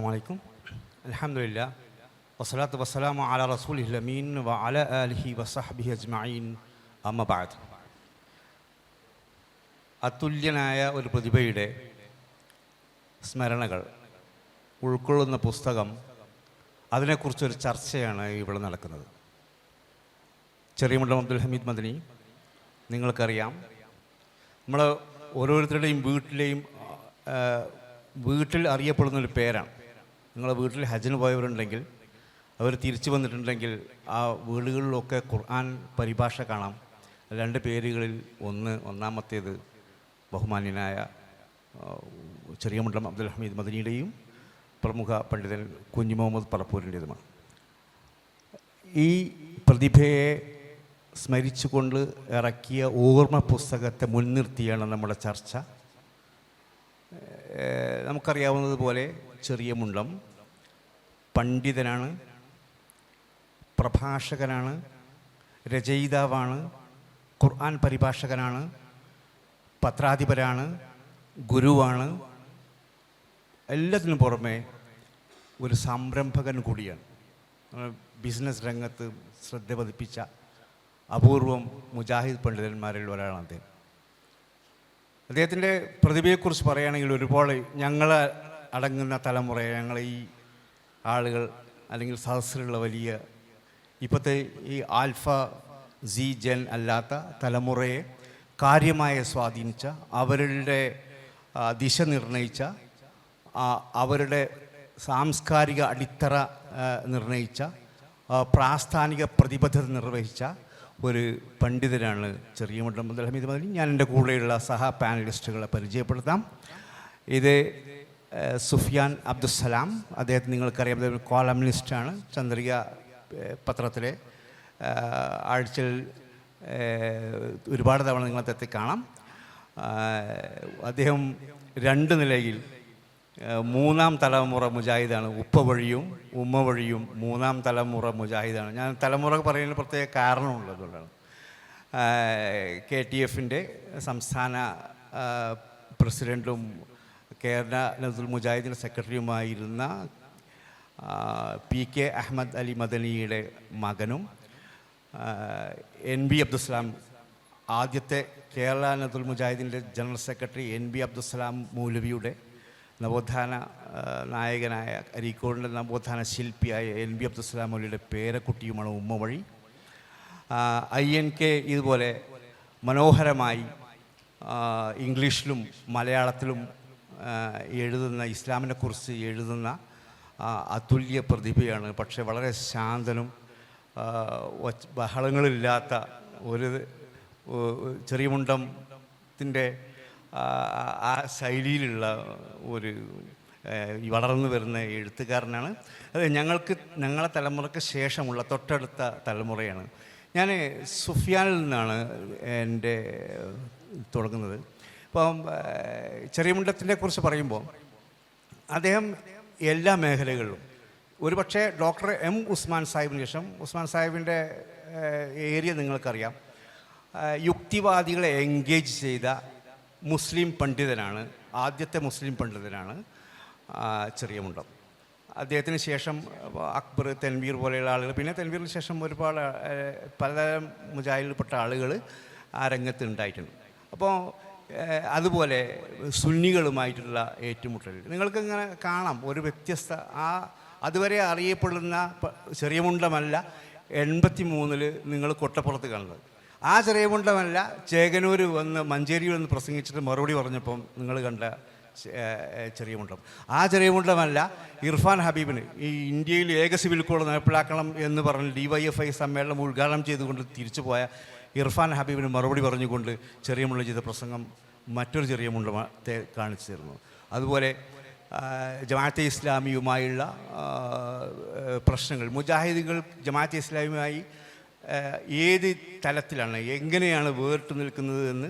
അലൈക്കും. അൽഹംദുലില്ലാ വസ്സലാത്തു വസ്സലാമു അലാ റസൂലിഹിൽ അമീൻ വ അലാ ആലിഹി വസഹ്ബിഹി അജ്മഈൻ. അമ്മ ബഅദ്. അതുല്യനായ ഒരു പ്രതിഭയുടെ സ്മരണകൾ ഉൾക്കൊള്ളുന്ന പുസ്തകം, അതിനെക്കുറിച്ചൊരു ചർച്ചയാണ് ഇവിടെ നടക്കുന്നത്. ചെറിയമുണ്ടം അബ്ദുൽ ഹമീദ് മദനി, നിങ്ങൾക്കറിയാം, നമ്മൾ ഓരോരുത്തരുടെയും വീട്ടിൽ അറിയപ്പെടുന്നൊരു പേരാണ്. നിങ്ങളുടെ വീട്ടിൽ ഹജ്ജിന് പോയവരുണ്ടെങ്കിൽ, അവർ തിരിച്ചു വന്നിട്ടുണ്ടെങ്കിൽ ആ വീടുകളിലൊക്കെ ഖുർആൻ പരിഭാഷ കാണാം. രണ്ട് പേരുകളിൽ ഒന്നാമത്തേത് ബഹുമാന്യനായ ചെറിയമുണ്ടം അബ്ദുൽ ഹമീദ് മദനിയുടെയും പ്രമുഖ പണ്ഡിതൻ കുഞ്ഞു മുഹമ്മദ് പറപ്പൂരിൻ്റേതുമാണ്. ഈ പ്രതിഭയെ സ്മരിച്ചുകൊണ്ട് ഇറക്കിയ ഓർമ്മ പുസ്തകത്തെ മുൻനിർത്തിയാണ് നമ്മുടെ ചർച്ച. നമുക്കറിയാവുന്നതുപോലെ ചെറിയമുണ്ടം പണ്ഡിതനാണ്, പ്രഭാഷകനാണ്, രചയിതാവാണ്, ഖുർആൻ പരിഭാഷകനാണ്, പത്രാധിപരാണ്, ഗുരുവാണ്. എല്ലാത്തിനും പുറമെ ഒരു സംരംഭകൻ കൂടിയാണ്. ബിസിനസ് രംഗത്ത് ശ്രദ്ധ പതിപ്പിച്ച അപൂർവം മുജാഹിദ് പണ്ഡിതന്മാരിൽ ഒരാളാണ് അദ്ദേഹം. അദ്ദേഹത്തിൻ്റെ പ്രതിഭയെക്കുറിച്ച് പറയുകയാണെങ്കിൽ ഒരുപാട് ഞങ്ങൾ അടങ്ങുന്ന തലമുറയെ, ഞങ്ങളെ ഈ ആളുകൾ അല്ലെങ്കിൽ സദസ്സിലുള്ള വലിയ ഇപ്പോഴത്തെ ഈ ആൽഫ സി ജെൻ അല്ലാത്ത തലമുറയെ കാര്യമായി സ്വാധീനിച്ച, അവരുടെ ദിശ നിർണയിച്ച, അവരുടെ സാംസ്കാരിക അടിത്തറ നിർണയിച്ച, പ്രാസ്ഥാനിക പ്രതിബദ്ധത നിർവഹിച്ച ഒരു പണ്ഡിതനാണ് ചെറിയമുണ്ടം അബ്ദുൽ ഹമീദ് മദനി. ഞാൻ എൻ്റെ കൂടെയുള്ള സഹ പാനലിസ്റ്റുകളെ പരിചയപ്പെടുത്താം. ഇത് സുഫിയാൻ അബ്ദുസ്സലാം. അദ്ദേഹത്തെ നിങ്ങൾക്കറിയാം, അദ്ദേഹം കോളംനിസ്റ്റാണ്. ചന്ദ്രിക പത്രത്തിലെ ആഴ്ചയിൽ ഒരുപാട് തവണ നിങ്ങളെത്തി കാണാം. അദ്ദേഹം രണ്ട് നിലയിൽ മൂന്നാം തലമുറ മുജാഹിദാണ്. ഉപ്പ വഴിയും ഉമ്മ വഴിയും മൂന്നാം തലമുറ മുജാഹിദാണ്. ഞാൻ തലമുറ പറയുന്നതിന് പ്രത്യേക കാരണമുള്ളതുകൊണ്ടാണ്. KTF-ൻ്റെ സംസ്ഥാന പ്രസിഡൻറ്റും കേരള നസ്രുൽ മുജാഹിദിൻ്റെ സെക്രട്ടറിയുമായിരുന്ന PK അഹമ്മദ് അലി മദനിയുടെ മകനും, NB അബ്ദുസ്സലാം, ആദ്യത്തെ കേരള നസ്രുൽ മുജാഹിദിൻ്റെ ജനറൽ സെക്രട്ടറി NB അബ്ദുസ്സലാം മൗലവിയുടെ നവോത്ഥാന നായകനായ അരീക്കോടിൻ്റെ നവോത്ഥാന ശില്പിയായ NB അബ്ദുസ്സലാം മൗലവിയുടെ പേരക്കുട്ടിയുമാണ് ഉമ്മ വഴി. INK ഇതുപോലെ മനോഹരമായി ഇംഗ്ലീഷിലും മലയാളത്തിലും എഴുതുന്ന, ഇസ്ലാമിനെക്കുറിച്ച് എഴുതുന്ന അതുല്യ പ്രതിഭയാണ്. പക്ഷേ വളരെ ശാന്തനും ബഹളങ്ങളില്ലാത്ത ഒരു ചെറിയമുണ്ടത്തിൻ്റെ ആ ശൈലിയിലുള്ള ഒരു വളർന്നു വരുന്ന എഴുത്തുകാരനാണ്. അത് ഞങ്ങളെ തലമുറയ്ക്ക് ശേഷമുള്ള തൊട്ടടുത്ത തലമുറയാണ്. ഞാൻ സുഫിയാനിൽ നിന്നാണ് എൻ്റെ തുടങ്ങുന്നത്. ഇപ്പം ചെറിയമുണ്ടത്തിനെ കുറിച്ച് പറയുമ്പോൾ അദ്ദേഹം എല്ലാ മേഖലകളിലും, ഒരുപക്ഷെ ഡോക്ടർ M ഉസ്മാൻ സാഹിബിന് ശേഷം, ഉസ്മാൻ സാഹിബിൻ്റെ ഏരിയ നിങ്ങൾക്കറിയാം, യുക്തിവാദികളെ എൻഗേജ് ചെയ്ത മുസ്ലിം പണ്ഡിതനാണ്, ആദ്യത്തെ മുസ്ലിം പണ്ഡിതനാണ് ചെറിയമുണ്ടം. അദ്ദേഹത്തിന് ശേഷം അക്ബർ, തെൻവീർ പോലെയുള്ള ആളുകൾ, പിന്നെ തെൻവീറിന് ശേഷം ഒരുപാട് പലതരം മുജാഹിദിൽപ്പെട്ട ആളുകൾ ആ രംഗത്ത് ഉണ്ടായിട്ടുണ്ട്. അപ്പോൾ അതുപോലെ സുന്നികളുമായിട്ടുള്ള ഏറ്റുമുട്ടൽ നിങ്ങൾക്കിങ്ങനെ കാണാം. ഒരു വ്യത്യസ്ത, അതുവരെ അറിയപ്പെടുന്ന ചെറിയമുണ്ടമല്ല 83 നിങ്ങൾ കൊട്ടപ്പുറത്ത് കണ്ടത്. ആ ചെറിയമുണ്ടമല്ല ചേകനൂർ വന്ന് മഞ്ചേരിയിൽ വന്ന് പ്രസംഗിച്ചിട്ട് മറുപടി പറഞ്ഞപ്പം നിങ്ങൾ കണ്ട ചെറിയമുണ്ടം. ആ ചെറിയമുണ്ടമല്ല ഇർഫാൻ ഹബീബിന് ഈ ഇന്ത്യയിൽ ഏക സിവിൽ കോഡ് നടപ്പിലാക്കണം എന്ന് പറഞ്ഞ് DYFI സമ്മേളനം ഉദ്ഘാടനം ചെയ്തുകൊണ്ട് തിരിച്ചു പോയ ഇർഫാൻ ഹബീബിന് മറുപടി പറഞ്ഞുകൊണ്ട് ചെറിയമുണ്ട ചെയ്ത പ്രസംഗം മറ്റൊരു ചെറിയമുണ്ടത്തെ കാണിച്ചു തരുന്നു. അതുപോലെ ജമാഅത്തെ ഇസ്ലാമിയുമായുള്ള പ്രശ്നങ്ങൾ, മുജാഹിദുകൾ ജമാഅത്തെ ഇസ്ലാമിയുമായി ഏത് തലത്തിലാണ്, എങ്ങനെയാണ് വേറിട്ട് നിൽക്കുന്നത് എന്ന്,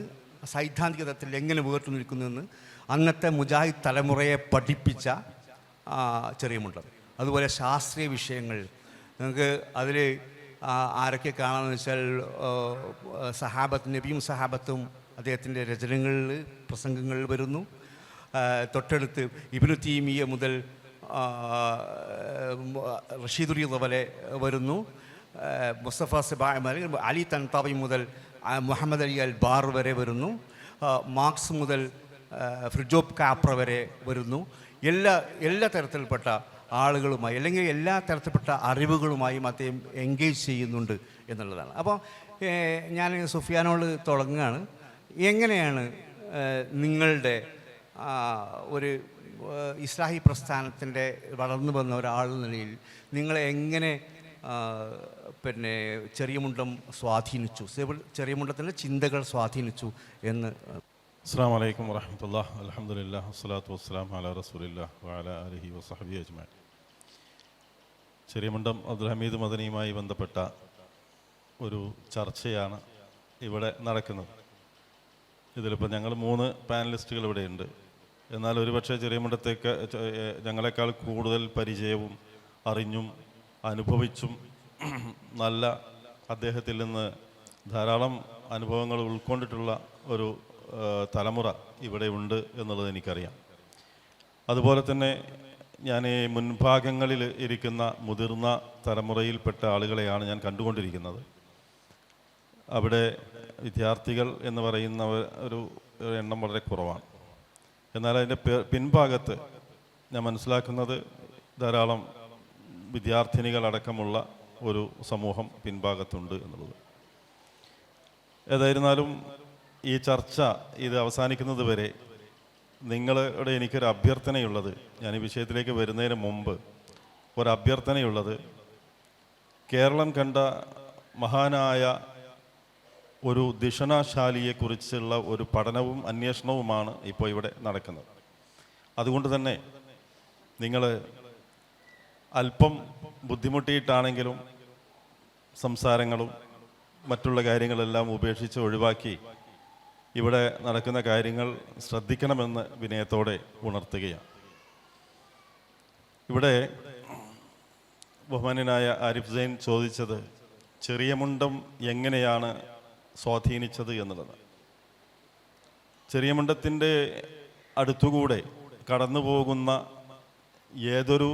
സൈദ്ധാന്തിക തലത്തിൽ എങ്ങനെ വേറിട്ട് നിൽക്കുന്നതെന്ന് അന്നത്തെ മുജാഹിദ് തലമുറയെ പഠിപ്പിച്ച ചെറിയമുണ്ടം. അതുപോലെ ശാസ്ത്രീയ വിഷയങ്ങൾ നിങ്ങൾക്ക് അതിൽ ആരൊക്കെ കാണാമെന്ന് വെച്ചാൽ സഹാബത്ത്, നബിയും സഹാബത്തും അദ്ദേഹത്തിൻ്റെ രചനകളിൽ, പ്രസംഗങ്ങളിൽ വരുന്നു. തൊട്ടടുത്ത് ഇബ്നു തീമിയ മുതൽ റഷീദ് റിദവലെ വരുന്നു, മുസ്തഫ സിബാ അലി തൻതാവി മുതൽ മുഹമ്മദ് അലി അൽ ബാർ വരെ വരുന്നു, മാർക്സ് മുതൽ ഫ്രിജോബ് കാപ്ര വരെ വരുന്നു. എല്ലാ തരത്തിൽപ്പെട്ട ആളുകളുമായി അല്ലെങ്കിൽ എല്ലാ തരത്തിൽപ്പെട്ട അറിവുകളുമായും അദ്ദേഹം എൻഗേജ് ചെയ്യുന്നുണ്ട് എന്നുള്ളതാണ്. അപ്പോൾ ഞാൻ സുഫിയാനോട് തുടങ്ങുകയാണ്. എങ്ങനെയാണ് നിങ്ങളുടെ ഒരു ഇസ്ലാഹി പ്രസ്ഥാനത്തിൻ്റെ വളർന്നു വന്ന ഒരാൾ നിലയിൽ നിങ്ങളെ എങ്ങനെ പിന്നെ ചെറിയമുണ്ടം സ്വാധീനിച്ചു, ചെറിയമുണ്ടത്തിൻ്റെ ചിന്തകൾ സ്വാധീനിച്ചു എന്ന്? അസ്സലാമു അലൈക്കും വറഹ്മത്തുള്ളാഹി അൽഹംദുലില്ലാഹി വസ്സലാത്തു വസ്സലാമു അലാ റസൂലില്ലാഹി വഅലാ ആലിഹി വസഹ്ബിഹി അജ്മഈൻ. ചെറിയമുണ്ടം അബ്ദുൽ ഹമീദ് മദനിയുമായി ബന്ധപ്പെട്ട ഒരു ചർച്ചയാണ് ഇവിടെ നടക്കുന്നത്. ഇതിലിപ്പോൾ ഞങ്ങൾ 3 പാനലിസ്റ്റുകൾ ഇവിടെയുണ്ട്. എന്നാൽ ഒരുപക്ഷെ ചെറിയമുണ്ടത്തേക്ക് ഞങ്ങളെക്കാൾ കൂടുതൽ പരിചയവും അറിഞ്ഞും അനുഭവിച്ചും നല്ല അദ്ദേഹത്തിൽ നിന്ന് ധാരാളം അനുഭവങ്ങൾ ഉൾക്കൊണ്ടിട്ടുള്ള ഒരു തലമുറ ഇവിടെ ഉണ്ട് എന്നുള്ളത് എനിക്കറിയാം. അതുപോലെ തന്നെ ഞാൻ ഈ മുൻഭാഗങ്ങളിൽ ഇരിക്കുന്ന മുതിർന്ന തലമുറയിൽപ്പെട്ട ആളുകളെയാണ് ഞാൻ കണ്ടുകൊണ്ടിരിക്കുന്നത്. അവിടെ വിദ്യാർത്ഥികൾ എന്ന് പറയുന്ന ഒരു എണ്ണം വളരെ കുറവാണ്. എന്നാൽ അതിൻ്റെ പിൻഭാഗത്ത് ഞാൻ മനസ്സിലാക്കുന്നത് ധാരാളം വിദ്യാർത്ഥിനികളടക്കമുള്ള ഒരു സമൂഹം പിൻഭാഗത്തുണ്ട് എന്നുള്ളത്. ഏതായിരുന്നാലും ഈ ചർച്ച ഇത് അവസാനിക്കുന്നത് വരെ നിങ്ങളുടെ എനിക്കൊരു അഭ്യർത്ഥനയുള്ളത്, ഞാൻ ഈ വിഷയത്തിലേക്ക് വരുന്നതിന് മുമ്പ് ഒരു അഭ്യർത്ഥനയുള്ളത്, കേരളം കണ്ട മഹാനായ ഒരു ദിഷണാശാലിയെക്കുറിച്ചുള്ള ഒരു പഠനവും അന്വേഷണവുമാണ് ഇപ്പോൾ ഇവിടെ നടക്കുന്നത്. അതുകൊണ്ട് തന്നെ നിങ്ങൾ അല്പം ബുദ്ധിമുട്ടിയിട്ടാണെങ്കിലും സംസാരങ്ങളും മറ്റുള്ള കാര്യങ്ങളെല്ലാം ഉപേക്ഷിച്ച് ഒഴിവാക്കി ഇവിടെ നടക്കുന്ന കാര്യങ്ങൾ ശ്രദ്ധിക്കണമെന്ന് വിനയത്തോടെ ഉണർത്തുകയാണ്. ഇവിടെ ബഹുമാന്യനായ ആരിഫ് സൈൻ ചോദിച്ചത് ചെറിയമുണ്ടം എങ്ങനെയാണ് സ്വാധീനിച്ചത് എന്നുള്ളത്. ചെറിയമുണ്ടത്തിൻ്റെ അടുത്തുകൂടെ കടന്നു പോകുന്ന ഏതൊരു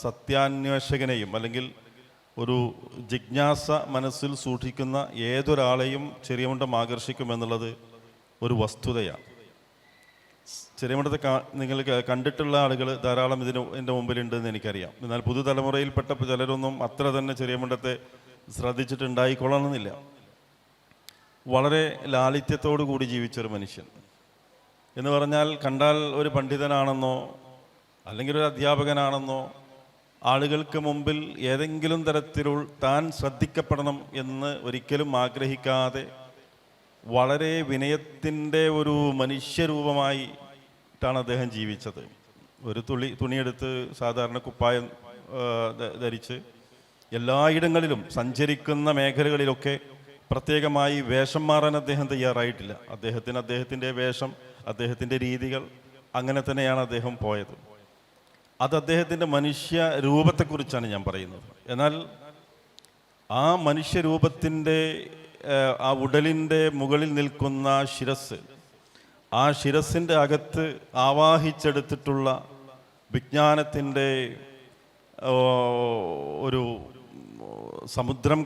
സത്യാന്വേഷകനെയും അല്ലെങ്കിൽ ഒരു ജിജ്ഞാസ മനസ്സിൽ സൂക്ഷിക്കുന്ന ഏതൊരാളെയും ചെറിയമുണ്ടം ആകർഷിക്കുമെന്നുള്ളത് ഒരു വസ്തുതയാണ്. ചെറിയമുണ്ടത്തെ നിങ്ങൾ കണ്ടിട്ടുള്ള ആളുകൾ ധാരാളം എൻ്റെ മുമ്പിലുണ്ടെന്ന് എനിക്കറിയാം. എന്നാൽ പുതുതലമുറയിൽപ്പെട്ട ചിലരൊന്നും അത്ര തന്നെ ചെറിയമുണ്ടത്തെ ശ്രദ്ധിച്ചിട്ടുണ്ടായിക്കൊള്ളണമെന്നില്ല. വളരെ ലാളിത്യത്തോടു കൂടി ജീവിച്ചൊരു മനുഷ്യൻ എന്ന് പറഞ്ഞാൽ കണ്ടാൽ ഒരു പണ്ഡിതനാണെന്നോ അല്ലെങ്കിൽ ഒരു അധ്യാപകനാണെന്നോ ആളുകൾക്ക് മുമ്പിൽ ഏതെങ്കിലും തരത്തിലുള്ള താൻ ശ്രദ്ധിക്കപ്പെടണം എന്ന് ഒരിക്കലും ആഗ്രഹിക്കാതെ വളരെ വിനയത്തിൻ്റെ ഒരു മനുഷ്യരൂപമായിട്ടാണ് അദ്ദേഹം ജീവിച്ചത്. ഒരു തുണിയെടുത്ത് സാധാരണ കുപ്പായം ധരിച്ച് എല്ലായിടങ്ങളിലും സഞ്ചരിക്കുന്ന മേഖലകളിലൊക്കെ പ്രത്യേകമായി വേഷം മാറാൻ അദ്ദേഹം തയ്യാറായിട്ടില്ല. അദ്ദേഹത്തിൻ്റെ വേഷം, അദ്ദേഹത്തിൻ്റെ രീതികൾ അങ്ങനെ തന്നെയാണ് അദ്ദേഹം പോയത്. അത് അദ്ദേഹത്തിൻ്റെ മനുഷ്യ രൂപത്തെക്കുറിച്ചാണ് ഞാൻ പറയുന്നത്. എന്നാൽ ആ മനുഷ്യരൂപത്തിൻ്റെ ആ ഉടലിൻ്റെ മുകളിൽ നിൽക്കുന്ന ശിരസ്, ആ ശിരസിൻ്റെ അകത്ത് ആവാഹിച്ചെടുത്തിട്ടുള്ള വിജ്ഞാനത്തിൻ്റെ ഒരു സമുദ്രം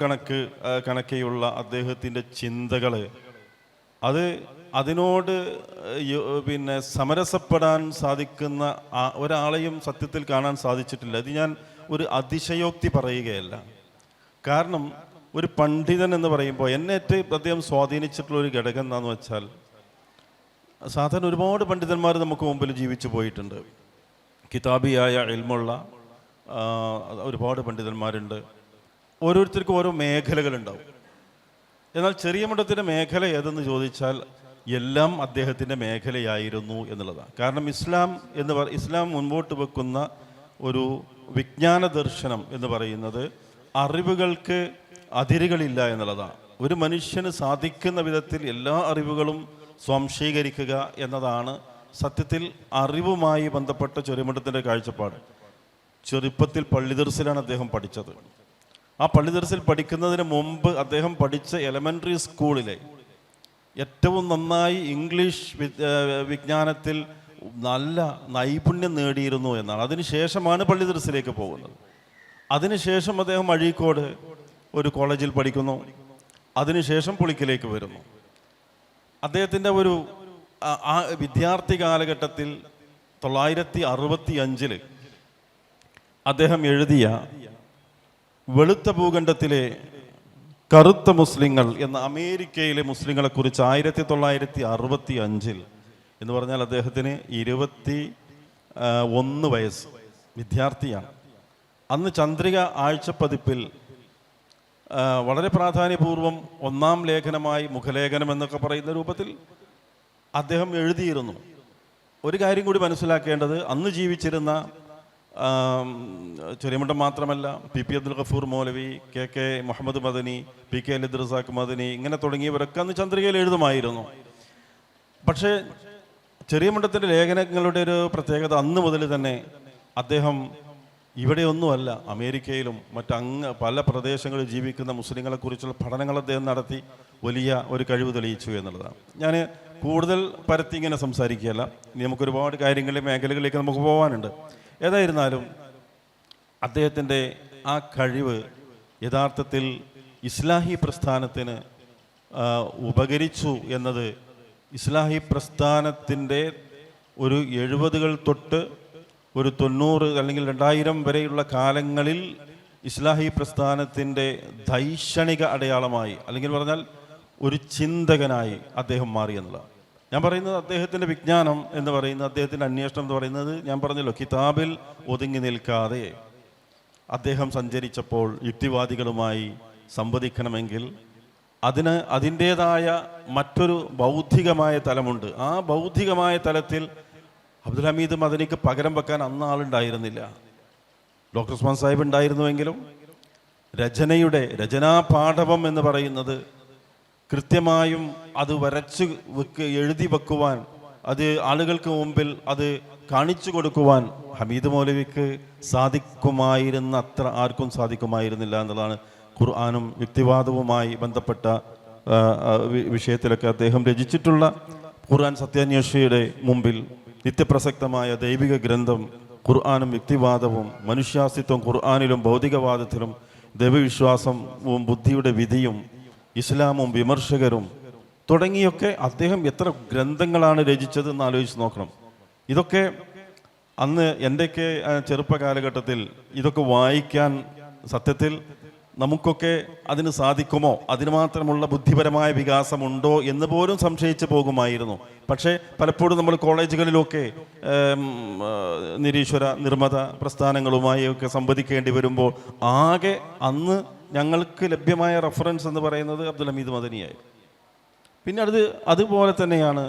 കണക്കെയുള്ള അദ്ദേഹത്തിൻ്റെ ചിന്തകൾ, അതിനോട് പിന്നെ സമരസപ്പെടാൻ സാധിക്കുന്ന ഒരാളെയും സത്യത്തിൽ കാണാൻ സാധിച്ചിട്ടില്ല. ഇത് ഞാൻ ഒരു അതിശയോക്തി പറയുകയല്ല. കാരണം ഒരു പണ്ഡിതൻ എന്ന് പറയുമ്പോൾ എന്നെ ഏറ്റവും അദ്ദേഹം സ്വാധീനിച്ചിട്ടുള്ള ഒരു ഘടകം എന്താണെന്ന് വെച്ചാൽ, സാധാരണ ഒരുപാട് പണ്ഡിതന്മാർ നമുക്ക് മുമ്പിൽ ജീവിച്ചു പോയിട്ടുണ്ട്. കിതാബിയായ ഇൽമുള്ള ഒരുപാട് പണ്ഡിതന്മാരുണ്ട്. ഓരോരുത്തർക്കും ഓരോ മേഖലകളുണ്ടാവും. എന്നാൽ ചെറിയമുണ്ടത്തിൻ്റെ മേഖല ഏതെന്ന് ചോദിച്ചാൽ എല്ലാം അദ്ദേഹത്തിൻ്റെ മേഖലയായിരുന്നു എന്നുള്ളതാണ്. കാരണം ഇസ്ലാം മുൻപോട്ട് വെക്കുന്ന ഒരു വിജ്ഞാന ദർശനം എന്ന് പറയുന്നത് അറിവുകൾക്ക് അതിരുകളില്ല എന്നുള്ളതാണ്. ഒരു മനുഷ്യന് സാധിക്കുന്ന വിധത്തിൽ എല്ലാ അറിവുകളും സ്വാംശീകരിക്കുക എന്നതാണ് സത്യത്തിൽ അറിവുമായി ബന്ധപ്പെട്ട ചെറിയമുണ്ടത്തിൻ്റെ കാഴ്ചപ്പാട്. ചെറുപ്പത്തിൽ പള്ളിദർസിലാണ് അദ്ദേഹം പഠിച്ചത്. ആ പള്ളിദർസിൽ പഠിക്കുന്നതിന് മുമ്പ് അദ്ദേഹം പഠിച്ച എലമെൻ്ററി സ്കൂളിലെ ഏറ്റവും നന്നായി ഇംഗ്ലീഷ് വിജ്ഞാനത്തിൽ നല്ല നൈപുണ്യം നേടിയിരുന്നു എന്നാണ്. അതിനുശേഷമാണ് പള്ളി ദർസിലേക്ക് പോകുന്നത്. അതിനുശേഷം അദ്ദേഹം അഴീക്കോട് ഒരു കോളേജിൽ പഠിക്കുന്നു. അതിനുശേഷം പുളിക്കലേക്ക് വരുന്നു. അദ്ദേഹത്തിൻ്റെ ഒരു ആ വിദ്യാർത്ഥി കാലഘട്ടത്തിൽ 965 അദ്ദേഹം എഴുതിയ വെളുത്ത ഭൂഖണ്ഡത്തിലെ കറുത്ത മുസ്ലിങ്ങൾ എന്ന അമേരിക്കയിലെ മുസ്ലിങ്ങളെക്കുറിച്ച് 1965 എന്ന് പറഞ്ഞാൽ അദ്ദേഹത്തിന് 21 വയസ്സ്, വിദ്യാർത്ഥിയാണ്. അന്ന് ചന്ദ്രിക ആഴ്ചപ്പതിപ്പിൽ വളരെ പ്രാധാന്യപൂർവം 1-ാം ലേഖനമായി മുഖലേഖനം എന്നൊക്കെ പറയുന്ന രൂപത്തിൽ അദ്ദേഹം എഴുതിയിരുന്നു. ഒരു കാര്യം കൂടി മനസ്സിലാക്കേണ്ടത്, അന്ന് ജീവിച്ചിരുന്ന ചെറിയമുണ്ടം മാത്രമല്ല, പി അബ്ദുൽ ഗഫൂർ മൗലവി, കെ മുഹമ്മദ് മദനി, PK അലി റസാഖ് മദനി, ഇങ്ങനെ തുടങ്ങിയവരൊക്കെ അന്ന് ചന്ദ്രികയിൽ എഴുതുമായിരുന്നു. പക്ഷേ ചെറിയമുണ്ടത്തിൻ്റെ ലേഖനങ്ങളുടെ ഒരു പ്രത്യേകത, അന്ന് മുതൽ തന്നെ അദ്ദേഹം ഇവിടെയൊന്നുമല്ല, അമേരിക്കയിലും പല പ്രദേശങ്ങളിൽ ജീവിക്കുന്ന മുസ്ലിങ്ങളെക്കുറിച്ചുള്ള പഠനങ്ങൾ അദ്ദേഹം നടത്തി വലിയ ഒരു കഴിവ് തെളിയിച്ചു എന്നുള്ളതാണ്. ഞാൻ കൂടുതൽ പരത്തി ഇങ്ങനെ സംസാരിക്കുകയല്ല, ഇനി നമുക്കൊരുപാട് കാര്യങ്ങളിലെ മേഖലകളിലേക്ക് നമുക്ക് പോകാനുണ്ട്. ഏതായിരുന്നാലും അദ്ദേഹത്തിൻ്റെ ആ കഴിവ് യഥാർത്ഥത്തിൽ ഇസ്ലാഹി പ്രസ്ഥാനത്തിന് ഉപകരിച്ചു എന്നത്, ഇസ്ലാഹി പ്രസ്ഥാനത്തിൻ്റെ ഒരു 70-കൾ തൊട്ട് ഒരു 90 അല്ലെങ്കിൽ 2000 വരെയുള്ള കാലങ്ങളിൽ ഇസ്ലാഹി പ്രസ്ഥാനത്തിൻ്റെ ദൈക്ഷണിക അടയാളമായി, അല്ലെങ്കിൽ പറഞ്ഞാൽ ഒരു ചിന്തകനായി അദ്ദേഹം മാറി എന്നുള്ളതാണ്. ഞാൻ പറയുന്നത് അദ്ദേഹത്തിൻ്റെ വിജ്ഞാനം എന്ന് പറയുന്നത്, അദ്ദേഹത്തിൻ്റെ അന്വേഷണം എന്ന് പറയുന്നത്, ഞാൻ പറഞ്ഞല്ലോ, കിതാബിൽ ഒതുങ്ങി നിൽക്കാതെ അദ്ദേഹം സഞ്ചരിച്ചപ്പോൾ യുക്തിവാദികളുമായി സംവദിക്കണമെങ്കിൽ അതിൻ്റേതായ മറ്റൊരു ബൗദ്ധികമായ തലമുണ്ട്. ആ ബൗദ്ധികമായ തലത്തിൽ അബ്ദുൽ ഹമീദ് മദനിക്ക് പകരം വെക്കാൻ അന്ന് ആളുണ്ടായിരുന്നില്ല. ഡോക്ടർ ഉസ്മാൻ സാഹിബ് ഉണ്ടായിരുന്നുവെങ്കിലും രചനാപാഠവം എന്ന് പറയുന്നത് കൃത്യമായും അത് എഴുതി വെക്കുവാൻ, അത് ആളുകൾക്ക് മുമ്പിൽ അത് കാണിച്ചു കൊടുക്കുവാൻ ഹമീദ് മൗലവിക്ക് സാധിക്കുമായിരുന്ന അത്ര ആർക്കും സാധിക്കുമായിരുന്നില്ല എന്നുള്ളതാണ്. ഖുർആനും യുക്തിവാദവുമായി ബന്ധപ്പെട്ട വിഷയത്തിലൊക്കെ അദ്ദേഹം രചിച്ചിട്ടുള്ള ഖുർആൻ സത്യാന്വേഷിയുടെ മുമ്പിൽ നിത്യപ്രസക്തമായ ദൈവിക ഗ്രന്ഥം ഖുർആനും യുക്തിവാദവും, മനുഷ്യാസ്തിത്വം ഖുർആനിലും ഭൗതികവാദത്തിലും, ദൈവവിശ്വാസവും ബുദ്ധിയുടെ വിധിയും, ഇസ്ലാമും വിമർശകരും തുടങ്ങിയൊക്കെ അദ്ദേഹം എത്ര ഗ്രന്ഥങ്ങളാണ് രചിച്ചത് എന്ന് ആലോചിച്ച് നോക്കണം. ഇതൊക്കെ അന്ന് എൻ്റെയൊക്കെ ചെറുപ്പ കാലഘട്ടത്തിൽ ഇതൊക്കെ വായിക്കാൻ സത്യത്തിൽ നമുക്കൊക്കെ അതിന് സാധിക്കുമോ, അതിന് മാത്രമുള്ള ബുദ്ധിപരമായ വികാസമുണ്ടോ എന്ന് പോലും സംശയിച്ച് പോകുമായിരുന്നു. പക്ഷേ പലപ്പോഴും നമ്മൾ കോളേജുകളിലൊക്കെ നിരീശ്വര നിർമ്മത പ്രസ്ഥാനങ്ങളുമായി ഒക്കെ സംവദിക്കേണ്ടി വരുമ്പോൾ ആകെ അന്ന് ഞങ്ങൾക്ക് ലഭ്യമായ റെഫറൻസ് എന്ന് പറയുന്നത് അബ്ദുൽ ഹമീദ് മദനിയായി. പിന്നെ അതുപോലെ തന്നെയാണ്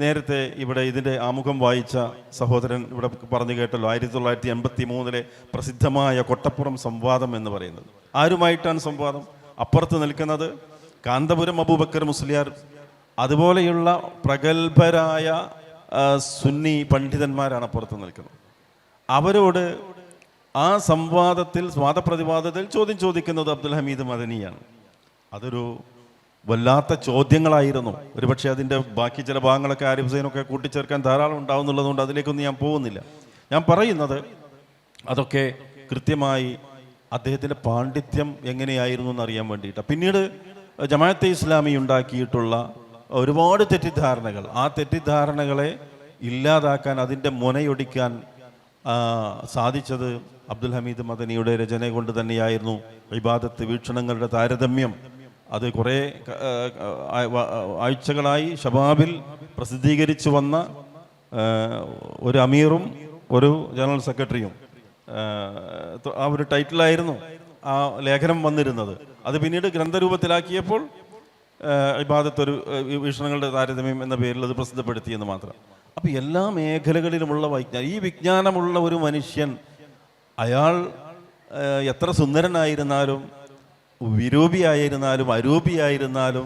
നേരത്തെ ഇവിടെ ഇതിൻ്റെ ആമുഖം വായിച്ച സഹോദരൻ ഇവിടെ പറഞ്ഞു കേട്ടല്ലോ, 1983 പ്രസിദ്ധമായ കൊട്ടപ്പുറം സംവാദം എന്ന് പറയുന്നത്. ആരുമായിട്ടാണ് സംവാദം? അപ്പുറത്ത് നിൽക്കുന്നത് കാന്തപുരം അബൂബക്കർ മുസ്ലിയാർ, അതുപോലെയുള്ള പ്രഗത്ഭരായ സുന്നി പണ്ഡിതന്മാരാണ് അപ്പുറത്ത് നിൽക്കുന്നത്. അവരോട് ആ സംവാദത്തിൽ, വാദപ്രതിവാദത്തിൽ ചോദ്യം ചോദിക്കുന്നത് അബ്ദുൽ ഹമീദ് മദനിയാണ്. അതൊരു വല്ലാത്ത ചോദ്യങ്ങളായിരുന്നു. ഒരുപക്ഷെ അതിൻ്റെ ബാക്കി ചില ഭാഗങ്ങളൊക്കെ ആരിഫ് ഹുസൈനൊക്കെ കൂട്ടിച്ചേർക്കാൻ ധാരാളം ഉണ്ടാവുന്നുള്ളതുകൊണ്ട് അതിലേക്കൊന്നും ഞാൻ പോകുന്നില്ല. ഞാൻ പറയുന്നത് അതൊക്കെ കൃത്യമായി അദ്ദേഹത്തിൻ്റെ പാണ്ഡിത്യം എങ്ങനെയായിരുന്നു എന്നറിയാൻ വേണ്ടിയിട്ടാണ്. പിന്നീട് ജമാഅത്തെ ഇസ്ലാമി ഉണ്ടാക്കിയിട്ടുള്ള ഒരുപാട് തെറ്റിദ്ധാരണകൾ, ആ തെറ്റിദ്ധാരണകളെ ഇല്ലാതാക്കാൻ, അതിൻ്റെ മുനയൊടിക്കാൻ സാധിച്ചത് അബ്ദുൽ ഹമീദ് മദനിയുടെ രചന കൊണ്ട് തന്നെയായിരുന്നു. ഇബാദത്ത് വീക്ഷണങ്ങളുടെ താരതമ്യം അത് കുറേ ആഴ്ചകളായി ഷബാബിൽ പ്രസിദ്ധീകരിച്ചു വന്ന ഒരു അമീറും ഒരു ജനറൽ സെക്രട്ടറിയും ആ ഒരു ടൈറ്റിലായിരുന്നു ആ ലേഖനം വന്നിരുന്നത്. അത് പിന്നീട് ഗ്രന്ഥരൂപത്തിലാക്കിയപ്പോൾ ഇബാദത്ത് ഒരു വീക്ഷണങ്ങളുടെ താരതമ്യം എന്ന പേരിൽ അത് പ്രസിദ്ധപ്പെടുത്തിയെന്ന് മാത്രം. അപ്പോൾ എല്ലാ മേഖലകളിലുമുള്ള ഈ വിജ്ഞാനമുള്ള ഒരു മനുഷ്യൻ, അയാൾ എത്ര സുന്ദരനായിരുന്നാലും, വിരൂപിയായിരുന്നാലും, അരൂപിയായിരുന്നാലും,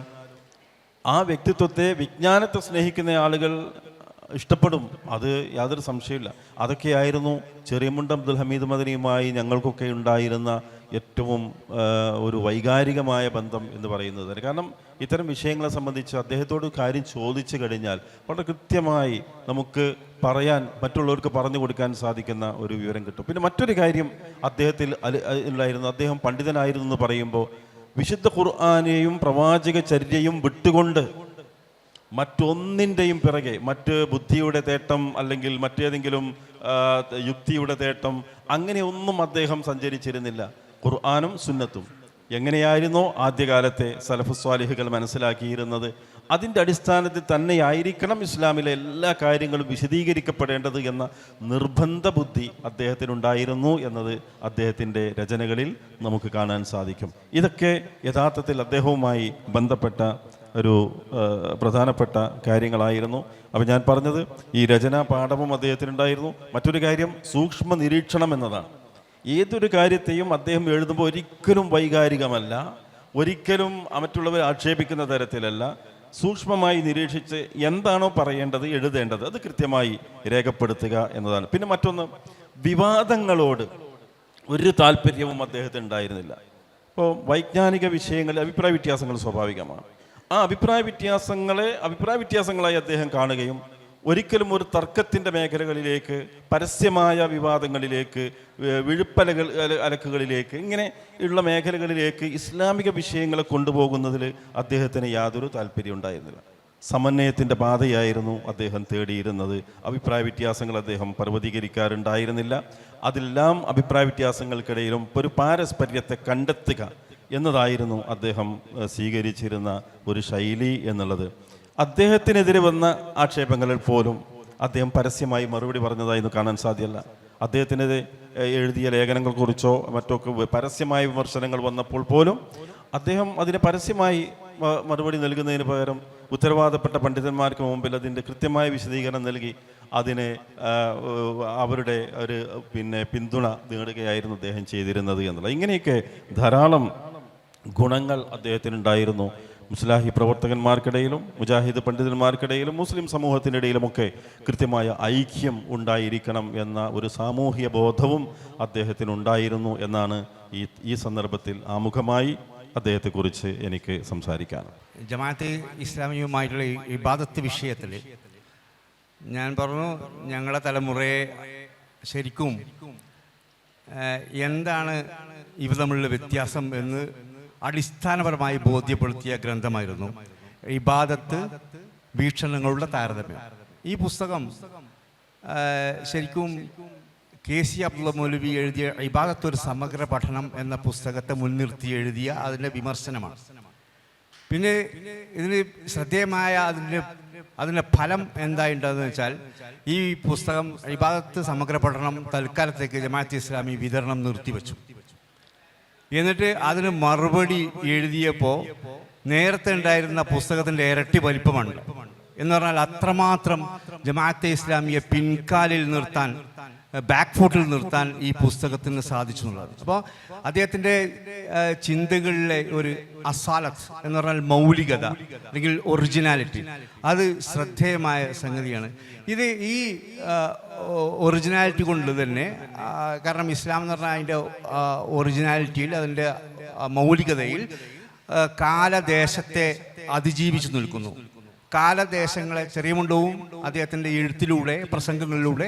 ആ വ്യക്തിത്വത്തെ, വിജ്ഞാനത്തെ സ്നേഹിക്കുന്ന ആളുകൾ ഇഷ്ടപ്പെടും. അത് യാതൊരു സംശയമില്ല. അതൊക്കെയായിരുന്നു ചെറിയമുണ്ടം അബ്ദുൽ ഹമീദ് മദനിയുമായി ഞങ്ങൾക്കൊക്കെ ഉണ്ടായിരുന്ന ഏറ്റവും ഒരു വൈകാരികമായ ബന്ധം എന്ന് പറയുന്നത് തന്നെ. കാരണം ഇത്തരം വിഷയങ്ങളെ സംബന്ധിച്ച് അദ്ദേഹത്തോട് കാര്യം ചോദിച്ചു കഴിഞ്ഞാൽ വളരെ കൃത്യമായി നമുക്ക് പറയാൻ, മറ്റുള്ളവർക്ക് പറഞ്ഞു കൊടുക്കാൻ സാധിക്കുന്ന ഒരു വിവരം കിട്ടും. പിന്നെ മറ്റൊരു കാര്യം അദ്ദേഹത്തിൽ ഉണ്ടായിരുന്നു, അദ്ദേഹം പണ്ഡിതനായിരുന്നു എന്ന് പറയുമ്പോൾ വിശുദ്ധ ഖുർആനെയും പ്രവാചക ചര്യയും വിട്ടുകൊണ്ട് മറ്റൊന്നിൻ്റെയും പിറകെ, മറ്റ് ബുദ്ധിയുടെ തേട്ടം അല്ലെങ്കിൽ മറ്റേതെങ്കിലും യുക്തിയുടെ തേട്ടം, അങ്ങനെയൊന്നും അദ്ദേഹം സഞ്ചരിച്ചിരുന്നില്ല. ഖുർആനും സുന്നത്തും എങ്ങനെയായിരുന്നോ ആദ്യകാലത്തെ സലഫ് സ്വാലിഹുകൾ മനസ്സിലാക്കിയിരുന്നത്, അതിൻ്റെ അടിസ്ഥാനത്തിൽ തന്നെയായിരിക്കണം ഇസ്ലാമിലെ എല്ലാ കാര്യങ്ങളും വിശദീകരിക്കപ്പെടേണ്ടത് എന്ന നിർബന്ധ ബുദ്ധി അദ്ദേഹത്തിനുണ്ടായിരുന്നു എന്നത് അദ്ദേഹത്തിൻ്റെ രചനകളിൽ നമുക്ക് കാണാൻ സാധിക്കും. ഇതൊക്കെ യഥാർത്ഥത്തിൽ അദ്ദേഹവുമായി ബന്ധപ്പെട്ട ഒരു പ്രധാനപ്പെട്ട കാര്യങ്ങളായിരുന്നു. അപ്പോൾ ഞാൻ പറഞ്ഞത് ഈ രചനാ പാഠവും അദ്ദേഹത്തിനുണ്ടായിരുന്നു. മറ്റൊരു കാര്യം സൂക്ഷ്മ നിരീക്ഷണം എന്നതാണ്. ഏതൊരു കാര്യത്തെയും അദ്ദേഹം എഴുതുമ്പോൾ ഒരിക്കലും വൈകാരികമല്ല, ഒരിക്കലും മറ്റുള്ളവരെ ആക്ഷേപിക്കുന്ന തരത്തിലല്ല, സൂക്ഷ്മമായി നിരീക്ഷിച്ച് എന്താണോ പറയേണ്ടത്, എഴുതേണ്ടത്, അത് കൃത്യമായി രേഖപ്പെടുത്തുക എന്നതാണ്. പിന്നെ മറ്റൊന്ന്, വിവാദങ്ങളോട് ഒരു താല്പര്യവും അദ്ദേഹത്തിന് ഉണ്ടായിരുന്നില്ല. ഇപ്പോൾ വൈജ്ഞാനിക വിഷയങ്ങളിൽ അഭിപ്രായ വ്യത്യാസങ്ങൾ സ്വാഭാവികമാണ്. ആ അഭിപ്രായ വ്യത്യാസങ്ങളായി അദ്ദേഹം കാണുകയും ഒരിക്കലും ഒരു തർക്കത്തിൻ്റെ മേഖലകളിലേക്ക്, പരസ്യമായ വിവാദങ്ങളിലേക്ക്, അലക്കുകളിലേക്ക്, ഇങ്ങനെ ഉള്ള മേഖലകളിലേക്ക് ഇസ്ലാമിക വിഷയങ്ങളെ കൊണ്ടുപോകുന്നതിൽ അദ്ദേഹത്തിന് യാതൊരു താല്പര്യം ഉണ്ടായിരുന്നില്ല. സമന്വയത്തിൻ്റെ പാതയായിരുന്നു അദ്ദേഹം തേടിയിരുന്നത്. അഭിപ്രായ വ്യത്യാസങ്ങൾ അദ്ദേഹം പർവ്വതീകരിക്കാറുണ്ടായിരുന്നില്ല. അതെല്ലാം അഭിപ്രായ വ്യത്യാസങ്ങൾക്കിടയിലും ഒരു പാരസ്പര്യത്തെ കണ്ടെത്തുക എന്നതായിരുന്നു അദ്ദേഹം സ്വീകരിച്ചിരുന്ന ഒരു ശൈലി എന്നുള്ളത്. അദ്ദേഹത്തിനെതിരെ വന്ന ആക്ഷേപങ്ങളിൽ പോലും അദ്ദേഹം പരസ്യമായി മറുപടി പറഞ്ഞതായി കാണാൻ സാധ്യമല്ല. അദ്ദേഹത്തിനെതിരെ എഴുതിയ ലേഖനങ്ങളെക്കുറിച്ചോ മറ്റൊക്കെ പരസ്യമായ വിമർശനങ്ങൾ വന്നപ്പോൾ പോലും അദ്ദേഹം അതിന് പരസ്യമായി മറുപടി നൽകുന്നതിന് പകരം ഉത്തരവാദപ്പെട്ട പണ്ഡിതന്മാർക്ക് മുമ്പിൽ അതിൻ്റെ കൃത്യമായ വിശദീകരണം നൽകി അതിന് അവരുടെ ഒരു പിന്തുണ നേടുകയായിരുന്നു അദ്ദേഹം ചെയ്തിരുന്നത് എന്നുള്ളത്. ഇങ്ങനെയൊക്കെ ധാരാളം ഗുണങ്ങൾ അദ്ദേഹത്തിനുണ്ടായിരുന്നു. മുസ്ലാഹി പ്രവർത്തകന്മാർക്കിടയിലും മുജാഹിദ് പണ്ഡിതന്മാർക്കിടയിലും മുസ്ലിം സമൂഹത്തിനിടയിലുമൊക്കെ കൃത്യമായ ഐക്യം ഉണ്ടായിരിക്കണം എന്ന ഒരു സാമൂഹ്യ ബോധവും അദ്ദേഹത്തിനുണ്ടായിരുന്നു എന്നാണ് ഈ സന്ദർഭത്തിൽ ആമുഖമായി അദ്ദേഹത്തെക്കുറിച്ച് എനിക്ക് സംസാരിക്കാൻ. ജമാഅത്തെ ഇസ്ലാമിയുമായിട്ടുള്ള ഇബാദത്ത് വിഷയത്തിൽ ഞാൻ പറഞ്ഞു, ഞങ്ങളുടെ തലമുറയെ ശരിക്കും എന്താണ് ഇവ തമ്മിലുള്ള വ്യത്യാസം എന്ന് അടിസ്ഥാനപരമായി ബോധ്യപ്പെടുത്തിയ ഗ്രന്ഥമായിരുന്നു ഇബാദത്ത് വീക്ഷണങ്ങളുടെ താരതമ്യം. ഈ പുസ്തകം ശരിക്കും KC അബ്ദുള്ള മൗലവി എഴുതിയ ഇബാദത്ത് ഒരു സമഗ്ര പഠനം എന്ന പുസ്തകത്തെ മുൻനിർത്തി എഴുതിയ അതിൻ്റെ വിമർശനമാണ്. പിന്നെ ഇതിന് ശ്രദ്ധേയമായ അതിൻ്റെ ഫലം എന്തായിട്ടുണ്ടെന്ന് വെച്ചാൽ, ഈ പുസ്തകം ഇബാദത്ത് സമഗ്ര പഠനം തൽക്കാലത്തേക്ക് ജമാഅത്തെ ഇസ്ലാമി വിതരണം നിർത്തിവെച്ചു. എന്നിട്ട് അതിന് മറുപടി എഴുതിയപ്പോൾ നേരത്തെ ഉണ്ടായിരുന്ന പുസ്തകത്തിൻ്റെ ഇരട്ടി വലിപ്പമാണ്. എന്ന് പറഞ്ഞാൽ അത്രമാത്രം ജമാഅത്തെ ഇസ്ലാമിയെ പിൻകാലിൽ നിർത്താൻ, ബാക്ക് ഫുട്ടിൽ നിർത്താൻ ഈ പുസ്തകത്തിന് സാധിച്ചു എന്നുള്ളത്. അപ്പോൾ അദ്ദേഹത്തിൻ്റെ ചിന്തകളിലെ ഒരു അസാലത്ത് എന്ന് പറഞ്ഞാൽ മൗലികത അല്ലെങ്കിൽ ഒറിജിനാലിറ്റി, അത് ശ്രദ്ധേയമായ സംഗതിയാണ്. ഇത് ഈ ഒറിജിനാലിറ്റി കൊണ്ട് തന്നെ, കാരണം ഇസ്ലാം എന്ന് പറഞ്ഞാൽ അതിൻ്റെ ഒറിജിനാലിറ്റിയിൽ, അതിൻ്റെ മൗലികതയിൽ കാലദേശത്തെ അതിജീവിച്ചു നിൽക്കുന്നു. കാലദേശങ്ങളെ, ചെറിയ മുണ്ടവും അദ്ദേഹത്തിൻ്റെ എഴുത്തിലൂടെ, പ്രസംഗങ്ങളിലൂടെ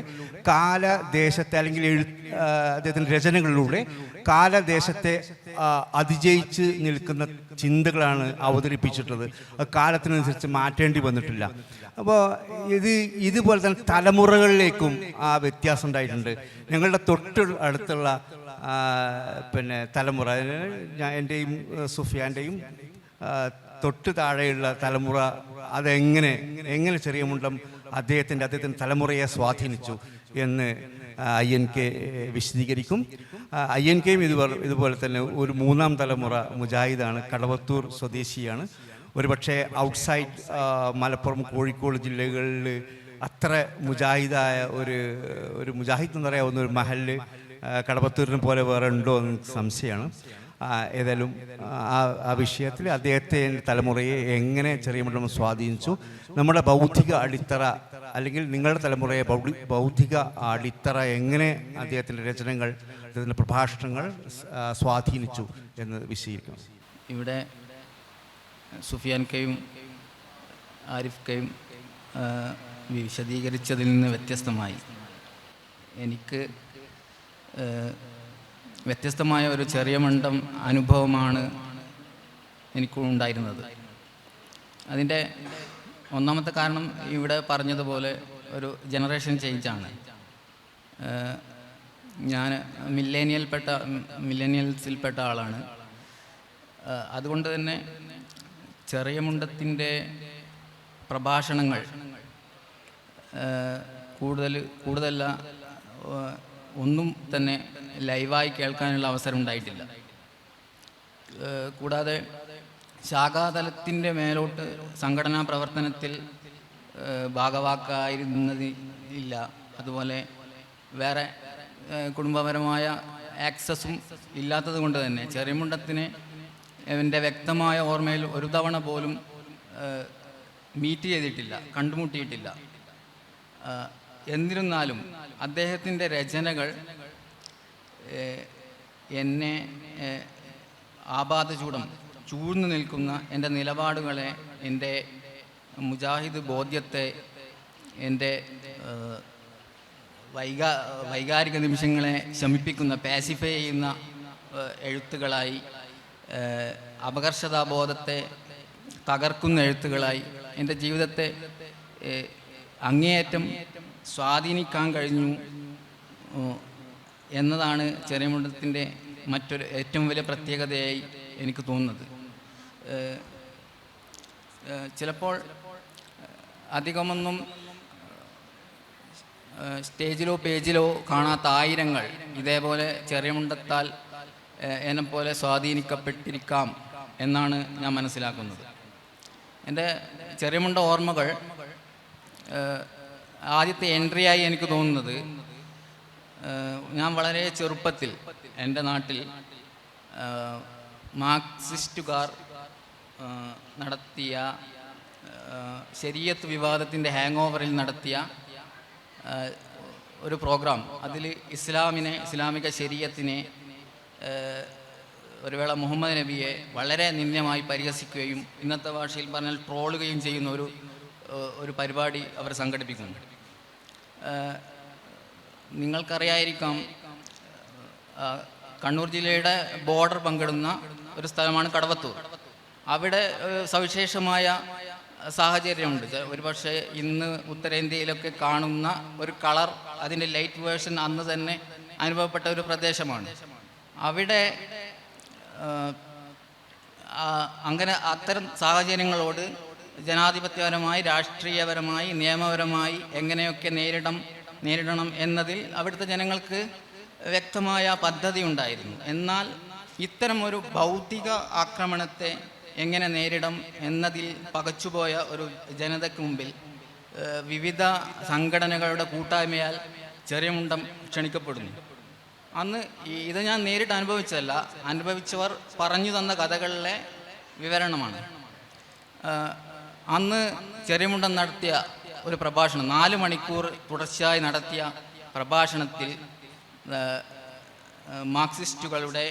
കാലദേശത്തെ അല്ലെങ്കിൽ അദ്ദേഹത്തിൻ്റെ രചനകളിലൂടെ കാലദേശത്തെ അതിജയിച്ച് നിൽക്കുന്ന ചിന്തകളാണ് അവതരിപ്പിച്ചിട്ടുള്ളത്. കാലത്തിനനുസരിച്ച് മാറ്റേണ്ടി വന്നിട്ടില്ല. അപ്പോൾ ഇതുപോലെ തന്നെ തലമുറകളിലേക്കും ആ വ്യത്യാസം ഉണ്ടായിട്ടുണ്ട്. ഞങ്ങളുടെ തൊട്ട് അടുത്തുള്ള തലമുറ, എൻ്റെയും സുഫിയാൻ്റെയും തൊട്ട് താഴെയുള്ള തലമുറ അതെങ്ങനെ ചെറിയ മുണ്ടം അദ്ദേഹത്തിൻ്റെ തലമുറയെ സ്വാധീനിച്ചു എന്ന് INK വിശദീകരിക്കും. INKയും ഇതുപോലെ തന്നെ ഒരു മൂന്നാം തലമുറ മുജാഹിദാണ്, കടവത്തൂർ സ്വദേശിയാണ്. ഒരുപക്ഷെ ഔട്ട്സൈഡ് മലപ്പുറം, കോഴിക്കോട് ജില്ലകളിൽ അത്ര മുജാഹിദായ ഒരു മുജാഹിദ് എന്ന് പറയാവുന്ന ഒരു മഹല് കടവത്തൂരിനെ പോലെ വേറെ ഉണ്ടോ എന്ന് സംശയമാണ്. ഏതായാലും ആ വിഷയത്തിൽ അദ്ദേഹത്തെ തലമുറയെ എങ്ങനെ ചെറിയമുണ്ടം സ്വാധീനിച്ചു, നമ്മുടെ ബൗദ്ധിക അടിത്തറ അല്ലെങ്കിൽ നിങ്ങളുടെ തലമുറയെ ബൗദ്ധിക അടിത്തറ എങ്ങനെ അദ്ദേഹത്തിൻ്റെ രചനകൾ, അദ്ദേഹത്തിൻ്റെ പ്രഭാഷണങ്ങൾ സ്വാധീനിച്ചു എന്ന് വിശദീകരിക്കണം. ഇവിടെ സുഫിയാൻ കയും ആരിഫ് കയും വിശദീകരിച്ചതിൽ നിന്ന് വ്യത്യസ്തമായി എനിക്ക് വ്യത്യസ്തമായ ഒരു ചെറിയ മണ്ടം അനുഭവമാണ് എനിക്കുണ്ടായിരുന്നത്. അതിൻ്റെ ഒന്നാമത്തെ കാരണം ഇവിടെ പറഞ്ഞതുപോലെ ഒരു ജനറേഷൻ ചേഞ്ചാണ്. ഞാൻ മില്ലേനിയൽസിൽപ്പെട്ട ആളാണ്. അതുകൊണ്ട് തന്നെ ചെറിയ മുണ്ടത്തിൻ്റെ പ്രഭാഷണങ്ങൾ കൂടുതലല്ല ഒന്നും തന്നെ ലൈവായി കേൾക്കാനുള്ള അവസരം ഉണ്ടായിട്ടില്ല. കൂടാതെ ശാഖാതലത്തിൻ്റെ മേലോട്ട് സംഘടനാ പ്രവർത്തനത്തിൽ ഭാഗവാക്കായിരുന്നതില്ല. അതുപോലെ വേറെ കുടുംബപരമായ ആക്സസും ഇല്ലാത്തത് കൊണ്ട് തന്നെ ചെറിയമുണ്ടത്തിനെ എൻ്റെ വ്യക്തമായ ഓർമ്മയിൽ ഒരു തവണ പോലും മീറ്റ് ചെയ്തിട്ടില്ല, കണ്ടുമുട്ടിയിട്ടില്ല. എന്നിരുന്നാലും അദ്ദേഹത്തിൻ്റെ രചനകൾ എന്നെ ആപാദചൂടം ചൂഴ്ന്നു നിൽക്കുന്ന എൻ്റെ നിലപാടുകളെ, എൻ്റെ മുജാഹിദ് ബോധ്യത്തെ, എൻ്റെ വൈകാരിക നിമിഷങ്ങളെ ശമിപ്പിക്കുന്ന, പാസിഫൈ ചെയ്യുന്ന എഴുത്തുകളായി, അപകർഷതാബോധത്തെ തകർക്കുന്ന എഴുത്തുകളായി എൻ്റെ ജീവിതത്തെ അങ്ങേയറ്റം സ്വാധീനിക്കാൻ കഴിഞ്ഞു എന്നതാണ് ചെറിയമുണ്ടത്തിൻ്റെ മറ്റൊരു ഏറ്റവും വലിയ പ്രത്യേകതയായി എനിക്ക് തോന്നുന്നത്. ചിലപ്പോൾ അധികമൊന്നും സ്റ്റേജിലോ പേജിലോ കാണാത്ത ആയിരങ്ങൾ ഇതേപോലെ ചെറിയമുണ്ടത്താൽ എന്നെപ്പോലെ സ്വാധീനിക്കപ്പെട്ടിരിക്കാം എന്നാണ് ഞാൻ മനസ്സിലാക്കുന്നത്. എൻ്റെ ചെറിയമുണ്ട ഓർമ്മകൾ ആദ്യത്തെ എൻട്രിയായി എനിക്ക് തോന്നുന്നത്, ഞാൻ വളരെ ചെറുപ്പത്തിൽ എൻ്റെ നാട്ടിൽ മാർക്സിസ്റ്റുകാർ നടത്തിയ ശരീഅത്ത് വിവാദത്തിൻ്റെ ഹാങ് ഓവറിൽ നടത്തിയ ഒരു പ്രോഗ്രാം, അതിൽ ഇസ്ലാമിക ശരീഅത്തിനെ, ഒരു വേള മുഹമ്മദ് നബിയെ വളരെ നിന്ദ്യമായി പരിഹസിക്കുകയും ഇന്നത്തെ ഭാഷയിൽ പറഞ്ഞാൽ ട്രോളുകയും ചെയ്യുന്ന ഒരു പരിപാടി അവർ സംഘടിപ്പിക്കുന്നു. നിങ്ങൾക്കറിയായിരിക്കാം, കണ്ണൂർ ജില്ലയുടെ ബോർഡർ പങ്കിടുന്ന ഒരു സ്ഥലമാണ് കടവത്തൂർ. അവിടെ സവിശേഷമായ സാഹചര്യമുണ്ട്. ഒരുപക്ഷെ ഇന്ന് ഉത്തരേന്ത്യയിലൊക്കെ കാണുന്ന ഒരു കളർ, അതിൻ്റെ ലൈറ്റ് വേർഷൻ അന്ന് തന്നെ അനുഭവപ്പെട്ട ഒരു പ്രദേശമാണ്. അവിടെ അത്തരം സാഹചര്യങ്ങളോട് ജനാധിപത്യപരമായി, രാഷ്ട്രീയപരമായി, നിയമപരമായി എങ്ങനെയൊക്കെ നേരിടണം എന്നതിൽ അവിടുത്തെ ജനങ്ങൾക്ക് വ്യക്തമായ പദ്ധതി ഉണ്ടായിരുന്നു. എന്നാൽ ഇത്തരം ഒരു ഭൗതിക ആക്രമണത്തെ എങ്ങനെ നേരിടം എന്നതിൽ പകച്ചുപോയ ഒരു ജനതയ്ക്ക് മുമ്പിൽ വിവിധ സംഘടനകളുടെ കൂട്ടായ്മയാൽ ചെറിയമുണ്ടം ക്ഷണിക്കപ്പെടുന്നു. അന്ന് ഇത് ഞാൻ നേരിട്ട് അനുഭവിച്ചതല്ല, അനുഭവിച്ചവർ പറഞ്ഞു തന്ന കഥകളിലെ വിവരണമാണ്. അന്ന് ചെറിയമുണ്ടം നടത്തിയ ഒരു പ്രഭാഷണം, 4 മണിക്കൂർ തുടർച്ചയായി നടത്തിയ പ്രഭാഷണത്തിൽ മാർക്സിസ്റ്റുകളുടെ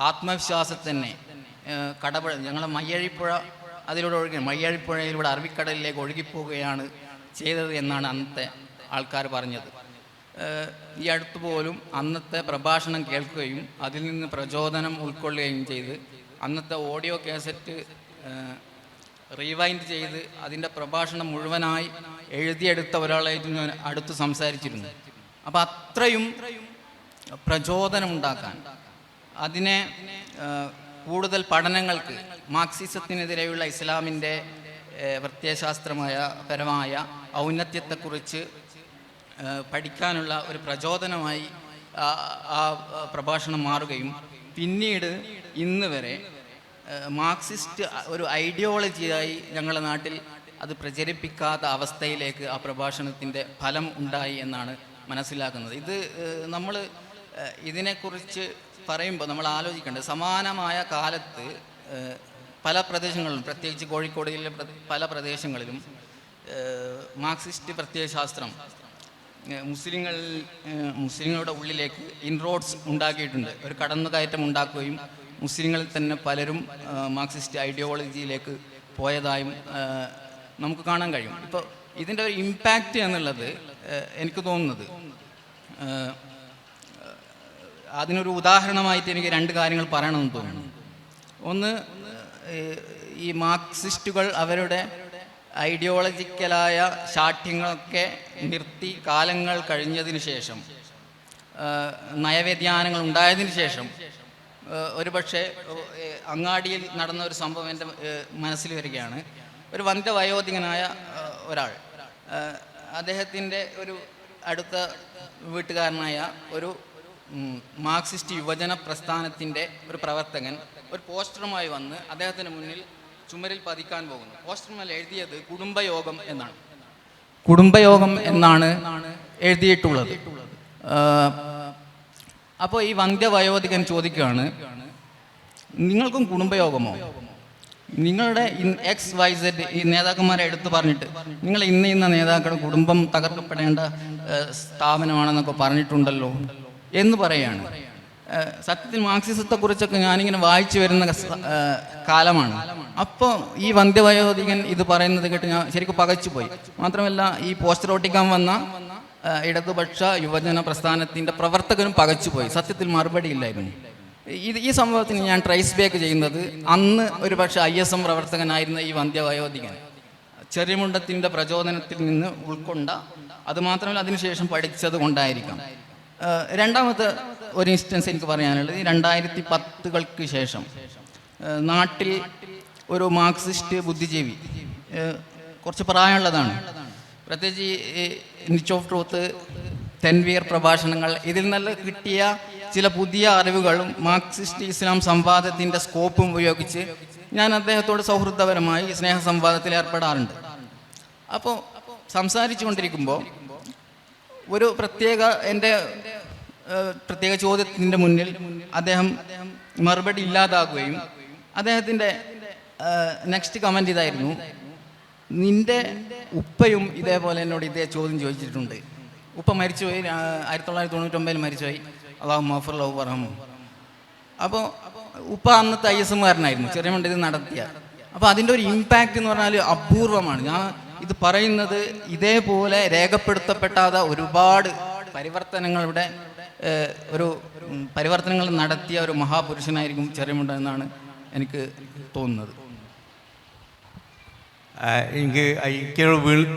ആത്മവിശ്വാസത്തിനെ ഞങ്ങളെ മയ്യഴിപ്പുഴ അതിലൂടെ മയ്യഴിപ്പുഴയിലൂടെ അറബിക്കടലിലേക്ക് ഒഴുകിപ്പോവുകയാണ് ചെയ്തത് എന്നാണ് അന്നത്തെ ആൾക്കാർ പറഞ്ഞത്. ഈ അടുത്ത് പോലും അന്നത്തെ പ്രഭാഷണം കേൾക്കുകയും അതിൽ നിന്ന് പ്രചോദനം ഉൾക്കൊള്ളുകയും ചെയ്ത് അന്നത്തെ ഓഡിയോ കാസറ്റ് റീവൈൻഡ് ചെയ്ത് അതിൻ്റെ പ്രഭാഷണം മുഴുവനായി എഴുതിയെടുത്ത ഒരാളായിട്ട് ഞാൻ അടുത്ത് സംസാരിച്ചിരുന്നു. അപ്പം അത്രയും പ്രചോദനമുണ്ടാക്കാൻ, അതിനെ കൂടുതൽ പഠനങ്ങൾക്ക്, മാർക്സിസത്തിനെതിരെയുള്ള ഇസ്ലാമിൻ്റെ പ്രത്യയശാസ്ത്രപരമായ ഔന്നത്യത്തെക്കുറിച്ച് പഠിക്കാനുള്ള ഒരു പ്രചോദനമായി ആ പ്രഭാഷണം മാറുകയും പിന്നീട് ഇന്ന് വരെ മാർക്സിസ്റ്റ് ഒരു ഐഡിയോളജിയായി ഞങ്ങളുടെ നാട്ടിൽ അത് പ്രചരിപ്പിക്കാത്ത അവസ്ഥയിലേക്ക് ആ പ്രഭാഷണത്തിൻ്റെ ഫലം ഉണ്ടായി എന്നാണ് മനസ്സിലാക്കുന്നത്. ഇത് നമ്മൾ ഇതിനെക്കുറിച്ച് പറയുമ്പോൾ നമ്മൾ ആലോചിക്കേണ്ടത് സമാനമായ കാലത്ത് പല പ്രദേശങ്ങളിലും, പ്രത്യേകിച്ച് കോഴിക്കോടിലെ പല പ്രദേശങ്ങളിലും മാർക്സിസ്റ്റ് പ്രത്യയശാസ്ത്രം മുസ്ലിങ്ങളുടെ ഉള്ളിലേക്ക് ഇൻറോഡ്സ് ഉണ്ടാക്കിയിട്ടുണ്ട്. ഒരു കടന്നുകയറ്റം ഉണ്ടാക്കുകയും മുസ്ലിങ്ങളിൽ തന്നെ പലരും മാർക്സിസ്റ്റ് ഐഡിയോളജിയിലേക്ക് പോയതായും നമുക്ക് കാണാൻ കഴിയും. ഇപ്പോൾ ഇതിൻ്റെ ഒരു ഇമ്പാക്റ്റ് എന്നുള്ളത് എനിക്ക് തോന്നുന്നത്, അതിനൊരു ഉദാഹരണമായിട്ട് എനിക്ക് രണ്ട് കാര്യങ്ങൾ പറയണമെന്ന് തോന്നുന്നു. ഒന്ന്, ഈ മാർക്സിസ്റ്റുകൾ അവരുടെ ഐഡിയോളജിക്കലായ ശാഠ്യങ്ങളൊക്കെ നിർത്തി കാലങ്ങൾ കഴിഞ്ഞതിന് ശേഷം, നയവ്യതിയാനങ്ങൾ ഉണ്ടായതിന് ശേഷം, ഒരുപക്ഷെ അങ്ങാടിയിൽ നടന്ന ഒരു സംഭവം എൻ്റെ മനസ്സിൽ വരികയാണ്. ഒരു വന്ധ്യവയോധികനായ ഒരാൾ, അദ്ദേഹത്തിൻ്റെ ഒരു അടുത്ത വീട്ടുകാരനായ ഒരു മാർക്സിസ്റ്റ് യുവജന പ്രസ്ഥാനത്തിൻ്റെ ഒരു പ്രവർത്തകൻ ഒരു പോസ്റ്ററുമായി വന്ന് അദ്ദേഹത്തിന് മുന്നിൽ ചുമരിൽ പതിക്കാൻ പോകുന്നു. പോസ്റ്ററിൽ എഴുതിയത് കുടുംബയോഗം എന്നാണ്. കുടുംബയോഗം എന്നാണ് എഴുതിയിട്ടുള്ളത്. അപ്പോൾ ഈ വന്ധ്യവയോധികൻ ചോദിക്കുകയാണ്, നിങ്ങൾക്കും കുടുംബയോഗമോ? നിങ്ങളുടെ XYZ ഈ നേതാക്കന്മാരെ എടുത്തു പറഞ്ഞിട്ട് നിങ്ങൾ ഇന്ന നേതാക്കളുടെ കുടുംബം തകർക്കപ്പെടേണ്ട സ്ഥാപനമാണെന്നൊക്കെ പറഞ്ഞിട്ടുണ്ടല്ലോ എന്ന് പറയുകയാണ്. സത്യത്തിൽ മാർക്സിസത്തെക്കുറിച്ചൊക്കെ ഞാനിങ്ങനെ വായിച്ചു വരുന്ന കാലമാണ്. അപ്പോൾ ഈ വന്ധ്യവയോധികൻ ഇത് പറയുന്നത് കേട്ട് ഞാൻ ശരിക്കും പകച്ചുപോയി. മാത്രമല്ല, ഈ പോസ്റ്റർ ഒട്ടിക്കാൻ വന്ന ഇടതുപക്ഷ യുവജന പ്രസ്ഥാനത്തിൻ്റെ പ്രവർത്തകനും പകച്ചുപോയി. സത്യത്തിൽ മറുപടി ഇല്ലായിരുന്നു. ഈ സംഭവത്തിന് ഞാൻ ട്രേസ് ബാക്ക് ചെയ്യുന്നത് അന്ന് ഒരു പക്ഷേ ISM പ്രവർത്തകനായിരുന്ന ഈ വന്ധ്യവയോധികൻ ചെറിയമുണ്ടത്തിൻ്റെ പ്രചോദനത്തിൽ നിന്ന് ഉൾക്കൊണ്ട, അതുമാത്രമല്ല അതിനുശേഷം പഠിച്ചത് കൊണ്ടായിരിക്കാം. രണ്ടാമത്തെ ഒരു ഇൻസ്റ്റൻസ് എനിക്ക് പറയാനുള്ളത്, 2010 ശേഷം നാട്ടിൽ ഒരു മാർക്സിസ്റ്റ് ബുദ്ധിജീവി, കുറച്ച് പ്രായമുള്ളതാണ്, പ്രത്യേകിച്ച് നിച്ച് ഓഫ് ട്രൂത്ത്, തെൻവീർ പ്രഭാഷണങ്ങൾ, ഇതിൽ നിന്ന് കിട്ടിയ ചില പുതിയ അറിവുകളും മാർക്സിസ്റ്റ് ഇസ്ലാം സംവാദത്തിൻ്റെ സ്കോപ്പും ഉപയോഗിച്ച് ഞാൻ അദ്ദേഹത്തോട് സൗഹൃദപരമായി സ്നേഹ സംവാദത്തിൽ ഏർപ്പെടാറുണ്ട്. അപ്പോൾ സംസാരിച്ചു കൊണ്ടിരിക്കുമ്പോൾ ഒരു എൻ്റെ പ്രത്യേക ചോദ്യത്തിൻ്റെ മുന്നിൽ അദ്ദേഹം മറുപടി ഇല്ലാതാകുകയും അദ്ദേഹത്തിൻ്റെ നെക്സ്റ്റ് കമൻ്റ് ഇതായിരുന്നു, നിൻ്റെ ഉപ്പയും ഇതേപോലെ എന്നോട് ഇതേ ചോദ്യം ചോദിച്ചിട്ടുണ്ട്. ഉപ്പ മരിച്ചുപോയി, 1999 മരിച്ചുപോയി, അള്ളാഹു മഗ്ഫിർ ലഹു വർഹമു. അപ്പോൾ ഉപ്പ അന്നത്തെ ISMകാരനായിരുന്നു, ചെറിയമുണ്ട് ഇത് നടത്തിയ. അപ്പോൾ അതിൻ്റെ ഒരു ഇമ്പാക്റ്റ് എന്ന് പറഞ്ഞാൽ അപൂർവമാണ്. ഞാൻ ഇത് പറയുന്നത് ഇതേപോലെ രേഖപ്പെടുത്തപ്പെടാതെ ഒരുപാട് പരിവർത്തനങ്ങൾ നടത്തിയ ഒരു മഹാപുരുഷനായിരിക്കും ചെറിയമുണ്ട എന്നാണ് എനിക്ക് തോന്നുന്നത്. എനിക്ക്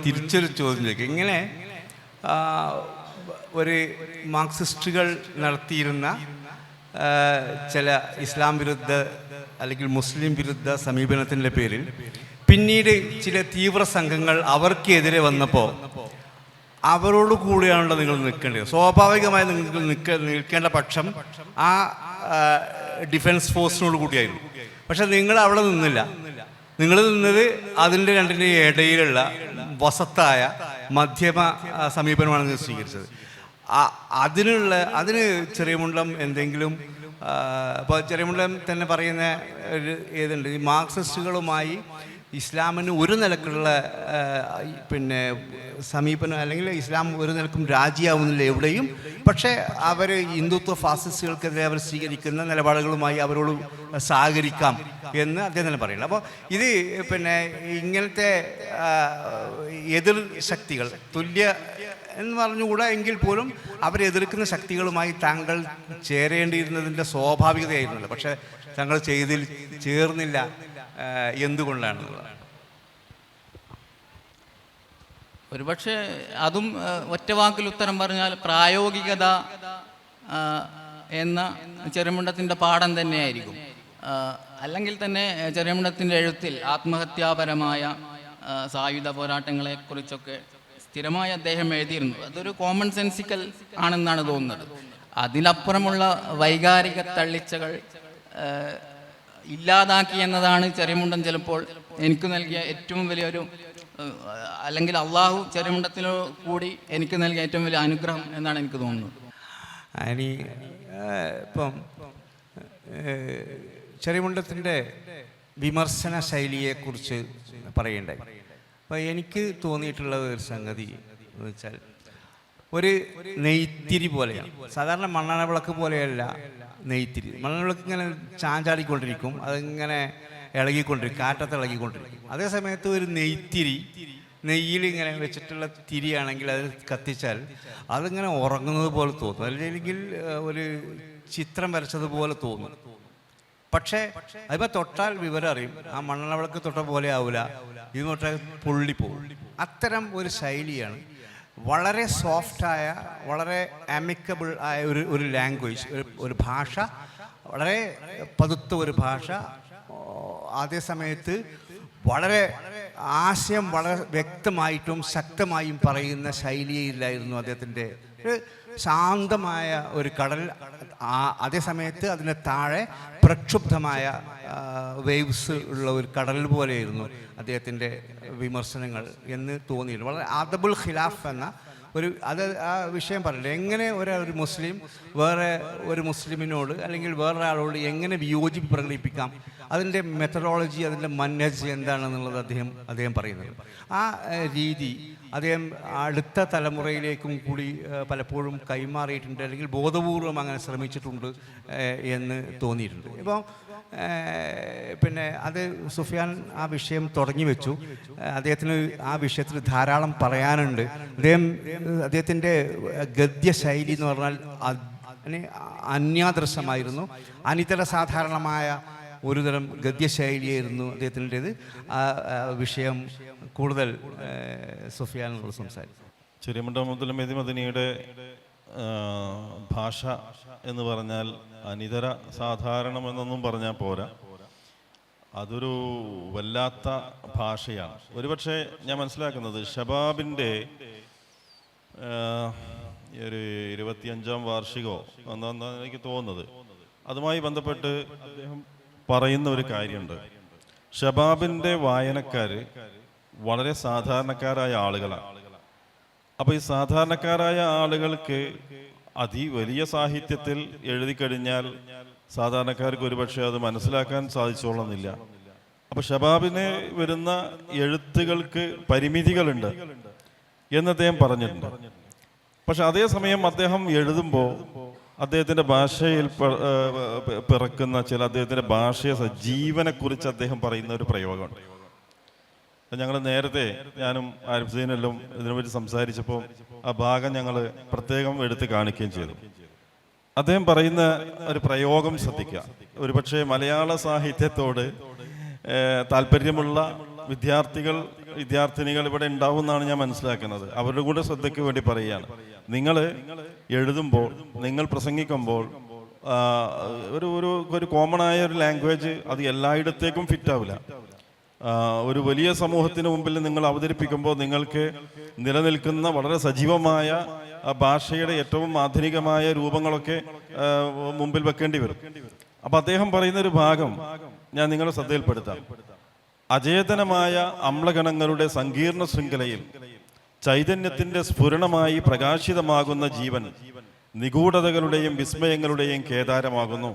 തിരിച്ചൊരു ചോദ്യം ചോദിക്കും. ഇങ്ങനെ ഒരു മാർക്സിസ്റ്റുകൾ നടത്തിയിരുന്ന ചില ഇസ്ലാം വിരുദ്ധ അല്ലെങ്കിൽ മുസ്ലിം വിരുദ്ധ സമീപനത്തിൻ്റെ പേരിൽ പിന്നീട് ചില തീവ്ര സംഘങ്ങൾ അവർക്കെതിരെ വന്നപ്പോൾ അവരോട് കൂടിയാണല്ലോ നിങ്ങൾ നിൽക്കേണ്ടത്. സ്വാഭാവികമായി നിങ്ങൾക്ക് നിൽക്കേണ്ട പക്ഷം ആ ഡിഫൻസ് ഫോഴ്സിനോട് കൂടിയായിരുന്നു. പക്ഷെ നിങ്ങൾ അവിടെ നിന്നില്ല. നിങ്ങൾ നിന്നത് അതിൻ്റെ രണ്ടിൻ്റെയും ഇടയിലുള്ള വസത്തായ മധ്യമ സമീപനമാണ് നിങ്ങൾ സ്വീകരിച്ചത്. അതിന് ചെറിയമുണ്ടം എന്തെങ്കിലും, ഇപ്പോൾ ചെറിയമുണ്ടം തന്നെ പറയുന്ന ഒരു ഏതുണ്ട്, ഈ മാർക്സിസ്റ്റുകളുമായി ഇസ്ലാമിന് ഒരു നിലക്കുള്ള സമീപനം, അല്ലെങ്കിൽ ഇസ്ലാം ഒരു നിലക്കും രാജിയാവുന്നില്ല എവിടെയും. പക്ഷേ അവർ ഹിന്ദുത്വ ഫാസിസ്റ്റുകൾക്കെതിരെ അവർ സ്വീകരിക്കുന്ന നിലപാടുകളുമായി അവരോട് സഹകരിക്കാം എന്ന് അദ്ദേഹം തന്നെ പറയുന്നത്. അപ്പോൾ ഇത് ഇങ്ങനത്തെ എതിർ ശക്തികൾ തുല്യ എന്ന് പറഞ്ഞുകൂടാ എങ്കിൽ പോലും അവരെതിർക്കുന്ന ശക്തികളുമായി താങ്കൾ ചേരേണ്ടിയിരുന്നതിൻ്റെ സ്വാഭാവികതയായിരുന്നല്ലോ. പക്ഷേ താങ്കൾ ചേർന്നില്ല. എന്തുകൊണ്ടാണ്? ഒരുപക്ഷെ അതും ഒറ്റവാക്കിൽ ഉത്തരം പറഞ്ഞാൽ പ്രായോഗികത എന്ന ചെറിയമുണ്ടത്തിൻ്റെ പാഠം തന്നെയായിരിക്കും. അല്ലെങ്കിൽ തന്നെ ചെറിയമുണ്ടത്തിൻ്റെ എഴുത്തിൽ ആത്മഹത്യാപരമായ സായുധ പോരാട്ടങ്ങളെക്കുറിച്ചൊക്കെ സ്ഥിരമായി അദ്ദേഹം എഴുതിയിരുന്നു. അതൊരു കോമൺ സെൻസിക്കൽ ആണെന്നാണ് തോന്നുന്നത്. അതിലപ്പുറമുള്ള വൈകാരിക തള്ളിച്ചകൾ ഇല്ലാതാക്കി എന്നതാണ് ചെറിയമുണ്ടൻ ചിലപ്പോൾ എനിക്ക് നൽകിയ ഏറ്റവും വലിയൊരു, അല്ലെങ്കിൽ അള്ളാഹു ചെറിയമുണ്ടത്തിനു കൂടി എനിക്ക് നൽകിയ ഏറ്റവും വലിയ അനുഗ്രഹം എന്നാണ് എനിക്ക് തോന്നുന്നത്. ഇനി ഇപ്പം ചെറിയമുണ്ടത്തിൻ്റെ വിമർശന ശൈലിയെക്കുറിച്ച് പറയണ്ടായി. അപ്പോൾ എനിക്ക് തോന്നിയിട്ടുള്ള ഒരു സംഗതി എന്ന് വെച്ചാൽ ഒരു നെയ്ത്തിരി പോലെയാണ്. സാധാരണ മണ്ണെണ്ണ വിളക്ക് പോലെയല്ല നെയ്ത്തിരി. മണ്ണെണ്ണ വിളക്ക് ഇങ്ങനെ ചാഞ്ചാടിക്കൊണ്ടിരിക്കും, അതിങ്ങനെ ഇളകിക്കൊണ്ടിരിക്കും, കാറ്റത്ത് ഇളകിക്കൊണ്ടിരിക്കും. അതേ സമയത്ത് ഒരു നെയ്ത്തിരി നെയ്യിൽ ഇങ്ങനെ വെച്ചിട്ടുള്ള തിരിയാണെങ്കിൽ അത് കത്തിച്ചാൽ അതിങ്ങനെ ഉറങ്ങുന്നത് പോലെ തോന്നും, അല്ലെങ്കിൽ ഒരു ചിത്രം വരച്ചതുപോലെ തോന്നും. പക്ഷേ അതിപ്പോൾ തൊട്ടാൽ വിവരം അറിയും, ആ മണ്ണെണ്ണ വിളക്ക് തൊട്ട പോലെ ആവില്ല, ഇത് തൊട്ടാൽ പൊള്ളിപ്പോവും. അത്തരം ഒരു ശൈലിയാണ്. വളരെ സോഫ്റ്റായ, വളരെ ആമിക്കബിൾ ആയ ഒരു ലാംഗ്വേജ്, ഒരു ഭാഷ, വളരെ പതുത്ത ഒരു ഭാഷ. അതേ സമയത്ത് വളരെ ആശയം വളരെ വ്യക്തമായിട്ടും ശക്തമായും പറയുന്ന ശൈലിയിലായിരുന്നു അദ്ദേഹത്തിൻ്റെ. ഒരു ശാന്തമായ ഒരു കടൽ, അതേ സമയത്ത് അതിന് താഴെ പ്രക്ഷുബ്ധമായ വേവ്സ് ഉള്ള ഒരു കടൽ പോലെയായിരുന്നു അദ്ദേഹത്തിൻ്റെ വിമർശനങ്ങൾ എന്ന് തോന്നിയിരുന്നു. വളരെ അദബുൽ ഖിലാഫ് എന്ന ആ വിഷയം പറയില്ല. എങ്ങനെ ഒരു മുസ്ലിം വേറെ ഒരു മുസ്ലിമിനോട് അല്ലെങ്കിൽ വേറൊരാളോട് എങ്ങനെ വിയോജിപ്പ് പ്രകടിപ്പിക്കാം, അതിൻ്റെ മെത്തഡോളജി, അതിൻ്റെ മന്നേജ് എന്താണെന്നുള്ളത് അദ്ദേഹം പറയുന്നത്. ആ രീതി അദ്ദേഹം അടുത്ത തലമുറയിലേക്കും കൂടി പലപ്പോഴും കൈമാറിയിട്ടുണ്ട്, അല്ലെങ്കിൽ ബോധപൂർവം അങ്ങനെ ശ്രമിച്ചിട്ടുണ്ട് എന്ന് തോന്നിയിട്ടുണ്ട്. ഇപ്പോൾ പിന്നെ അത് സുഫിയാൻ ആ വിഷയം തുടങ്ങി വെച്ചു. അദ്ദേഹത്തിന് ആ വിഷയത്തിൽ ധാരാളം പറയാനുണ്ട്. അദ്ദേഹത്തിൻ്റെ ഗദ്യശൈലി എന്ന് പറഞ്ഞാൽ അന്യാദൃശമായിരുന്നു. അനിതര സാധാരണമായ ഒരുതരം ഗദ്യശൈലിയായിരുന്നു അദ്ദേഹത്തിൻ്റേത്. ആ വിഷയം കൂടുതൽ സുഫിയാനോട് സംസാരിക്കും. ചെറിയമുണ്ടം മുതൽ മദനിയുടെ ഭാഷ എന്ന് പറഞ്ഞാൽ അനിതര സാധാരണമെന്നൊന്നും പറഞ്ഞാൽ പോരാ, അതൊരു വല്ലാത്ത ഭാഷയാണ്. ഒരുപക്ഷെ ഞാൻ മനസ്സിലാക്കുന്നത് ഷബാബിൻ്റെ ഒരു 25ാം വാർഷികമോ എന്നാണ് എനിക്ക് തോന്നുന്നത്. അതുമായി ബന്ധപ്പെട്ട് അദ്ദേഹം പറയുന്ന ഒരു കാര്യമുണ്ട്. ഷബാബിൻ്റെ വായനക്കാർ വളരെ സാധാരണക്കാരായ ആളുകളാണ്. അപ്പോൾ ഈ സാധാരണക്കാരായ ആളുകൾക്ക് വലിയ സാഹിത്യത്തിൽ എഴുതി കഴിഞ്ഞാൽ സാധാരണക്കാർക്ക് ഒരുപക്ഷെ അത് മനസ്സിലാക്കാൻ സാധിച്ചോളുന്നില്ല. അപ്പോൾ ഷബാബിന് വരുന്ന എഴുത്തുകൾക്ക് പരിമിതികളുണ്ട് എന്ന് അദ്ദേഹം പറഞ്ഞിട്ടുണ്ട്. പക്ഷെ അതേസമയം അദ്ദേഹം എഴുതുമ്പോൾ അദ്ദേഹത്തിൻ്റെ ഭാഷയിൽ പിറക്കുന്ന അദ്ദേഹത്തിൻ്റെ ഭാഷയെ ജീവനെക്കുറിച്ച് അദ്ദേഹം പറയുന്ന ഒരു പ്രയോഗമുണ്ട്. ഞങ്ങൾ നേരത്തെ ഞാനും ആരിഫ് സൈനെല്ലാം ഇതിനെപ്പറ്റി സംസാരിച്ചപ്പോൾ ആ ഭാഗം ഞങ്ങൾ പ്രത്യേകം എടുത്ത് കാണിക്കുകയും ചെയ്തു. അദ്ദേഹം പറയുന്ന ഒരു പ്രയോഗം ശ്രദ്ധിക്കുക. ഒരുപക്ഷെ മലയാള സാഹിത്യത്തോട് താല്പര്യമുള്ള വിദ്യാർത്ഥിനികൾ ഇവിടെ ഉണ്ടാവും എന്നാണ് ഞാൻ മനസ്സിലാക്കുന്നത്. അവരുടെ കൂടെ ശ്രദ്ധയ്ക്ക് വേണ്ടി പറയുകയാണ്. നിങ്ങൾ എഴുതുമ്പോൾ, നിങ്ങൾ പ്രസംഗിക്കുമ്പോൾ ഒരു കോമൺ ആയ ഒരു ലാംഗ്വേജ് അത് എല്ലായിടത്തേക്കും ഫിറ്റ് ആവില്ല. ഒരു വലിയ സമൂഹത്തിന് മുമ്പിൽ നിങ്ങൾ അവതരിപ്പിക്കുമ്പോൾ നിങ്ങൾക്ക് നിലനിൽക്കുന്ന വളരെ സജീവമായ ഭാഷയുടെ ഏറ്റവും ആധുനികമായ രൂപങ്ങളൊക്കെ മുമ്പിൽ വെക്കേണ്ടി വരും. അപ്പം അദ്ദേഹം പറയുന്ന ഒരു ഭാഗം ഞാൻ നിങ്ങളുടെ ശ്രദ്ധയിൽപ്പെടുത്താം. അചേതനമായ അമ്ലഗണങ്ങളുടെ സങ്കീർണ ശൃംഖലയിൽ ചൈതന്യത്തിന്റെ സ്ഫുരണമായി പ്രകാശിതമാകുന്ന ജീവൻ നിഗൂഢതകളുടെയും വിസ്മയങ്ങളുടെയും കേദാരമാകുന്നു.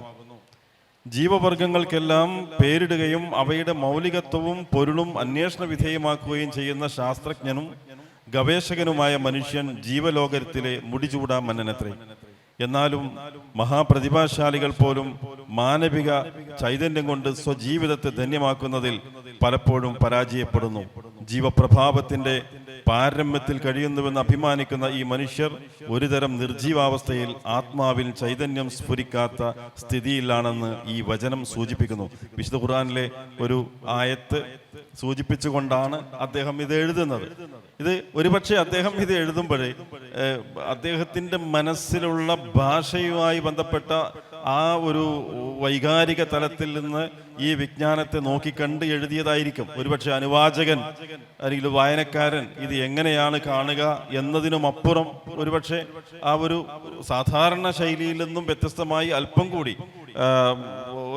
ജീവവർഗങ്ങൾക്കെല്ലാം പേരിടുകയും അവയുടെ മൗലികത്വവും പൊരുളും അന്വേഷണ വിധേയമാക്കുകയും ചെയ്യുന്ന ശാസ്ത്രജ്ഞനും ഗവേഷകനുമായ മനുഷ്യൻ ജീവലോകത്തിലെ മുടിചൂടാ മന്നനത്രേ. എന്നാലും മഹാപ്രതിഭാശാലികൾ പോലും മാനവിക ചൈതന്യം കൊണ്ട് സ്വജീവിതത്തെ ധന്യമാക്കുന്നതിൽ പലപ്പോഴും പരാജയപ്പെടുന്നു. ജീവപ്രഭാവത്തിന്റെ പാരമ്യത്തിൽ കഴിയുന്നുവെന്ന് അഭിമാനിക്കുന്ന ഈ മനുഷ്യർ ഒരുതരം നിർജീവാവസ്ഥയിൽ ആത്മാവിൽ ചൈതന്യം സ്ഫുരിക്കാത്ത സ്ഥിതിയിലാണെന്ന് ഈ വചനം സൂചിപ്പിക്കുന്നു. വിശുദ്ധ ഖുർആനിലെ ഒരു ആയത്ത് സൂചിപ്പിച്ചുകൊണ്ടാണ് അദ്ദേഹം ഇത് എഴുതുന്നത്. ഇത് ഒരുപക്ഷെ അദ്ദേഹം ഇത് എഴുതുമ്പോഴേ അദ്ദേഹത്തിൻ്റെ മനസ്സിലുള്ള ഭാഷയുമായി ബന്ധപ്പെട്ട ആ ഒരു വൈകാരിക തലത്തിൽ നിന്ന് ഈ വിജ്ഞാനത്തെ നോക്കിക്കണ്ട് എഴുതിയതായിരിക്കും. ഒരുപക്ഷെ അനുവാചകൻ അല്ലെങ്കിൽ വായനക്കാരൻ ഇത് എങ്ങനെയാണ് കാണുക എന്നതിനും അപ്പുറം ഒരുപക്ഷെ ആ ഒരു സാധാരണ ശൈലിയിൽ നിന്നും വ്യത്യസ്തമായി അല്പം കൂടി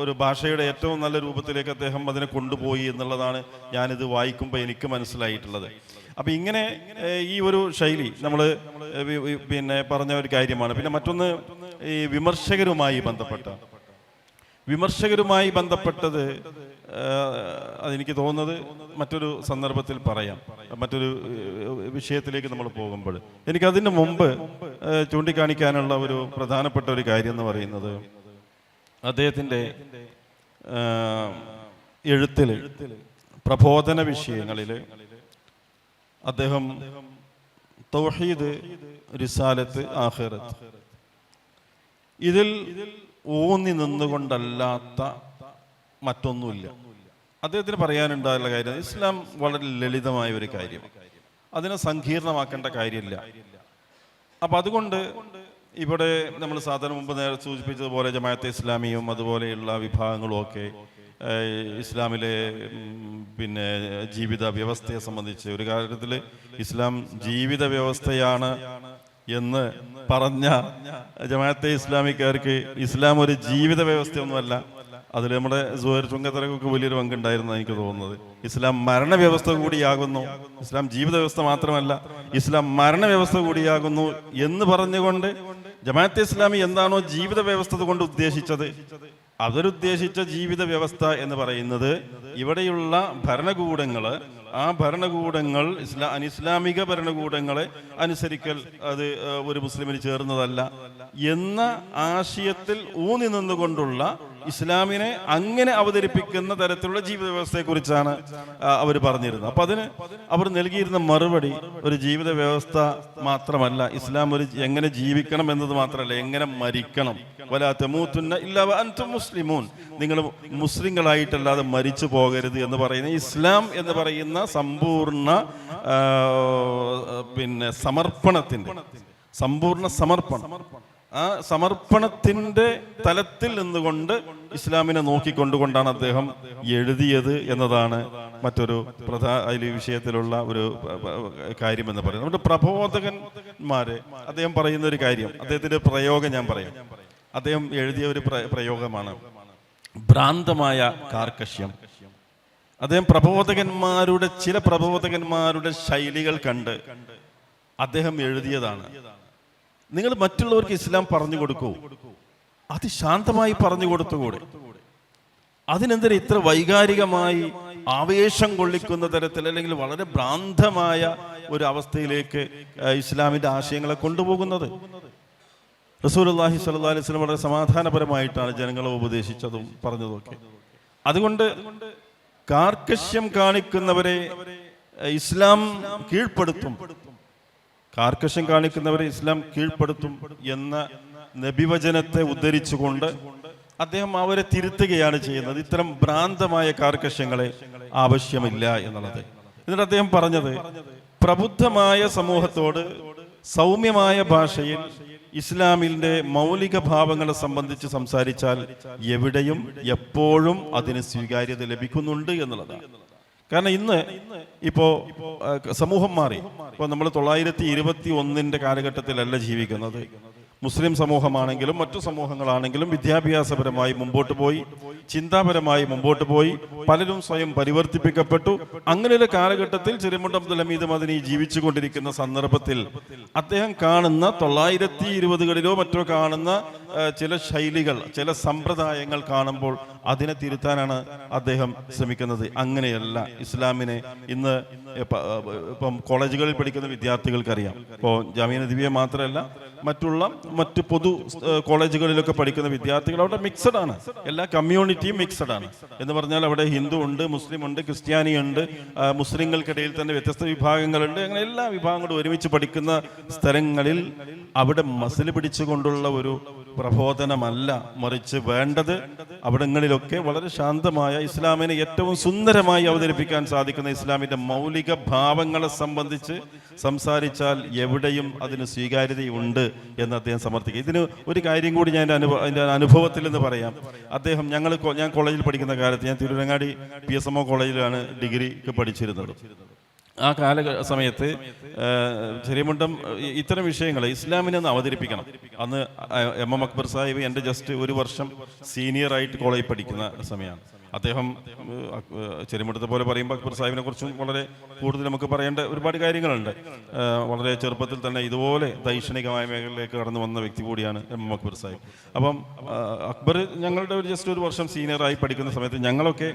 ഒരു ഭാഷയുടെ ഏറ്റവും നല്ല രൂപത്തിലേക്ക് അദ്ദേഹം അതിനെ കൊണ്ടുപോയി എന്നുള്ളതാണ് ഞാനിത് വായിക്കുമ്പോൾ എനിക്ക് മനസ്സിലായിട്ടുള്ളത്. അപ്പം ഇങ്ങനെ ഈ ഒരു ശൈലി നമ്മൾ പിന്നെ പറഞ്ഞ ഒരു കാര്യമാണ്. പിന്നെ മറ്റൊന്ന് ഈ വിമർശകരുമായി ബന്ധപ്പെട്ടത് അതെനിക്ക് തോന്നുന്നത് മറ്റൊരു സന്ദർഭത്തിൽ പറയാം, മറ്റൊരു വിഷയത്തിലേക്ക് നമ്മൾ പോകുമ്പോൾ. എനിക്കതിന് മുമ്പ് ചൂണ്ടിക്കാണിക്കാനുള്ള ഒരു പ്രധാനപ്പെട്ട ഒരു കാര്യം എന്ന് പറയുന്നത്, അദ്ദേഹത്തിൻ്റെ എഴുത്തിൽ പ്രബോധന വിഷയങ്ങളിൽ അദ്ദേഹം തൗഹീദ്, റിസാലത്ത്, ആഖിറത്ത് ഇതിൽ ഊന്നി നിന്നുകൊണ്ടല്ലാത്ത മറ്റൊന്നുമില്ല. അദ്ദേഹത്തിന് പറയാനുണ്ടായുള്ള കാര്യം, ഇസ്ലാം വളരെ ലളിതമായ ഒരു കാര്യം, അതിനെ സങ്കീർണമാക്കേണ്ട കാര്യമില്ല. അപ്പം അതുകൊണ്ട് ഇവിടെ നമ്മൾ സാധാരണ മുമ്പ് നേരെ സൂചിപ്പിച്ചതുപോലെ ജമാഅത്തെ ഇസ്ലാമിയും അതുപോലെയുള്ള വിഭാഗങ്ങളും ഒക്കെ ഇസ്ലാമിലെ പിന്നെ ജീവിത വ്യവസ്ഥയെ സംബന്ധിച്ച് ഒരു കാര്യത്തിൽ ഇസ്ലാം ജീവിത വ്യവസ്ഥയാണ് എന്ന് പറഞ്ഞ ജമാഅത്തെ ഇസ്ലാമിക്കാർക്ക് ഇസ്ലാം ഒരു ജീവിത വ്യവസ്ഥയൊന്നുമല്ല. അതിൽ നമ്മുടെ സുഹൈർ ചുങ്കത്തറക്കൊക്കെ വലിയൊരു പങ്കുണ്ടായിരുന്നു എനിക്ക് തോന്നുന്നത്. ഇസ്ലാം മരണവ്യവസ്ഥ കൂടിയാകുന്നു, ഇസ്ലാം ജീവിത വ്യവസ്ഥ മാത്രമല്ല, ഇസ്ലാം മരണവ്യവസ്ഥ കൂടിയാകുന്നു എന്ന് പറഞ്ഞുകൊണ്ട് ജമാഅത്തെ ഇസ്ലാമി എന്താണോ ജീവിത വ്യവസ്ഥ കൊണ്ട് ഉദ്ദേശിച്ചത്, അവരുദ്ദേശിച്ച ജീവിത വ്യവസ്ഥ എന്ന് പറയുന്നത് ഇവിടെയുള്ള ഭരണകൂടങ്ങൾ, ആ ഭരണകൂടങ്ങൾ അനിസ്ലാമിക ഭരണകൂടങ്ങളെ അനുസരിക്കൽ അത് ഒരു മുസ്ലിമിന് ചേർന്നതല്ല എന്ന ആശയത്തിൽ ഊന്നി നിന്നുകൊണ്ടുള്ള ഇസ്ലാമിനെ അങ്ങനെ അവതരിപ്പിക്കുന്ന തരത്തിലുള്ള ജീവിത വ്യവസ്ഥയെക്കുറിച്ചാണ് അവർ പറഞ്ഞിരുന്നത്. അപ്പം അതിന് അവർ നൽകിയിരുന്ന മറുപടി ഒരു ജീവിത വ്യവസ്ഥ മാത്രമല്ല, ഇസ്ലാം ഒരു എങ്ങനെ ജീവിക്കണം എന്നത് മാത്രമല്ല, എങ്ങനെ മരിക്കണം. വലാ തമൂതുന്ന ഇല്ലാ വഅൻതും മുസ്ലിമൂൻ, നിങ്ങൾ മുസ്ലിങ്ങളായിട്ടല്ലാതെ മരിച്ചു പോകരുത് എന്ന് പറയുന്ന ഇസ്ലാം എന്ന് പറയുന്ന സമ്പൂർണ്ണ പിന്നെ സമ്പൂർണ്ണ സമർപ്പണം, ആ സമർപ്പണത്തിന്റെ തലത്തിൽ നിന്നുകൊണ്ട് ഇസ്ലാമിനെ നോക്കിക്കൊണ്ടുകൊണ്ടാണ് അദ്ദേഹം എഴുതിയത് എന്നതാണ് മറ്റൊരു വിഷയത്തിലുള്ള ഒരു കാര്യം എന്ന് പറയുന്നത്. നമ്മുടെ പ്രബോധകന്മാരെ അദ്ദേഹം പറയുന്ന ഒരു കാര്യം, അദ്ദേഹത്തിന്റെ പ്രയോഗം ഞാൻ പറയാം. അദ്ദേഹം എഴുതിയ ഒരു പ്രയോഗമാണ് ഭ്രാന്തമായ കാർക്കശ്യം. അദ്ദേഹം ചില പ്രബോധകന്മാരുടെ ശൈലികൾ കണ്ട് അദ്ദേഹം എഴുതിയതാണ്. നിങ്ങൾ മറ്റുള്ളവർക്ക് ഇസ്ലാം പറഞ്ഞു കൊടുക്കൂ, അതിശാന്തമായി പറഞ്ഞു കൊടുത്തുകൂടെ? അതിനെന്തിനാ ഇത്ര വൈകാരികമായി ആവേശം കൊള്ളിക്കുന്ന തരത്തിൽ അല്ലെങ്കിൽ വളരെ ഭ്രാന്തമായ ഒരു അവസ്ഥയിലേക്ക് ഇസ്ലാമിന്റെ ആശയങ്ങളെ കൊണ്ടുപോകുന്നത്? റസൂലുള്ളാഹി സ്വല്ലല്ലാഹു അലൈഹി വസല്ലം വളരെ സമാധാനപരമായിട്ടാണ് ജനങ്ങളെ ഉപദേശിച്ചതും പറഞ്ഞതുമൊക്കെ. അതുകൊണ്ട് കാർക്കശ്യം കാണിക്കുന്നവരെ ഇസ്ലാം കീഴ്പ്പെടുത്തും, എന്ന നബിവചനത്തെ ഉദ്ധരിച്ചുകൊണ്ട് അദ്ദേഹം അവരെ തിരുത്തുകയാണ് ചെയ്യുന്നത്. ഇത്തരം ഭ്രാന്തമായ കാർക്കശ്യങ്ങളെ ആവശ്യമില്ല എന്നുള്ളത്. എന്നിട്ട് അദ്ദേഹം പറഞ്ഞത്, പ്രബുദ്ധമായ സമൂഹത്തോട് സൗമ്യമായ ഭാഷയിൽ ഇസ്ലാമിന്റെ മൗലിക ഭാവങ്ങളെ സംബന്ധിച്ച് സംസാരിച്ചാൽ എവിടെയും എപ്പോഴും അതിന് സ്വീകാര്യത ലഭിക്കുന്നുണ്ട് എന്നുള്ളതാണ്. കാരണം ഇന്ന് ഇപ്പോ സമൂഹം മാറി. ഇപ്പോൾ നമ്മൾ 921 കാലഘട്ടത്തിലല്ല ജീവിക്കുന്നത്. മുസ്ലിം സമൂഹമാണെങ്കിലും മറ്റു സമൂഹങ്ങളാണെങ്കിലും വിദ്യാഭ്യാസപരമായി മുമ്പോട്ട് പോയി, ചിന്താപരമായി മുമ്പോട്ട് പോയി, പലരും സ്വയം പരിവർത്തിപ്പിക്കപ്പെട്ടു. അങ്ങനെയുള്ള കാലഘട്ടത്തിൽ ചെറിയമുണ്ട് അബ്ദുൽ ഹമീദ് മദനി ജീവിച്ചു കൊണ്ടിരിക്കുന്ന സന്ദർഭത്തിൽ അദ്ദേഹം കാണുന്ന 920കളിലോ മറ്റോ കാണുന്ന ചില ശൈലികൾ, ചില സമ്പ്രദായങ്ങൾ കാണുമ്പോൾ അതിനെ തിരുത്താനാണ് അദ്ദേഹം ശ്രമിക്കുന്നത്. അങ്ങനെയല്ല ഇസ്ലാമിനെ ഇന്ന് ഇപ്പം കോളേജുകളിൽ പഠിക്കുന്ന വിദ്യാർത്ഥികൾക്കറിയാം. ഇപ്പോൾ ജാമിയ നദിവിയ മാത്രമല്ല, മറ്റു പൊതു കോളേജുകളിലൊക്കെ പഠിക്കുന്ന വിദ്യാർത്ഥികൾ അവിടെ മിക്സഡ് ആണ്, എല്ലാ കമ്മ്യൂണിറ്റിയും മിക്സഡ് ആണ്. എന്ന് പറഞ്ഞാൽ അവിടെ ഹിന്ദു ഉണ്ട്, മുസ്ലിം ഉണ്ട്, ക്രിസ്ത്യാനി ഉണ്ട്, മുസ്ലിങ്ങൾക്കിടയിൽ തന്നെ വ്യത്യസ്ത വിഭാഗങ്ങളുണ്ട്. അങ്ങനെ എല്ലാ വിഭാഗങ്ങളും ഒരുമിച്ച് പഠിക്കുന്ന സ്ഥലങ്ങളിൽ അവിടെ മസിൽ പിടിച്ചുകൊണ്ടുള്ള ഒരു പ്രബോധനമല്ല, മറിച്ച് വേണ്ടത് അവിടങ്ങളിലൊക്കെ വളരെ ശാന്തമായ ഇസ്ലാമിനെ ഏറ്റവും സുന്ദരമായി അവതരിപ്പിക്കാൻ സാധിക്കുന്ന ഇസ്ലാമിന്റെ മൗലിക ഭാവങ്ങളെ സംബന്ധിച്ച് സംസാരിച്ചാൽ എവിടെയും അതിന് സ്വീകാര്യതയുണ്ട് എന്ന് അദ്ദേഹം സമർത്ഥിക്കുക. ഇതിന് ഒരു കാര്യം കൂടി ഞാൻ എൻ്റെ അനുഭവത്തിൽ നിന്ന് പറയാം. അദ്ദേഹം ഞാൻ കോളേജിൽ പഠിക്കുന്ന കാലത്ത് ഞാൻ തിരുവരങ്ങാടി PSMO കോളേജിലാണ് ഡിഗ്രിക്ക് പഠിച്ചിരുന്നത്. ആ സമയത്ത് ചെറിയമുണ്ടം ഇത്തരം വിഷയങ്ങൾ ഇസ്ലാമിനെ ഒന്ന് അവതരിപ്പിക്കണം. അന്ന് MM അക്ബർ സാഹിബ് എൻ്റെ ജസ്റ്റ് ഒരു വർഷം സീനിയറായിട്ട് കോളേജിൽ പഠിക്കുന്ന സമയമാണ്. അദ്ദേഹം ചെറിയമുണ്ടത്തെ പോലെ പറയുമ്പോൾ അക്ബർ സാഹിബിനെ കുറിച്ചും വളരെ കൂടുതൽ നമുക്ക് പറയേണ്ട ഒരുപാട് കാര്യങ്ങളുണ്ട്. വളരെ ചെറുപ്പത്തിൽ തന്നെ ഇതുപോലെ ദൈക്ഷണികമായ മേഖലയിലേക്ക് കടന്നു വന്ന വ്യക്തി കൂടിയാണ് അക്ബർ സാഹിബ്. അപ്പം അക്ബർ ഞങ്ങളുടെ ജസ്റ്റ് ഒരു വർഷം സീനിയറായി പഠിക്കുന്ന സമയത്ത് ഞങ്ങളൊക്കെ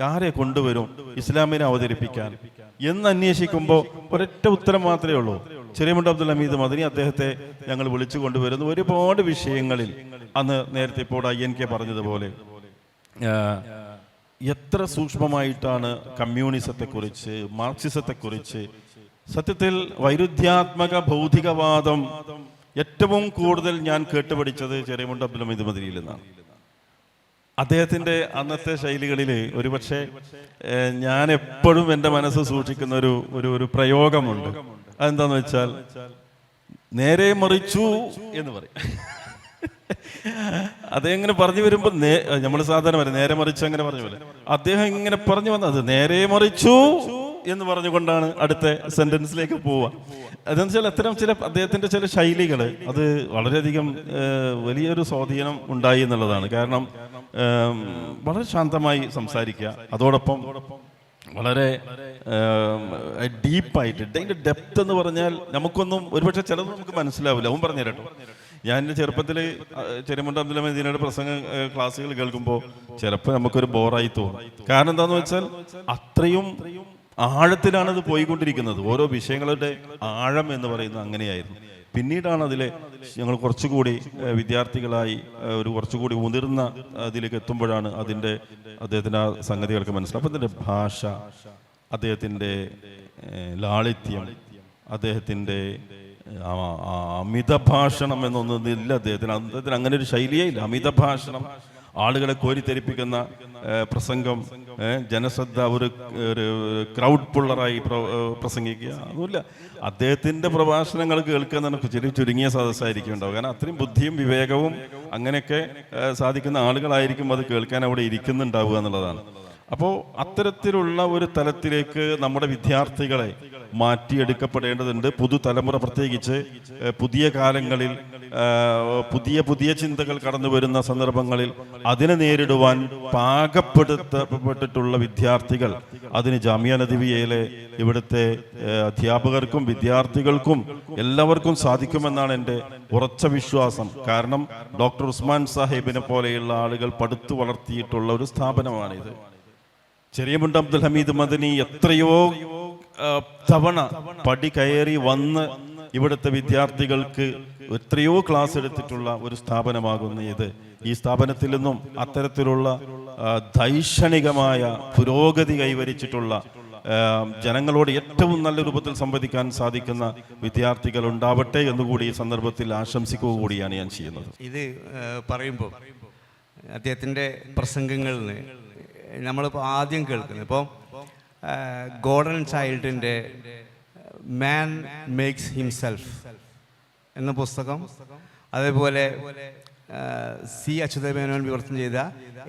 ആരെ കൊണ്ടുവരും ഇസ്ലാമിനെ അവതരിപ്പിക്കാൻ എന്ന് അന്വേഷിക്കുമ്പോൾ ഒരൊറ്റ ഉത്തരം മാത്രമേ ഉള്ളൂ, ചെറിയമുണ്ട് അബ്ദുൽ ഹമീദ് മദനി. അദ്ദേഹത്തെ ഞങ്ങൾ വിളിച്ചു കൊണ്ടുവരുന്ന ഒരുപാട് വിഷയങ്ങളിൽ അന്ന് നേരത്തെ ഇപ്പോൾ INK പറഞ്ഞതുപോലെ എത്ര സൂക്ഷ്മമായിട്ടാണ് കമ്മ്യൂണിസത്തെക്കുറിച്ച്, മാർക്സിസത്തെക്കുറിച്ച്, സത്യത്തിൽ വൈരുദ്ധ്യാത്മക ഭൗതികവാദം ഏറ്റവും കൂടുതൽ ഞാൻ കേട്ടുപഠിച്ചത് ചെറിയമുണ്ട് അബ്ദുൽ ഹമീദ് മദനിയിൽ നിന്നാണ്. അദ്ദേഹത്തിൻ്റെ അന്നത്തെ ശൈലികളിൽ ഒരുപക്ഷെ ഞാൻ എപ്പോഴും എൻ്റെ മനസ്സ് സൂക്ഷിക്കുന്ന ഒരു പ്രയോഗമുണ്ട്. അതെന്താന്ന് വെച്ചാൽ നേരെ മറിച്ചു എന്ന് പറയും. അതെങ്ങനെ പറഞ്ഞു വരുമ്പോൾ നമ്മൾ സാധാരണ പറയും നേരെ മറിച്ച് അങ്ങനെ പറഞ്ഞു പോലെ അദ്ദേഹം ഇങ്ങനെ പറഞ്ഞു വന്നത് നേരെ മറിച്ചു എന്ന് പറഞ്ഞുകൊണ്ടാണ് അടുത്ത സെന്റൻസിലേക്ക് പോവുക. അതെന്ന് വെച്ചാൽ അത്തരം ചില അദ്ദേഹത്തിൻ്റെ ചില ശൈലികൾ അത് വളരെയധികം വലിയൊരു സ്വാധീനം ഉണ്ടായി എന്നുള്ളതാണ്. കാരണം വളരെ ശാന്തമായി സംസാരിക്കുക, അതോടൊപ്പം വളരെ ഡീപ്പായിട്ട് അതിൻ്റെ ഡെപ്ത് എന്ന് പറഞ്ഞാൽ നമുക്കൊന്നും ഒരുപക്ഷെ ചിലത് നമുക്ക് മനസ്സിലാവില്ല. അവൻ പറഞ്ഞു തരട്ടോ. ഞാൻ എൻ്റെ ചെറുപ്പത്തിൽ ചെറിയമുണ്ട് അബ്ദുൽ ഹമീദിന്റെ പ്രസംഗ ക്ലാസ്സുകൾ കേൾക്കുമ്പോൾ ചിലപ്പോൾ നമുക്കൊരു ബോറായി തോന്നും. കാരണം എന്താണെന്ന് വെച്ചാൽ അത്രയും ആഴത്തിലാണ് ഇത് പോയിക്കൊണ്ടിരിക്കുന്നത്. ഓരോ വിഷയങ്ങളുടെ ആഴം എന്ന് പറയുന്നത് അങ്ങനെയായിരുന്നു. പിന്നീടാണ് അതിലെ ഞങ്ങൾ കുറച്ചുകൂടി വിദ്യാർത്ഥികളായി കുറച്ചുകൂടി മുതിർന്ന അതിലേക്ക് എത്തുമ്പോഴാണ് അദ്ദേഹത്തിൻ്റെ ആ സംഗതികൾക്ക് മനസ്സിലാവും. അപ്പം അതിൻ്റെ ഭാഷ, അദ്ദേഹത്തിൻ്റെ ലാളിത്യം, അദ്ദേഹത്തിൻ്റെ അമിതഭാഷണം എന്നൊന്നില്ല അദ്ദേഹത്തിന് അങ്ങനെ ഒരു ശൈലിയേ ഇല്ല. അമിതഭാഷണം, ആളുകളെ കോരിത്തെരിപ്പിക്കുന്ന പ്രസംഗം, ജനശ്രദ്ധ, ഒരു ക്രൗഡ് പുള്ളറായി പ്രസംഗിക്കുക, അതുമില്ല. അദ്ദേഹത്തിൻ്റെ പ്രഭാഷണങ്ങൾ കേൾക്കുന്ന ചുരുങ്ങിയ സദസ്സായിരിക്കും ഉണ്ടാവും. കാരണം അത്രയും ബുദ്ധിയും വിവേകവും അങ്ങനെയൊക്കെ സാധിക്കുന്ന ആളുകളായിരിക്കും അത് കേൾക്കാൻ അവിടെ ഇരിക്കുന്നുണ്ടാവുക എന്നുള്ളതാണ്. അപ്പോൾ അത്തരത്തിലുള്ള ഒരു തലത്തിലേക്ക് നമ്മുടെ വിദ്യാർത്ഥികളെ മാറ്റിയെടുക്കപ്പെടേണ്ടതുണ്ട്. പുതുതലമുറ പ്രത്യേകിച്ച് പുതിയ കാലങ്ങളിൽ പുതിയ ചിന്തകൾ കടന്നു വരുന്ന സന്ദർഭങ്ങളിൽ അതിനെ നേരിടുവാൻ പാകപ്പെടുത്തപ്പെട്ടിട്ടുള്ള വിദ്യാർത്ഥികൾ, അതിന് ജാമിയ നദിവിയയിലെ ഇവിടുത്തെ അധ്യാപകർക്കും വിദ്യാർത്ഥികൾക്കും എല്ലാവർക്കും സാധിക്കുമെന്നാണ് എൻ്റെ ഉറച്ച വിശ്വാസം. കാരണം ഡോക്ടർ ഉസ്മാൻ സാഹിബിനെ പോലെയുള്ള ആളുകൾ പടുത്തു വളർത്തിയിട്ടുള്ള ഒരു സ്ഥാപനമാണിത്. ചെറിയമുണ്ട് അബ്ദുൽ ഹമീദ് മദനി എത്രയോ തവണ പടി കയറി വന്ന് ഇവിടുത്തെ വിദ്യാർത്ഥികൾക്ക് എത്രയോ ക്ലാസ് എടുത്തിട്ടുള്ള ഒരു സ്ഥാപനമാകുന്ന ഈ സ്ഥാപനത്തിൽ നിന്നും അത്തരത്തിലുള്ള ദൈക്ഷണികമായ പുരോഗതി കൈവരിച്ചിട്ടുള്ള ജനങ്ങളോട് ഏറ്റവും നല്ല രൂപത്തിൽ സംവദിക്കാൻ സാധിക്കുന്ന വിദ്യാർത്ഥികൾ ഉണ്ടാവട്ടെ എന്നുകൂടി ഈ സന്ദർഭത്തിൽ ആശംസിക്കുക കൂടിയാണ് ഞാൻ ചെയ്യുന്നത്. ഇത് പറയുമ്പോൾ അദ്ദേഹത്തിൻ്റെ പ്രസംഗങ്ങളിൽ നിന്ന് നമ്മളിപ്പോൾ ആദ്യം കേൾക്കുന്നത് ഇപ്പോൾ ഗോർഡൻ ചൈൽഡിൻ്റെ മാൻ മേക്സ് ഹിംസെൽഫ് എന്ന പുസ്തകം, അതേപോലെ സി അച്യുതമേനോൻ വിവർത്തനം ചെയ്ത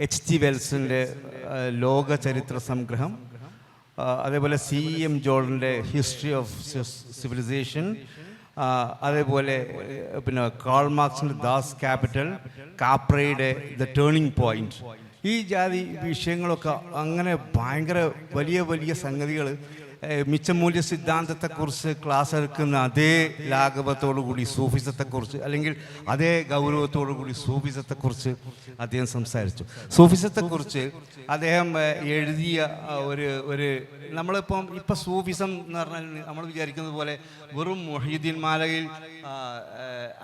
HG വെൽസിൻ്റെ ലോക ചരിത്ര സംഗ്രഹം, അതേപോലെ CM ജോർഡൻ്റെ ഹിസ്റ്ററി ഓഫ് സിവിലൈസേഷൻ, അതേപോലെ പിന്നെ കാൾ മാർക്സിൻ്റെ ദാസ് ക്യാപിറ്റൽ, കാപ്രയുടെ ദ ടേണിംഗ് പോയിന്റ്, ഈ ജാതി വിഷയങ്ങളൊക്കെ അങ്ങനെ ഭയങ്കര വലിയ വലിയ സംഗതികൾ മിച്ചമൂല്യ സിദ്ധാന്തത്തെക്കുറിച്ച് ക്ലാസ് എടുക്കുന്ന അതേ ലാഘവത്തോടു കൂടി സൂഫിസത്തെക്കുറിച്ച്, അല്ലെങ്കിൽ അതേ ഗൗരവത്തോടു കൂടി സൂഫിസത്തെക്കുറിച്ച് അദ്ദേഹം സംസാരിച്ചു. സൂഫിസത്തെക്കുറിച്ച് അദ്ദേഹം എഴുതിയ ഒരു നമ്മളിപ്പം സൂഫിസം എന്ന് പറഞ്ഞാൽ നമ്മൾ വിചാരിക്കുന്നത് പോലെ വെറും മൊഹീദ്ദീൻ മാലയിൽ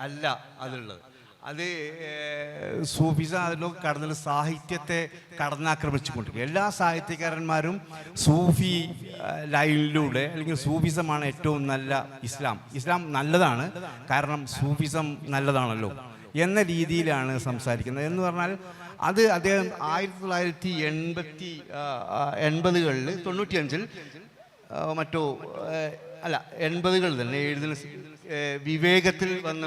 അല്ല അതുള്ളത്. അത് സൂഫിസം അതിലൊക്കെ കടന്നുള്ള സാഹിത്യത്തെ കടന്നാക്രമിച്ചുകൊണ്ടിരിക്കും. എല്ലാ സാഹിത്യകാരന്മാരും സൂഫി ലൈനിലൂടെ, അല്ലെങ്കിൽ സൂഫിസമാണ് ഏറ്റവും നല്ല ഇസ്ലാം നല്ലതാണ് കാരണം സൂഫിസം നല്ലതാണല്ലോ എന്ന രീതിയിലാണ് സംസാരിക്കുന്നത്. എന്ന് പറഞ്ഞാൽ അത് അദ്ദേഹം 1980-കളിൽ 95-ൽ മറ്റോ 80-കളിൽ തന്നെ എഴുതുന്ന വിവേകത്തിൽ വന്ന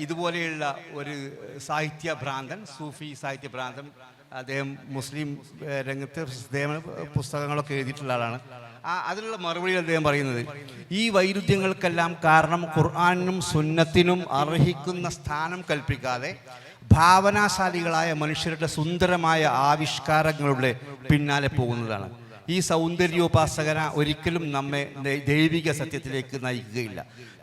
ഇതുപോലെയുള്ള ഒരു സാഹിത്യ ഭ്രാന്തൻ, സൂഫി സാഹിത്യ ഭ്രാന്തൻ, അദ്ദേഹം മുസ്ലിം രംഗത്ത് പുസ്തകങ്ങളൊക്കെ എഴുതിയിട്ടുള്ള ആളാണ്. അതിനുള്ള മറുപടിയിൽ അദ്ദേഹം പറയുന്നത്, ഈ വൈരുദ്ധ്യങ്ങൾക്കെല്ലാം കാരണം ഖുർആനും സുന്നത്തിനും അർഹിക്കുന്ന സ്ഥാനം കൽപ്പിക്കാതെ ഭാവനാശാലികളായ മനുഷ്യരുടെ സുന്ദരമായ ആവിഷ്കാരങ്ങളുടെ പിന്നാലെ പോകുന്നതാണ്. ഈ സൗന്ദര്യോപാസകന ഒരിക്കലും നമ്മെ ദൈവിക സത്യത്തിലേക്ക് നയിക്കുകയില്ല.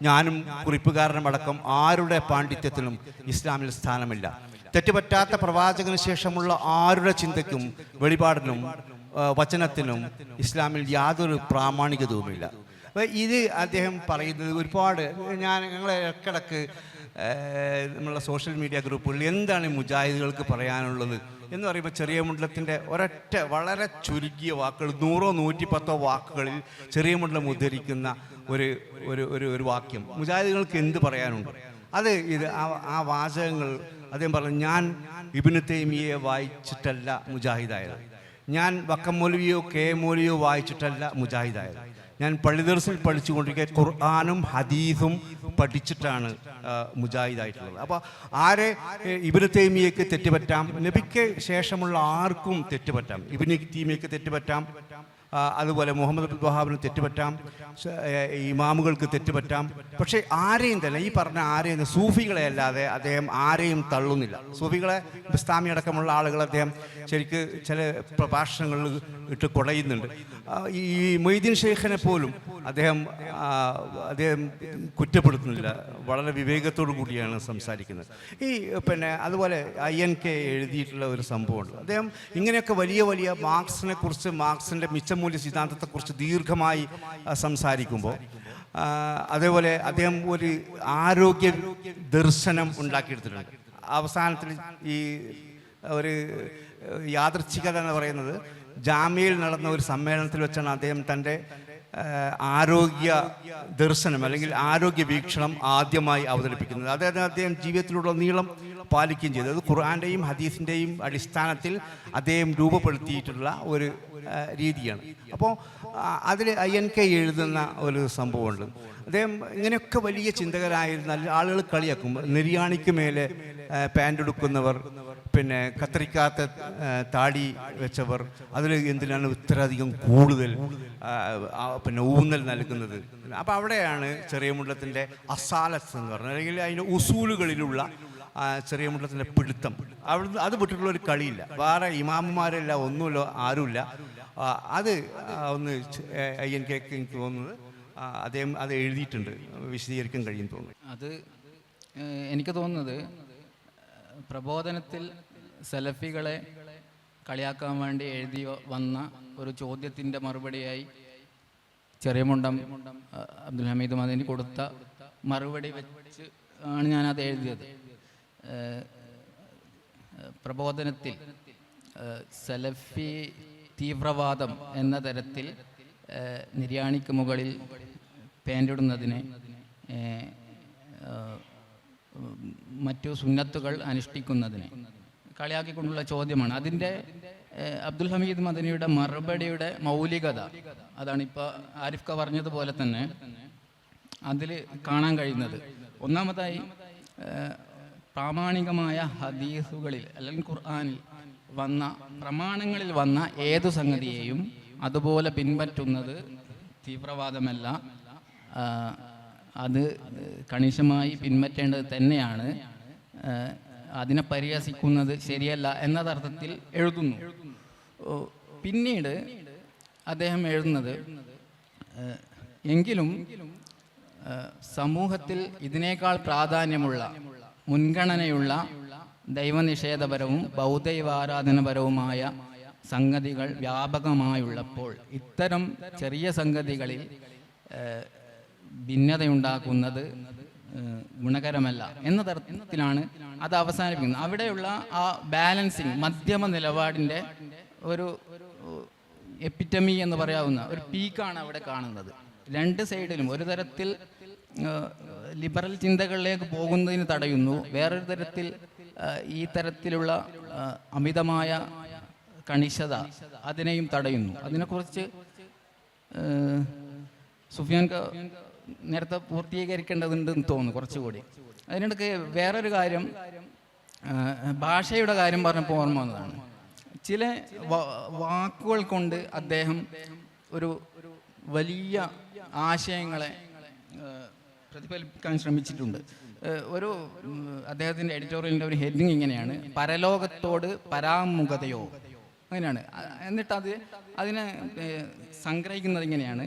ഞാനും കുറിപ്പുകാരനുമടക്കം ആരുടെ പാണ്ഡിത്യത്തിനും ഇസ്ലാമിൽ സ്ഥാനമില്ല. തെറ്റുപറ്റാത്ത പ്രവാചകന് ശേഷമുള്ള ആരുടെ ചിന്തയ്ക്കും വെളിപാടിനും വചനത്തിനും ഇസ്ലാമിൽ യാതൊരു പ്രാമാണികതയുമില്ല. ഇത് അദ്ദേഹം പറയുന്നത് ഒരുപാട് ഞങ്ങളെ ഇടയ്ക്കിടയ്ക്ക് നമ്മളുടെ സോഷ്യൽ മീഡിയ ഗ്രൂപ്പുകളിൽ എന്താണ് മുജാഹിദുകൾക്ക് പറയാനുള്ളത് എന്ന് പറയുമ്പോൾ ചെറിയ മുണ്ടലത്തിൻ്റെ ഒരൊറ്റ വളരെ ചുരുങ്ങിയ വാക്കുകൾ, 100 110 വാക്കുകളിൽ ചെറിയ മുണ്ടലം ഉദ്ധരിക്കുന്ന ഒരു വാക്യം മുജാഹിദുകൾക്ക് എന്ത് പറയാനുണ്ട്? അത് ആ വാചകങ്ങൾ അദ്ദേഹം പറഞ്ഞു, ഞാൻ ഇബ്നു തൈമിയെ വായിച്ചിട്ടല്ല മുജാഹിദായത്, ഞാൻ വക്കം മൗലവിയോ കെ മൗലവിയോ വായിച്ചിട്ടല്ല മുജാഹിദായത്, ഞാൻ പള്ളിദർസിൽ പഠിച്ചുകൊണ്ടിരിക്കുക ഖുർആനും ഹദീസും പഠിച്ചിട്ടാണ് മുജാഹിദായിട്ടുള്ളത്. അപ്പോൾ ആരെ ഇബ്നു തൈമിയയ്ക്ക് തെറ്റുപറ്റാം, നബിക്ക് ശേഷമുള്ള ആർക്കും തെറ്റുപറ്റാം, ഇബ്നു തൈമിയയ്ക്ക് തെറ്റുപറ്റാം, അതുപോലെ മുഹമ്മദ് അബ്ദുൽ വഹാബിന് തെറ്റുപറ്റാം, ഇമാമുകൾക്ക് തെറ്റുപറ്റാം. പക്ഷേ ആരെയും തന്നെ ഈ പറഞ്ഞ ആരെയും സൂഫികളെ അല്ലാതെ അദ്ദേഹം ആരെയും തള്ളുന്നില്ല. സൂഫികളെ ബിസ്താമി അടക്കമുള്ള ആളുകൾ അദ്ദേഹം ശരിക്ക് ചില പ്രഭാഷണങ്ങളിൽ ഇട്ട് കുടയുന്നുണ്ട്. ഈ മൊയ്തീൻ ഷെയ്ഖിനെ പോലും അദ്ദേഹം കുറ്റപ്പെടുത്തുന്നില്ല, വളരെ വിവേകത്തോടു കൂടിയാണ് സംസാരിക്കുന്നത്. അതുപോലെ INK എഴുതിയിട്ടുള്ള ഒരു സംഭവമുണ്ട്. അദ്ദേഹം ഇങ്ങനെയൊക്കെ വലിയ വലിയ മാർക്സിനെ കുറിച്ച്, മാർക്സിൻ്റെ മിച്ചമൂല്യ സിദ്ധാന്തത്തെക്കുറിച്ച് ദീർഘമായി സംസാരിക്കുമ്പോൾ, അതേപോലെ അദ്ദേഹം ഒരു ആരോഗ്യ ദർശനം ഉണ്ടാക്കിയെടുത്തിട്ടുണ്ട്. അവസാനത്തിൽ ഈ ഒരു യാദൃച്ഛികത എന്ന് പറയുന്നത്, ജാമ്യയിൽ നടന്ന ഒരു സമ്മേളനത്തിൽ വെച്ചാണ് അദ്ദേഹം തൻ്റെ ആരോഗ്യ ദർശനം അല്ലെങ്കിൽ ആരോഗ്യ വീക്ഷണം ആദ്യമായി അവതരിപ്പിക്കുന്നത്. അതായത് അദ്ദേഹം ജീവിതത്തിലുടനീളം പാലിക്കുകയും ചെയ്തത് അത് ഖുർആൻ്റെയും ഹദീസിൻ്റെയും അടിസ്ഥാനത്തിൽ അദ്ദേഹം രൂപപ്പെടുത്തിയിട്ടുള്ള ഒരു രീതിയാണ്. അപ്പോൾ അതിൽ INK എഴുതുന്ന ഒരു സംഭവമുണ്ട്. അദ്ദേഹം ഇങ്ങനെയൊക്കെ വലിയ ചിന്തകരായിരുന്ന ആളുകൾ കളിയാക്കും. നിര്യാണിക്ക് മേലെ പാൻ്റ് എടുക്കുന്നവർ, കത്തിരിക്കാത്ത താടി വെച്ചവർ, അതിൽ എന്തിനാണ് ഇത്രയധികം കൂടുതൽ ഊന്നൽ നൽകുന്നത്? അപ്പോൾ അവിടെയാണ് ചെറിയ മുണ്ടത്തിൻ്റെ അസാലത്ത് എന്ന് പറഞ്ഞത്, അല്ലെങ്കിൽ അതിൻ്റെ ഉസൂലുകളിലുള്ള ചെറിയ മുണ്ടത്തിൻ്റെ പിടുത്തം. അവിടുന്ന് അത് വിട്ടിട്ടുള്ള ഒരു കളിയില്ല. വേറെ ഇമാമുമാരില്ല, ഒന്നുമില്ല, ആരുമില്ല. അത് ഒന്ന് INK എനിക്ക് തോന്നുന്നത് അദ്ദേഹം അത് എഴുതിയിട്ടുണ്ട്, വിശദീകരിക്കാൻ കഴിയും തോന്നുന്നു. അത് എനിക്ക് തോന്നുന്നത് പ്രബോധനത്തിൽ സലഫികളെ കളിയാക്കാൻ വേണ്ടി എഴുതി വന്ന ഒരു ചോദ്യത്തിൻ്റെ മറുപടിയായി ചെറിയമുണ്ടം അബ്ദുൽ ഹമീദ് മദനി കൊടുത്ത മറുപടി വെച്ച് ആണ് ഞാനത് എഴുതിയത്. പ്രബോധനത്തിൽ സലഫി തീവ്രവാദം എന്ന തരത്തിൽ നിര്യാണിക്ക് മുകളിൽ പാൻ്റിടുന്നതിനെ, മറ്റു സുന്നത്തുകൾ അനുഷ്ഠിക്കുന്നതിനെ കളിയാക്കിക്കൊണ്ടുള്ള ചോദ്യമാണ്. അതിൻ്റെ അബ്ദുൽ ഹമീദ് മദനിയുടെ മറുപടിയുടെ മൗലികത അതാണ് ഇപ്പോൾ ആരിഫ് ക പറഞ്ഞതുപോലെ തന്നെ അതിൽ കാണാൻ കഴിയുന്നത്. ഒന്നാമതായി, പ്രാമാണികമായ ഹദീസുകളിൽ അല്ലെങ്കിൽ ഖുർആനിൽ വന്ന പ്രമാണങ്ങളിൽ വന്ന ഏതു സംഗതിയെയും അതുപോലെ പിൻപറ്റുന്നത് തീവ്രവാദമല്ല, അത് കണിശമായി പിൻപറ്റേണ്ടത് തന്നെയാണ്, അതിനെ പരിഹസിക്കുന്നത് ശരിയല്ല എന്നതർത്ഥത്തിൽ എഴുതുന്നു. പിന്നീട് അദ്ദേഹം എഴുതുന്നത്, എങ്കിലും സമൂഹത്തിൽ ഇതിനേക്കാൾ പ്രാധാന്യമുള്ള, മുൻഗണനയുള്ള ദൈവനിഷേധപരവും ബൗദ്ധൈവാരാധനപരവുമായ സംഗതികൾ വ്യാപകമായുള്ളപ്പോൾ ഇത്തരം ചെറിയ സംഗതികളിൽ ഭിന്നതയുണ്ടാക്കുന്നത് ഗുണകരമല്ല എന്ന തരത്തിലാണ് അത് അവസാനിപ്പിക്കുന്നത്. അവിടെയുള്ള ആ ബാലൻസിങ്, മധ്യമ നിലപാടിൻ്റെ ഒരു എപ്പിറ്റമി എന്ന് പറയാവുന്ന ഒരു പീക്കാണ് അവിടെ കാണുന്നത്. രണ്ട് സൈഡിലും ഒരു തരത്തിൽ ലിബറൽ ചിന്തകളിലേക്ക് പോകുന്നതിന് തടയുന്നു, വേറൊരു തരത്തിൽ ഈ തരത്തിലുള്ള അമിതമായ കണിശത അതിനെയും തടയുന്നു. അതിനെക്കുറിച്ച് സുഫിയാൻ നേരത്തെ പൂർത്തീകരിക്കേണ്ടതുണ്ടെന്ന് തോന്നുന്നു കുറച്ചുകൂടി. അതിനിടയ്ക്ക് വേറൊരു കാര്യം, ഭാഷയുടെ കാര്യം പറഞ്ഞപ്പോൾ ഓർമ്മ വന്നതാണ്. ചില വാക്കുകൾ കൊണ്ട് അദ്ദേഹം ഒരു വലിയ ആശയങ്ങളെ പ്രതിഫലിപ്പിക്കാൻ ശ്രമിച്ചിട്ടുണ്ട്. അദ്ദേഹത്തിൻ്റെ എഡിറ്റോറിയലിൻ്റെ ഒരു ഹെഡിങ് ഇങ്ങനെയാണ്: പരലോകത്തോട് പരാമുഖതയോ, അങ്ങനെയാണ്. എന്നിട്ട് അതിനെ സംഗ്രഹിക്കുന്നത് ഇങ്ങനെയാണ്: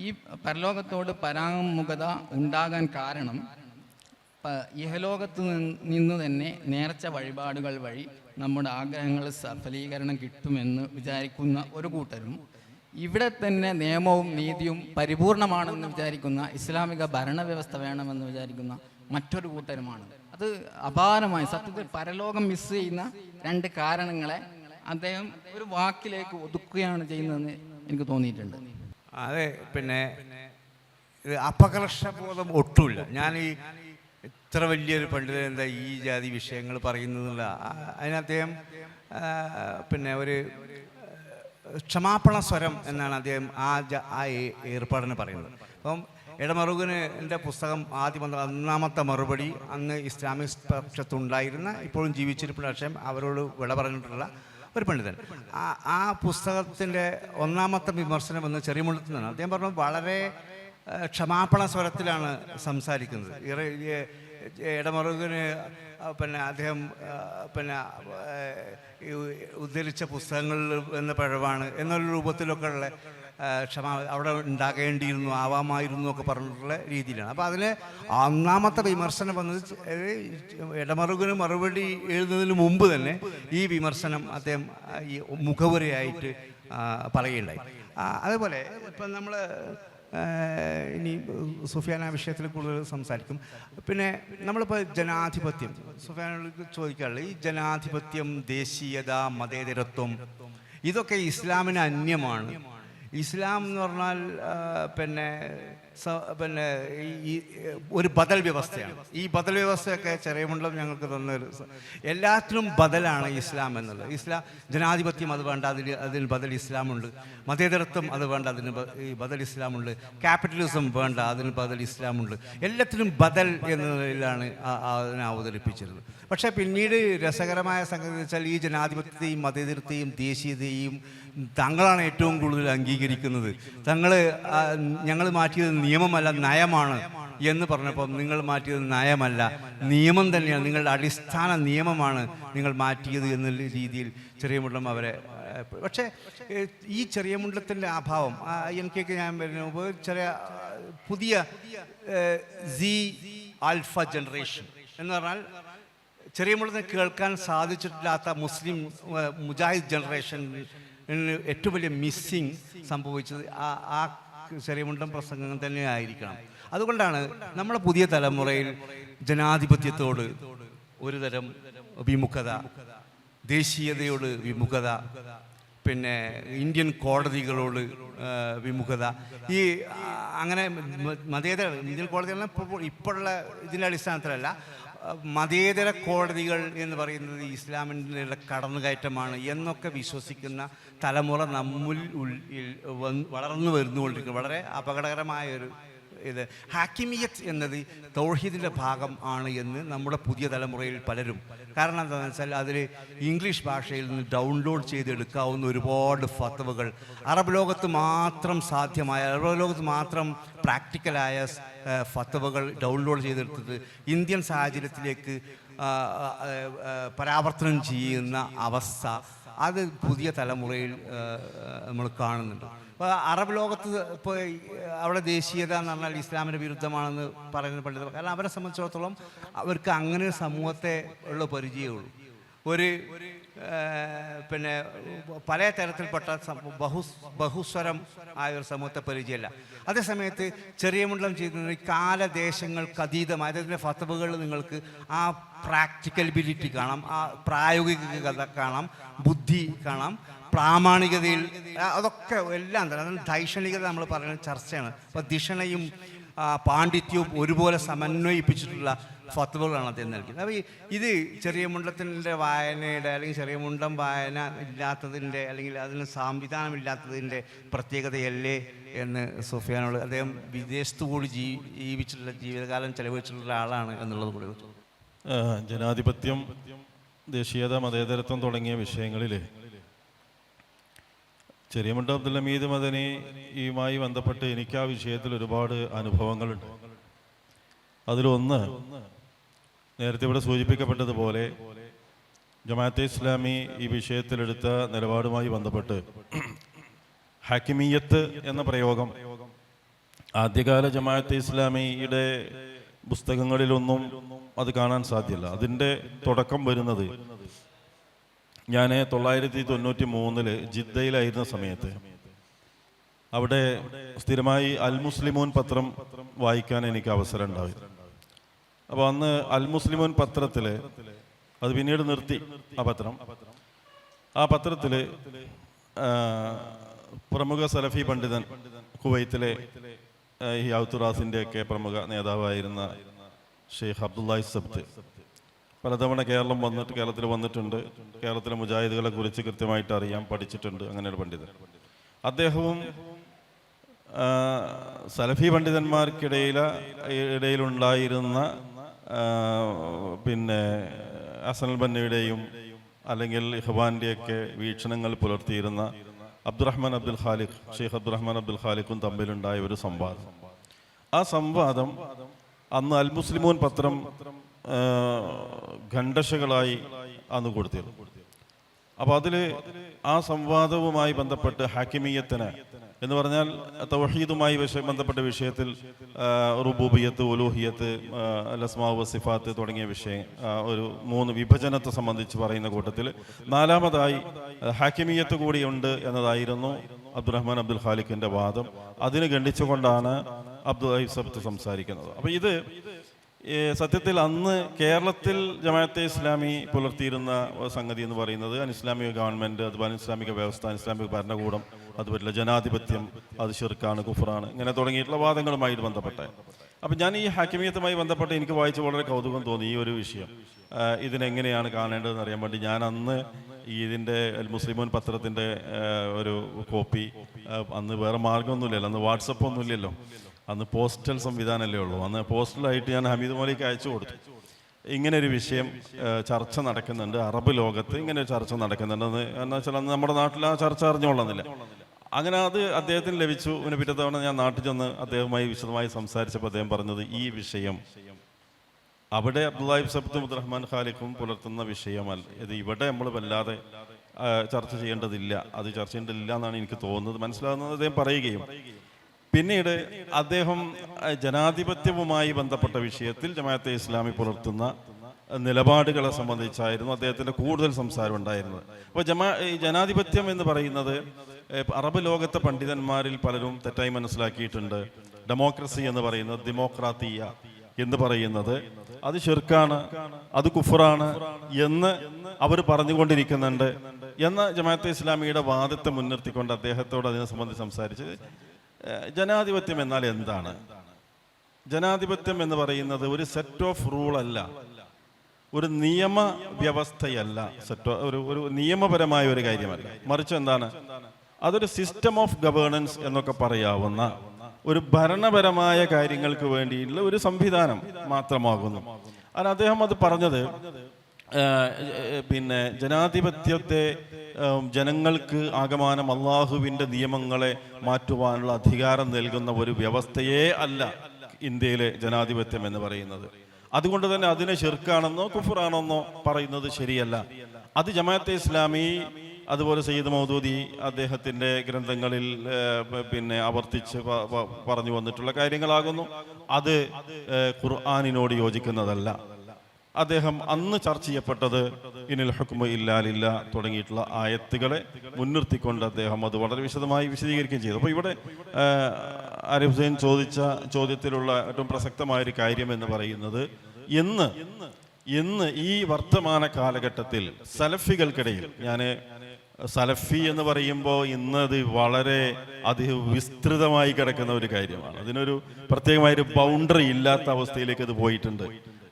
ഈ പരലോകത്തോട് പരാമുഖത ഉണ്ടാകാൻ കാരണം ഇഹലോകത്ത് നിന്ന് തന്നെ നേർച്ച വഴിപാടുകൾ വഴി നമ്മുടെ ആഗ്രഹങ്ങൾ സഫലീകരണം കിട്ടുമെന്ന് വിചാരിക്കുന്ന ഒരു കൂട്ടരും, ഇവിടെ തന്നെ നിയമവും നീതിയും പരിപൂർണമാണെന്ന് വിചാരിക്കുന്ന ഇസ്ലാമിക ഭരണവ്യവസ്ഥ വേണമെന്ന് വിചാരിക്കുന്ന മറ്റൊരു കൂട്ടരുമാണ്. അത് അപാരമായി സത്യത്തിൽ പരലോകം മിസ് ചെയ്യുന്ന രണ്ട് കാരണങ്ങളെ അദ്ദേഹം ഒരു വാക്കിലേക്ക് ഒതുക്കുകയാണ് ചെയ്യുന്നതെന്ന് എനിക്ക് തോന്നിയിട്ടുണ്ട്. അതെ, പിന്നെ ഇത് അപകർഷബോധം ഒട്ടുമില്ല. ഞാൻ ഈ ഇത്ര വലിയൊരു പണ്ഡിതൻ എന്താ ഈ ജാതി വിഷയങ്ങൾ പറയുന്നതില്ല. അതിന് അദ്ദേഹം പിന്നെ ഒരു ക്ഷമാപണ സ്വരം എന്നാണ് അദ്ദേഹം ആ ഏർപ്പാടിന് പറയുന്നത്. അപ്പം ഇടമറുകന് എൻ്റെ പുസ്തകം ആദ്യം വന്ന ഒന്നാമത്തെ മറുപടി അന്ന് ഇസ്ലാമിക് പക്ഷത്തുണ്ടായിരുന്ന ഇപ്പോഴും ജീവിച്ചിരിപ്പുള്ള പക്ഷേ അവരോട് വിട പറഞ്ഞിട്ടുള്ള ഒരു പണ്ഡിതൻ. ആ പുസ്തകത്തിൻ്റെ ഒന്നാമത്തെ വിമർശനം എന്ന് ചെറിയമുള്ളത്തിൽ നിന്നാണ്. അദ്ദേഹം പറഞ്ഞു വളരെ ക്ഷമാപണ സ്വരത്തിലാണ് സംസാരിക്കുന്നത്. ഇടമറുകന് പിന്നെ അദ്ദേഹം പിന്നെ ഉദ്ധരിച്ച പുസ്തകങ്ങളിൽ എന്ന പിഴവാണ് എന്നുള്ള രൂപത്തിലൊക്കെ ഉള്ള അവിടെ ഉണ്ടാകേണ്ടിയിരുന്നു, ആവാമായിരുന്നു ഒക്കെ പറഞ്ഞിട്ടുള്ള രീതിയിലാണ്. അപ്പോൾ അതിന് ഒന്നാമത്തെ വിമർശനം വന്നത് ഇടമറുകന് മറുപടി എഴുതുന്നതിന് മുമ്പ് തന്നെ ഈ വിമർശനം അദ്ദേഹം ഈ മുഖവുരയായിട്ട് പറയുകയുണ്ടായി. അതേപോലെ ഇപ്പം നമ്മൾ ഇനി സുഫിയാൻ ആ വിഷയത്തിൽ കൂടുതൽ സംസാരിക്കും. പിന്നെ നമ്മളിപ്പോൾ ജനാധിപത്യം സുഫിയാനോട് ചോദിക്കാറുള്ളത്, ഈ ജനാധിപത്യം, ദേശീയത, മതേതരത്വം ഇതൊക്കെ ഇസ്ലാമിന് അന്യമാണ്. ഇസ്ലാം എന്ന് പറഞ്ഞാൽ പിന്നെ ഈ ഒരു ബദൽ വ്യവസ്ഥയാണ്. ഈ ബദൽ വ്യവസ്ഥയൊക്കെ ചെറിയമുണ്ടം ഞങ്ങൾക്ക് തന്നൊരു എല്ലാത്തിനും ബദലാണ് ഇസ്ലാം എന്നുള്ളത്. ഇസ്ലാം ജനാധിപത്യം അത് വേണ്ട, അതിന് ബദൽ ഇസ്ലാമുണ്ട്. മതേതരത്വം അത് വേണ്ട, അതിന് ഈ ബദൽ ഇസ്ലാമുണ്ട്. ക്യാപിറ്റലിസം വേണ്ട, അതിന് ബദൽ ഇസ്ലാമുണ്ട്. എല്ലാത്തിനും ബദൽ എന്ന നിലയിലാണ് അതിനെ അവതരിപ്പിച്ചിരുന്നത്. പക്ഷേ പിന്നീട് രസകരമായ സംഗതി വെച്ചാൽ ഈ ജനാധിപത്യത്തെയും മതേതരത്തെയും ദേശീയതയും തങ്ങളാണ് ഏറ്റവും കൂടുതൽ അംഗീകരിക്കുന്നത്. ഞങ്ങൾ മാറ്റിയത് നിയമമല്ല നയമാണ് എന്ന് പറഞ്ഞപ്പം നിങ്ങൾ മാറ്റിയത് നയമല്ല, നിയമം തന്നെയാണ്, നിങ്ങളുടെ അടിസ്ഥാന നിയമമാണ് നിങ്ങൾ മാറ്റിയത് എന്നുള്ള രീതിയിൽ ചെറിയമുണ്ടം അവരെ. പക്ഷേ ഈ ചെറിയമുണ്ടത്തിൻ്റെ അഭാവം എനിക്കൊക്കെ ഞാൻ വരുന്ന ചെറിയ പുതിയ ആൽഫ ജനറേഷൻ എന്ന് പറഞ്ഞാൽ ചെറിയമുണ്ടത്തിന് കേൾക്കാൻ സാധിച്ചിട്ടില്ലാത്ത മുസ്ലിം മുജാഹിദ് ജനറേഷൻ ഏറ്റവും വലിയ മിസ്സിങ് സംഭവിച്ചത് ആ ചെറിയമുണ്ടം പ്രസംഗങ്ങൾ തന്നെ ആയിരിക്കണം. അതുകൊണ്ടാണ് നമ്മുടെ പുതിയ തലമുറയിൽ ജനാധിപത്യത്തോട് ഒരുതരം വിമുഖത, ദേശീയതയോട് വിമുഖത, പിന്നെ ഇന്ത്യൻ കോടതികളോട് വിമുഖത, ഈ അങ്ങനെ മതേതര ഇന്ത്യൻ കോടതികളെല്ലാം ഇപ്പോഴുള്ള ഇതിൻ്റെ അടിസ്ഥാനത്തിലല്ല, മതേതര കോടതികൾ എന്ന് പറയുന്നത് ഇസ്ലാമിൻ്റെ കടന്നുകയറ്റമാണ് എന്നൊക്കെ വിശ്വസിക്കുന്ന തലമുറ നമ്മിൽ വളർന്നു വരുന്നുകൊണ്ടിരിക്കുന്നത്. വളരെ അപകടകരമായൊരു ഇത് ഹാക്കിമിയത്ത് എന്നത് തൗഹീദിൻ്റെ ഭാഗം ആണ് എന്ന് നമ്മുടെ പുതിയ തലമുറയിൽ പലരും. കാരണം എന്താണെന്ന് വെച്ചാൽ അതിൽ ഇംഗ്ലീഷ് ഭാഷയിൽ നിന്ന് ഡൗൺലോഡ് ചെയ്തെടുക്കാവുന്ന ഒരുപാട് ഫത്വകൾ അറബ് ലോകത്ത് മാത്രം സാധ്യമായ, അറബ് ലോകത്ത് മാത്രം പ്രാക്ടിക്കലായ ഫത്വകൾ ഡൗൺലോഡ് ചെയ്തെടുത്തത് ഇന്ത്യൻ സാഹചര്യത്തിലേക്ക് പരാവർത്തനം ചെയ്യുന്ന അവസ്ഥ അത് പുതിയ തലമുറയിൽ നമ്മൾ കാണുന്നുണ്ട്. അപ്പോൾ അറബ് ലോകത്ത് ഇപ്പോൾ അവിടെ ദേശീയത എന്ന് പറഞ്ഞാൽ ഇസ്ലാമിൻ്റെ വിരുദ്ധമാണെന്ന് പറയുന്ന പണ്ഡിതർ, കാരണം അവരെ സംബന്ധിച്ചിടത്തോളം അവർക്ക് അങ്ങനെ ഒരു സമൂഹത്തെ ഉള്ള പരിചയമുള്ളൂ. പിന്നെ പല തരത്തിൽപ്പെട്ട ബഹുസ്വരം ആയ ഒരു സമൂഹത്തെ പരിചയമല്ല. അതേസമയത്ത് ചെറിയമുണ്ടം ചെയ്യുന്നത് കാലദേശങ്ങൾക്ക് അതീതമായ അതിൻ്റെ ഫത്വകൾ നിങ്ങൾക്ക് ആ പ്രാക്ടിക്കലിബിലിറ്റി കാണാം, ആ പ്രായോഗികത കാണാം, ബുദ്ധി കാണാം, പ്രാമാണികതയിൽ അതൊക്കെ എല്ലാം തന്നെ. അതാണ് ദൈക്ഷണികത നമ്മൾ പറയുന്ന ചർച്ചയാണ്. അപ്പോൾ ധിഷണയും പാണ്ഡിത്യവും ഒരുപോലെ സമന്വയിപ്പിച്ചിട്ടുള്ള ഫത്വകളാണ് അദ്ദേഹം നൽകിയത്. അപ്പോൾ ഇത് ചെറിയ മുണ്ടത്തിൻ്റെ വായനയുടെ അല്ലെങ്കിൽ ചെറിയ മുണ്ടം വായന ഇല്ലാത്തതിൻ്റെ അല്ലെങ്കിൽ അതിന് സംവിധാനമില്ലാത്തതിൻ്റെ പ്രത്യേകതയല്ലേ എന്ന് സുഫിയാനോട്, അദ്ദേഹം വിദേശത്ത് കൂടി ജീവിച്ചിട്ടുള്ള ജീവിതകാലം ചെലവഴിച്ചിട്ടുള്ള ആളാണ് എന്നുള്ളത് കൂടി. ജനാധിപത്യം, ദേശീയത, മതേതരത്വം തുടങ്ങിയ വിഷയങ്ങളിൽ ചെറിയമുണ്ട അബ്ദുൽ ഹമീദ് മദനിയുമായി ബന്ധപ്പെട്ട് എനിക്ക് ആ വിഷയത്തിൽ ഒരുപാട് അനുഭവങ്ങളുണ്ട്. അതിലൊന്ന്, നേരത്തെ ഇവിടെ സൂചിപ്പിക്കപ്പെട്ടതുപോലെ ജമാഅത്തെ ഇസ്ലാമി ഈ വിഷയത്തിലെടുത്ത നിലപാടുമായി ബന്ധപ്പെട്ട് ഹക്കിമിയത്ത് എന്ന പ്രയോഗം ആദ്യകാല ജമാഅത്തെ ഇസ്ലാമിയുടെ പുസ്തകങ്ങളിലൊന്നും അത് കാണാൻ സാധ്യമല്ല. അതിൻ്റെ തുടക്കം വരുന്നത് ഞാൻ 1993 ജിദ്ദയിലായിരുന്ന സമയത്ത് അവിടെ സ്ഥിരമായി അൽ മുസ്ലിമൂൻ പത്രം വായിക്കാൻ എനിക്ക് അവസരം ഉണ്ടായി. അപ്പോൾ അന്ന് അൽ മുസ്ലിമൂൻ പത്രത്തിൽ, അത് പിന്നീട് നിർത്തി ആ പത്രത്തിൽ പ്രമുഖ സലഫി പണ്ഡിതൻ, കുവൈത്തിലെ ഹിയാത്തുറാസിൻ്റെ ഒക്കെ പ്രമുഖ നേതാവായിരുന്ന ഷെയ്ഖ് അബ്ദുല്ലാഹി സബ്ത് പലതവണ കേരളത്തിൽ വന്നിട്ടുണ്ട്. കേരളത്തിലെ മുജാഹിദുകളെ കുറിച്ച് കൃത്യമായിട്ട് അറിയാം, പഠിച്ചിട്ടുണ്ട്. അങ്ങനെ ഒരു പണ്ഡിതൻ. അദ്ദേഹവും സലഫി പണ്ഡിതന്മാർക്കിടയിലുണ്ടായിരുന്ന പിന്നെ ഹസൻ അൽ ബന്നയുടെയും അല്ലെങ്കിൽ ഇഖ്വാന്റെയൊക്കെ വീക്ഷണങ്ങൾ പുലർത്തിയിരുന്ന അബ്ദുറഹ്മാൻ അബ്ദുൽ ഖാലിഖ്, ഷെയ്ഖ് അബ്ദുറഹ്മാൻ അബ്ദുൽ ഖാലിഖും തമ്മിലുണ്ടായ ഒരു സംവാദം. ആ സംവാദം അന്ന് അൽ മുസ്ലിമൂൻ പത്രം ഖണ്ഡശകളായി അന്ന് കൊടുത്തിരുന്നു. അപ്പോൾ അതിൽ ആ സംവാദവുമായി ബന്ധപ്പെട്ട് ഹാക്കിമിയത്തിന് എന്ന് പറഞ്ഞാൽ തൗഹീദുമായി ബന്ധപ്പെട്ട വിഷയത്തിൽ റുബൂബിയത്ത്, ഉലൂഹിയത്ത്, അസ്മാഉ വസിഫാത്ത് തുടങ്ങിയ വിഷയം ഒരു 3 വിഭജനത്തെ സംബന്ധിച്ച് പറയുന്ന കൂട്ടത്തിൽ 4മതായി ഹാക്കിമിയത്ത് കൂടിയുണ്ട് എന്നതായിരുന്നു അബ്ദുറഹ്മാൻ അബ്ദുൽ ഖാലിഖിന്റെ വാദം. അതിന് ഖണ്ഡിച്ചുകൊണ്ടാണ് അബ്ദുൽ സബ്ത് സംസാരിക്കുന്നത്. അപ്പോൾ ഇത് സത്യത്തിൽ അന്ന് കേരളത്തിൽ ജമാഅത്തെ ഇസ്ലാമി പുലർത്തിയിരുന്ന സംഗതി എന്ന് പറയുന്നത് അനിസ്ലാമിക ഗവൺമെൻറ്, അതുപോലെ ഇസ്ലാമിക വ്യവസ്ഥ, ഇസ്ലാമിക ഭരണകൂടം, അതുപോലെ ജനാധിപത്യം, അത് ശിർക്കാണ്, കുഫറാണ്, ഇങ്ങനെ തുടങ്ങിയിട്ടുള്ള വാദങ്ങളുമായിട്ട് ബന്ധപ്പെട്ട. അപ്പം ഞാൻ ഈ ഹാക്കിമിയത്തുമായി ബന്ധപ്പെട്ട് എനിക്ക് വായിച്ച് വളരെ കൗതുകം തോന്നി ഈ ഒരു വിഷയം. ഇതിനെങ്ങനെയാണ് കാണേണ്ടതെന്ന് അറിയാൻ വേണ്ടി ഞാൻ അന്ന് ഇതിൻ്റെ മുസ്ലിമോൻ പത്രത്തിൻ്റെ ഒരു കോപ്പി, അന്ന് വേറെ മാർഗ്ഗമൊന്നുമില്ലല്ലോ, അന്ന് വാട്സപ്പ് ഒന്നുമില്ലല്ലോ, അന്ന് പോസ്റ്റൽ സംവിധാനമല്ലേ ഉള്ളൂ. അന്ന് പോസ്റ്റലായിട്ട് ഞാൻ ഹമീദ് മൗലവിക്ക് അയച്ചു കൊടുത്തു. ഇങ്ങനെ ഒരു വിഷയം ചർച്ച നടക്കുന്നുണ്ട്, അറബ് ലോകത്ത് ഇങ്ങനെ ഒരു ചർച്ച നടക്കുന്നുണ്ട് എന്ന് വെച്ചാൽ അന്ന് നമ്മുടെ നാട്ടിൽ ആ ചർച്ച അറിഞ്ഞുകൊള്ളുന്നില്ല. അങ്ങനെ അത് അദ്ദേഹത്തിന് ലഭിച്ചു. പിന്നെ പിറ്റേ തവണ ഞാൻ നാട്ടിൽ ചെന്ന് അദ്ദേഹവുമായി വിശദമായി സംസാരിച്ചപ്പോൾ അദ്ദേഹം പറഞ്ഞത് ഈ വിഷയം അവിടെ അബ്ദുല്ലാഹി സബ്തും അബ്ദുറഹ്മാൻ ഖാലിഖും പുലർത്തുന്ന വിഷയമല്ല, ഇത് ഇവിടെ നമ്മൾ വല്ലാതെ ചർച്ച ചെയ്യേണ്ടതില്ല, അത് ചർച്ച ചെയ്യേണ്ടതില്ല എന്നാണ് എനിക്ക് തോന്നുന്നത്, മനസ്സിലാകുന്നത് അദ്ദേഹം പറയുകയും പിന്നീട് അദ്ദേഹം ജനാധിപത്യവുമായി ബന്ധപ്പെട്ട വിഷയത്തിൽ ജമാഅത്തെ ഇസ്ലാമി പുലർത്തുന്ന നിലപാടുകളെ സംബന്ധിച്ചായിരുന്നു അദ്ദേഹത്തിൻ്റെ കൂടുതൽ സംസാരം ഉണ്ടായിരുന്നത്. അപ്പോൾ ജനാധിപത്യം എന്ന് പറയുന്നത് അറബ് ലോകത്തെ പണ്ഡിതന്മാരിൽ പലരും തെറ്റായി മനസ്സിലാക്കിയിട്ടുണ്ട്. ഡെമോക്രസി എന്ന് പറയുന്നത്, ദിമോക്രാത്തിയ എന്ന് പറയുന്നത് അത് ശിർക്കാണ്, അത് കുഫറാണ് എന്ന് അവർ പറഞ്ഞുകൊണ്ടിരിക്കുന്നുണ്ട് എന്ന ജമാഅത്തെ ഇസ്ലാമിയുടെ വാദത്തെ മുൻനിർത്തിക്കൊണ്ട് അദ്ദേഹത്തോട് അതിനെ സംബന്ധിച്ച് സംസാരിച്ച് ജനാധിപത്യം എന്നാൽ എന്താണ്? ജനാധിപത്യം എന്ന് പറയുന്നത് ഒരു സെറ്റ് ഓഫ് റൂൾ അല്ല, ഒരു നിയമ വ്യവസ്ഥയല്ല, ഒരു നിയമപരമായ ഒരു കാര്യമല്ല, മറിച്ച് എന്താണ്, അതൊരു സിസ്റ്റം ഓഫ് ഗവേണൻസ് എന്നൊക്കെ പറയാവുന്ന ഒരു ഭരണപരമായ കാര്യങ്ങൾക്ക് വേണ്ടിയുള്ള ഒരു സംവിധാനം മാത്രമാകുന്നു. അത് അദ്ദേഹം അത് പറഞ്ഞത് പിന്നെ ജനാധിപത്യത്തെ ജനങ്ങൾക്ക് ആകമാനം അള്ളാഹുവിൻ്റെ നിയമങ്ങളെ മാറ്റുവാനുള്ള അധികാരം നൽകുന്ന ഒരു വ്യവസ്ഥയേ അല്ല ഇന്ത്യയിലെ ജനാധിപത്യം എന്ന് പറയുന്നത്. അതുകൊണ്ട് തന്നെ അതിനെ ശിർക്കാണെന്നോ കുഫറാണെന്നോ പറയുന്നത് ശരിയല്ല. അത് ജമാഅത്തെ ഇസ്ലാമി അതുപോലെ സയ്യിദ് മൗദൂദി അദ്ദേഹത്തിൻ്റെ ഗ്രന്ഥങ്ങളിൽ പിന്നെ ആവർത്തിച്ച് പറഞ്ഞു വന്നിട്ടുള്ള കാര്യങ്ങളാകുന്നു. അത് ഖുർആനിനോട് യോജിക്കുന്നതല്ല. അദ്ദേഹം അന്ന് ചർച്ച ചെയ്യപ്പെട്ടത് ഇനിൽ ഹുക്മു ഇല്ലാ ലില്ലാ തുടങ്ങിയിട്ടുള്ള ആയത്തുകളെ മുൻനിർത്തിക്കൊണ്ട് അദ്ദേഹം അത് വളരെ വിശദമായി വിശദീകരിക്കുകയും ചെയ്തു. അപ്പോൾ ഇവിടെ ആരിഫ് ഹുസൈൻ ചോദിച്ച ചോദ്യത്തിലുള്ള ഏറ്റവും പ്രസക്തമായൊരു കാര്യം എന്ന് പറയുന്നത് ഇന്ന് ഈ വർത്തമാന കാലഘട്ടത്തിൽ സലഫികൾക്കിടയിൽ, ഞാൻ സലഫി എന്ന് പറയുമ്പോൾ ഇന്നത് വളരെ വിസ്തൃതമായി കിടക്കുന്ന ഒരു കാര്യമാണ്. അതിനൊരു പ്രത്യേകമായൊരു ബൗണ്ടറി ഇല്ലാത്ത അവസ്ഥയിലേക്ക് അത് പോയിട്ടുണ്ട്.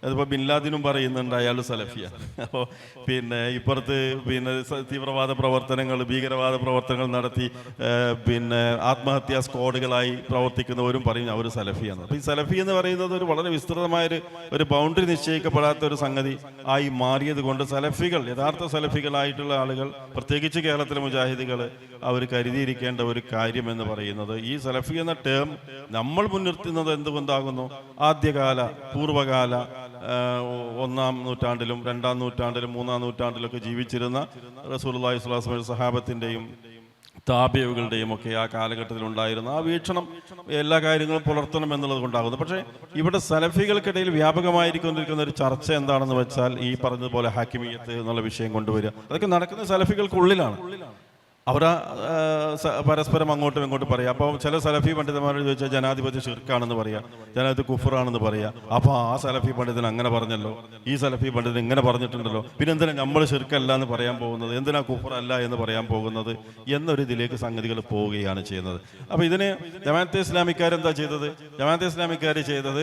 അതിപ്പോൾ ബിൻ ലാദിനും പറയുന്നുണ്ട് അയാൾ സലഫിയാണ്. അപ്പോൾ പിന്നെ ഇപ്പുറത്ത് പിന്നെ തീവ്രവാദ പ്രവർത്തനങ്ങൾ, ഭീകരവാദ പ്രവർത്തനങ്ങൾ നടത്തി പിന്നെ ആത്മഹത്യാ സ്ക്വാഡുകളായി പ്രവർത്തിക്കുന്നവരും പറയും അവർ സലഫിയാണ്. അപ്പോൾ ഈ സലഫി എന്ന് പറയുന്നത് ഒരു വളരെ വിസ്തൃതമായൊരു ബൗണ്ടറി നിശ്ചയിക്കപ്പെടാത്ത ഒരു സംഗതി ആയി മാറിയത് കൊണ്ട് സലഫികൾ, യഥാർത്ഥ സലഫികളായിട്ടുള്ള ആളുകൾ, പ്രത്യേകിച്ച് കേരളത്തിലെ മുജാഹിദുകൾ, അവർ കരുതിയിരിക്കേണ്ട ഒരു കാര്യം എന്ന് പറയുന്നത് ഈ സലഫി എന്ന ടേം നമ്മൾ മുൻനിർത്തുന്നത് എന്തുകൊണ്ടാകുന്നു? ആദ്യകാല പൂർവ്വകാല 1-ാം നൂറ്റാണ്ടിലും 2-ാം നൂറ്റാണ്ടിലും 3-ാം നൂറ്റാണ്ടിലൊക്കെ ജീവിച്ചിരുന്ന റസൂലുള്ളാഹി സ്വല്ലല്ലാഹു അലൈഹി വസല്ലം സഹാബത്തിൻ്റെയും താബിഈകളുടെയും ഒക്കെ ആ കാലഘട്ടത്തിൽ ഉണ്ടായിരുന്ന ആ വീക്ഷണം എല്ലാ കാര്യങ്ങളും പുലർത്തണം എന്നുള്ളത് കൊണ്ടാകുന്നു. പക്ഷേ ഇവിടെ സലഫികൾക്കിടയിൽ വ്യാപകമായിരിക്കൊണ്ടിരിക്കുന്ന ഒരു ചർച്ച എന്താണെന്ന് വെച്ചാൽ ഈ പറഞ്ഞതുപോലെ ഹാക്കിമിയത്ത് എന്നുള്ള വിഷയം കൊണ്ടുവരിക. അതൊക്കെ നടക്കുന്ന സലഫികൾക്കുള്ളിലാണ്. അവർ പരസ്പരം അങ്ങോട്ടും ഇങ്ങോട്ടും പറയാം. അപ്പോൾ ചില സലഫി പണ്ഡിതന്മാരോട് ചോദിച്ചാൽ ജനാധിപത്യ ശിർക്കാണെന്ന് പറയാം, ജനാധിപത്യ കുഫറാണെന്ന് പറയാം. അപ്പോൾ ആ സലഫി പണ്ഡിതൻ അങ്ങനെ പറഞ്ഞല്ലോ, ഈ സലഫി പണ്ഡിതൻ ഇങ്ങനെ പറഞ്ഞിട്ടുണ്ടല്ലോ, പിന്നെ എന്തിനാ നമ്മൾ ശിർക്കല്ല എന്ന് പറയാൻ പോകുന്നത്, എന്തിനാ കുഫറല്ല എന്ന് പറയാൻ പോകുന്നത് എന്നൊരു ഇതിലേക്ക് സംഗതികൾ പോവുകയാണ് ചെയ്യുന്നത്. അപ്പോൾ ഇതിന് ജമാഅത്തെ ഇസ്ലാമിക്കാരെന്താ ചെയ്തത്? ജമാഅത്തെ ഇസ്ലാമിക്കാർ ചെയ്തത്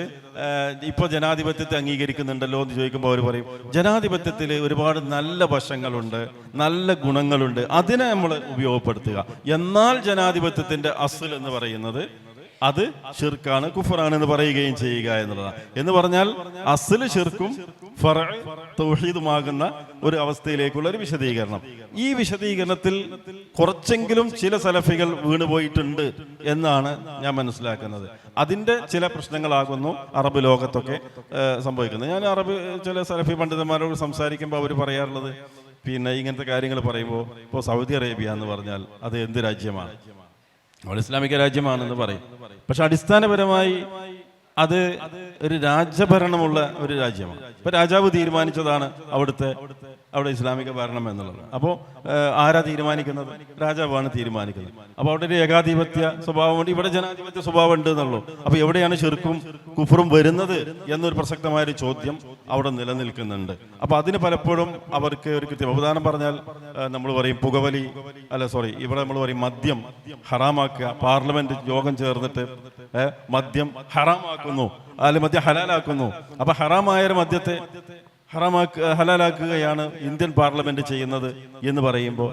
ഇപ്പോൾ ജനാധിപത്യത്തെ അംഗീകരിക്കുന്നുണ്ടല്ലോ എന്ന് ചോദിക്കുമ്പോൾ അവർ പറയും ജനാധിപത്യത്തിൽ ഒരുപാട് നല്ല വശങ്ങളുണ്ട്, നല്ല ഗുണങ്ങളുണ്ട്, അതിനെ നമ്മൾ ഉപയോഗപ്പെടുത്തുക. എന്നാൽ ജനാധിപത്യത്തിന്റെ അസ്ൽ എന്ന് പറയുന്നത് അത് ഷിർക്കാണ്, കുഫറാണ് എന്ന് പറയുകയും ചെയ്യുക എന്നുള്ളതാണ്. എന്ന് പറഞ്ഞാൽ അസ്ല് ഷിർക്കും ഫർഅ് തൗഹീദുമാകുന്ന ഒരു അവസ്ഥയിലേക്കുള്ള ഒരു വിശദീകരണം. ഈ വിശദീകരണത്തിൽ കുറച്ചെങ്കിലും ചില സലഫികൾ വീണുപോയിട്ടുണ്ട് എന്നാണ് ഞാൻ മനസ്സിലാക്കുന്നത്. അതിൻ്റെ ചില പ്രശ്നങ്ങളാകുന്നു അറബ് ലോകത്തൊക്കെ സംഭവിക്കുന്നത്. ഞാൻ അറബ് ചില സലഫി പണ്ഡിതന്മാരോട് സംസാരിക്കുമ്പോൾ അവർ പറയാറുള്ളത്, പിന്നെ ഇങ്ങനത്തെ കാര്യങ്ങൾ പറയുമ്പോൾ ഇപ്പോൾ സൗദി അറേബ്യ എന്ന് പറഞ്ഞാൽ അത് എന്ത് രാജ്യമാണ്? അവിടെ ഇസ്ലാമിക രാജ്യമാണെന്ന് പറയും. പക്ഷെ അടിസ്ഥാനപരമായി അത് ഒരു രാജഭരണമുള്ള ഒരു രാജ്യമാണ്. ഇപ്പൊ രാജാവ് തീരുമാനിച്ചതാണ് അവിടെ ഇസ്ലാമിക ഭരണം എന്നുള്ളത്. അപ്പോൾ ആരാ തീരുമാനിക്കുന്നത്? രാജാവാണ് തീരുമാനിക്കുന്നത്. അപ്പോൾ അവിടെ ഒരു ഏകാധിപത്യ സ്വഭാവമുണ്ട്, ഇവിടെ ജനാധിപത്യ സ്വഭാവം ഉണ്ട് എന്നുള്ളൂ. അപ്പോൾ എവിടെയാണ് ശിർക്കും കുഫറും വരുന്നത് എന്നൊരു പ്രസക്തമായൊരു ചോദ്യം അവിടെ നിലനിൽക്കുന്നുണ്ട്. അപ്പോൾ അതിന് പലപ്പോഴും അവർക്ക് ഒരു കൃത്യം ഉദാഹരണം പറഞ്ഞാൽ നമ്മൾ പറയും പുകവലി, ഇവിടെ നമ്മൾ പറയും മദ്യം ഹറാമാക്കുക. പാർലമെന്റ് യോഗം ചേർന്നിട്ട് മദ്യം ഹറാമാക്കുന്നു, അല്ലെങ്കിൽ മദ്യം ഹലാലാക്കുന്നു. അപ്പൊ ഹറാമായ മദ്യത്തെ ഹലാലാക്കുകയാണ് ഇന്ത്യൻ പാർലമെന്റ് ചെയ്യുന്നത് എന്ന് പറയുമ്പോൾ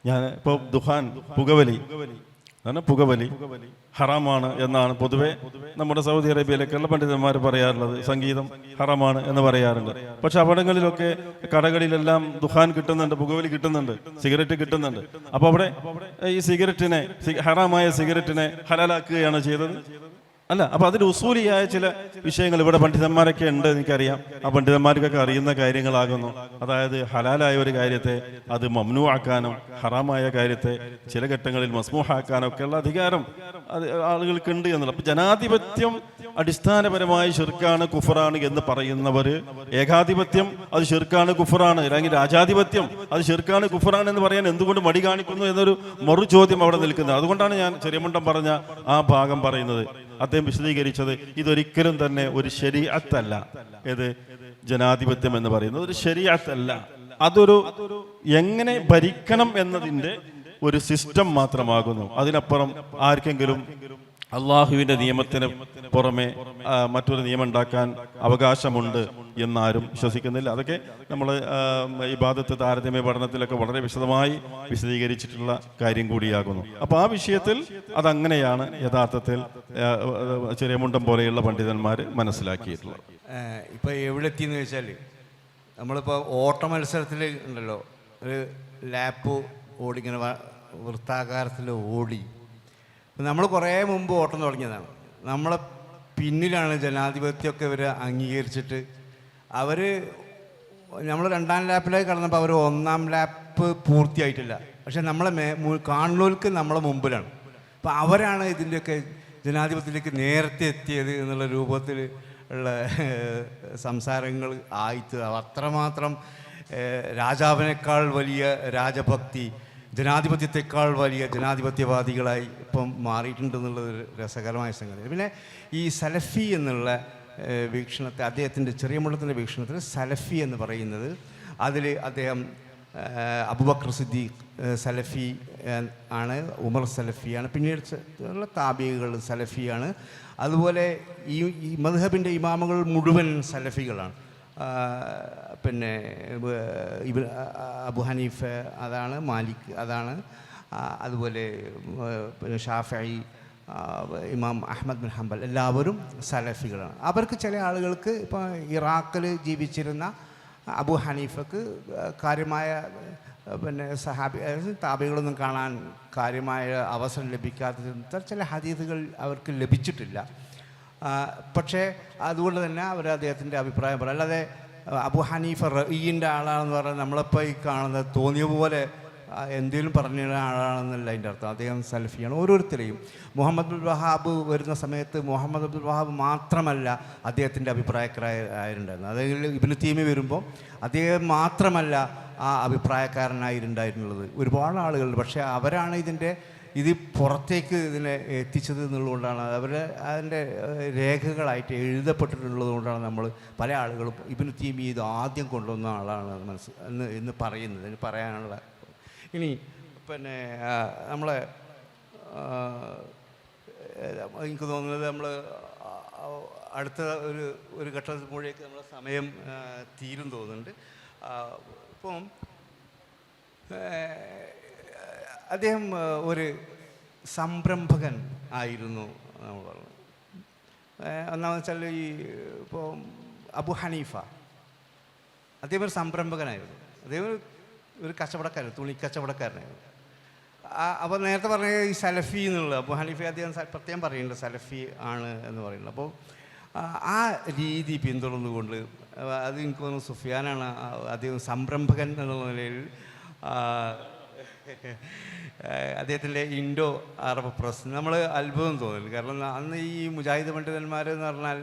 ഞാൻ ഇപ്പോൾ പുകവലി ഹറാമാണ് എന്നാണ് പൊതുവെ നമ്മുടെ സൗദി അറേബ്യയിലേക്കുള്ള പണ്ഡിതന്മാർ പറയാറുള്ളത്. സംഗീതം ഹറാമാണ് എന്ന് പറയാറുണ്ട്. പക്ഷെ അവിടങ്ങളിലൊക്കെ കടകളിലെല്ലാം ദുഹാൻ കിട്ടുന്നുണ്ട്, പുകവലി കിട്ടുന്നുണ്ട്, സിഗരറ്റ് കിട്ടുന്നുണ്ട്. അപ്പൊ അവിടെ ഈ ഹറാമായ സിഗരറ്റിനെ ഹലാലാക്കുകയാണ് ചെയ്തത് അല്ല. അപ്പൊ അതിൽ ഉസൂലിയായ ചില വിഷയങ്ങൾ ഇവിടെ പണ്ഡിതന്മാരൊക്കെ ഉണ്ട്, എനിക്കറിയാം. ആ പണ്ഡിതന്മാർക്കൊക്കെ അറിയുന്ന കാര്യങ്ങളാകുന്നു. അതായത് ഹലാലായ ഒരു കാര്യത്തെ അത് മംനൂ ആക്കാനോ ഹറാമായ കാര്യത്തെ ചില ഘട്ടങ്ങളിൽ മസ്മൂഹാക്കാനോ ഒക്കെയുള്ള അധികാരം അത് ആളുകൾക്കുണ്ട് എന്നുള്ളത്. അപ്പൊ ജനാധിപത്യം അടിസ്ഥാനപരമായി ഷിർക്കാണ്, കുഫറാണ് എന്ന് പറയുന്നവർ, ഏകാധിപത്യം അത് ഷിർക്കാണ്, കുഫറാണ്, അല്ലെങ്കിൽ രാജാധിപത്യം അത് ഷിർക്കാണ്, കുഫറാണ് എന്ന് പറയാൻ എന്തുകൊണ്ട് മടി കാണിക്കുന്നു എന്നൊരു മറു ചോദ്യം അവിടെ നിൽക്കുന്നത്. അതുകൊണ്ടാണ് ഞാൻ ചെറിയമുണ്ടം പറഞ്ഞ ആ ഭാഗം പറയുന്നത്. അദ്ദേഹം വിശദീകരിച്ചത് ഇതൊരിക്കലും തന്നെ ഒരു ശരീഅത്തല്ല. ഏത് ജനാധിപത്യം എന്ന് പറയുന്നത് ഒരു ശരീഅത്തല്ല, അതൊരു എങ്ങനെ ഭരിക്കണം എന്നതിൻ്റെ ഒരു സിസ്റ്റം മാത്രമാകുന്നു. അതിനപ്പുറം ആർക്കെങ്കിലും അള്ളാഹുവിൻ്റെ നിയമത്തിന് പുറമെ മറ്റൊരു നിയമം ഉണ്ടാക്കാൻ അവകാശമുണ്ട് എന്നാരും വിശ്വസിക്കുന്നില്ല. അതൊക്കെ നമ്മൾ ഇബാദത്ത് താരതമ്യ പഠനത്തിലൊക്കെ വളരെ വിശദമായി വിശദീകരിച്ചിട്ടുള്ള കാര്യം കൂടിയാകുന്നു. അപ്പോൾ ആ വിഷയത്തിൽ അതങ്ങനെയാണ് യഥാർത്ഥത്തിൽ ചെറിയമുണ്ടം പോലെയുള്ള പണ്ഡിതന്മാർ മനസ്സിലാക്കിയിട്ടുള്ളത്. ഇപ്പോൾ എവിടെ എത്തിയെന്ന് വെച്ചാൽ നമ്മളിപ്പോൾ ഓട്ട മത്സരത്തിൽ ഉണ്ടല്ലോ, ഒരു ലാപ്പ് ഓടിങ്ങനെ വൃത്താകാരത്തിൽ ഓടി. നമ്മൾ കുറേ മുമ്പ് ഓട്ടം തുടങ്ങിയതാണ്. നമ്മളെ പിന്നിലാണ് ജനാധിപത്യമൊക്കെ ഇവർ അംഗീകരിച്ചിട്ട് നമ്മൾ 2ാം ലാപ്പിലേക്ക് കടന്നപ്പോൾ അവർ 1ാം ലാപ്പ് പൂർത്തിയായിട്ടില്ല. പക്ഷെ നമ്മളെ കാണുന്നവർക്ക് നമ്മളെ മുമ്പിലാണ്. അപ്പം അവരാണ് ഇതിൻ്റെയൊക്കെ ജനാധിപത്യത്തിലേക്ക് നേരത്തെ എത്തിയത് എന്നുള്ള രൂപത്തിൽ ഉള്ള സംസാരങ്ങൾ ആയിട്ട് അത്രമാത്രം രാജാവിനേക്കാൾ വലിയ രാജഭക്തി, ജനാധിപത്യത്തെക്കാൾ വലിയ ജനാധിപത്യവാദികളായി ഇപ്പം മാറിയിട്ടുണ്ടെന്നുള്ളത് രസകരമായ സംഗതി. പിന്നെ ഈ സലഫി എന്നുള്ള വീക്ഷണത്തെ, അദ്ദേഹത്തിൻ്റെ ചെറിയമുള്ളത്തിൻ്റെ വീക്ഷണത്തിൽ സലഫി എന്ന് പറയുന്നത് അതിൽ അദ്ദേഹം അബൂബക്കർ സിദ്ദീഖ് സലഫി ആണ്, ഉമർ സലഫിയാണ്, പിന്നീട് ഉള്ള താബികൾ സലഫിയാണ്. അതുപോലെ ഈ മദ്ഹബിൻ്റെ ഇമാമുകൾ മുഴുവൻ സലഫികളാണ്. പിന്നെ അബു ഹനീഫ അതാണ്, മാലിക് അതാണ്, അതുപോലെ പിന്നെ ഷാഫി, ഇമാം അഹ്മദ് ബിൻ ഹംബൽ എല്ലാവരും സലഫികളാണ്. അവർക്ക് ചില ആളുകൾക്ക് ഇപ്പോൾ ഇറാഖിൽ ജീവിച്ചിരുന്ന അബു ഹനീഫക്ക് കാര്യമായ പിന്നെ താബികളൊന്നും കാണാൻ കാര്യമായ അവസരം ലഭിക്കാത്തതിനാൽ ചില ഹദീസുകൾ അവർക്ക് ലഭിച്ചിട്ടില്ല. പക്ഷേ അതുകൊണ്ട് തന്നെ അവർ അദ്ദേഹത്തിൻ്റെ അഭിപ്രായം പറയും. അല്ലാതെ അബു ഹനീഫ റഈൻ്റെ ആളാണെന്ന് പറഞ്ഞാൽ നമ്മളിപ്പോൾ ഈ കാണുന്നത് തോന്നിയ പോലെ എന്തെങ്കിലും പറഞ്ഞ ആളാണെന്നല്ല അതിൻ്റെ അർത്ഥം. അദ്ദേഹം സലഫിയാണ്. ഓരോരുത്തരെയും മുഹമ്മദ് അബ്ദുൽ വഹാബ് വരുന്ന സമയത്ത് മുഹമ്മദ് അബ്ദുൽ വഹാബ് മാത്രമല്ല അദ്ദേഹത്തിൻ്റെ അഭിപ്രായക്കാരായിട്ടുണ്ടായിരുന്നത്. അതായത് ഇബ്നു തൈമിയ്യ വരുമ്പോൾ അദ്ദേഹം മാത്രമല്ല ആ അഭിപ്രായക്കാരനായിട്ടുണ്ടായിരുന്നുള്ളത്, ഒരുപാട് ആളുകളുണ്ട്. പക്ഷേ അവരാണ് ഇത് പുറത്തേക്ക് ഇതിനെ എത്തിച്ചത് എന്നുള്ളതുകൊണ്ടാണ്, അതിൻ്റെ രേഖകളായിട്ട് എഴുതപ്പെട്ടിട്ടുള്ളത് കൊണ്ടാണ് നമ്മൾ പല ആളുകളും ഇബ്നു തൈമിയ്യ ഇത് ആദ്യം കൊണ്ടുവന്ന ആളാണ് എന്ന് പറയുന്നത്. ഇതിന് പറയാനുള്ള ഇനി പിന്നെ നമ്മളെ എനിക്ക് തോന്നുന്നത് നമ്മൾ അടുത്ത ഒരു ഘട്ടത്തിലേക്ക് നമ്മളെ സമയം തീരും തോന്നുന്നുണ്ട്. ഇപ്പം അദ്ദേഹം ഒരു സംരംഭകൻ ആയിരുന്നു നമ്മൾ പറഞ്ഞു. ഒന്നാമെന്ന് വെച്ചാൽ ഇപ്പോൾ അബു ഹനീഫ അദ്ദേഹം ഒരു സംരംഭകനായിരുന്നു. അദ്ദേഹം ഒരു കച്ചവടക്കാരൻ, തുണി കച്ചവടക്കാരനായിരുന്നു. അപ്പോൾ നേരത്തെ പറഞ്ഞ ഈ സലഫി എന്നുള്ള അബു ഹനീഫ അദ്ദേഹം പ്രത്യേകം പറയുന്നുണ്ട് സലഫി ആണ് എന്ന് പറയുന്നത്. അപ്പോൾ ആ രീതി പിന്തുടർന്നുകൊണ്ട് അത് എനിക്ക് തോന്നുന്നു സുഫിയാനാണ് അദ്ദേഹം സംരംഭകൻ എന്നുള്ള നിലയിൽ അദ്ദേഹത്തിൻ്റെ ഇൻഡോ അറബ് പ്രസ് നമ്മൾ അത്ഭുതം തോന്നില്ല. കാരണം അന്ന് ഈ മുജാഹിദ് പണ്ഡിതന്മാരെന്ന് പറഞ്ഞാൽ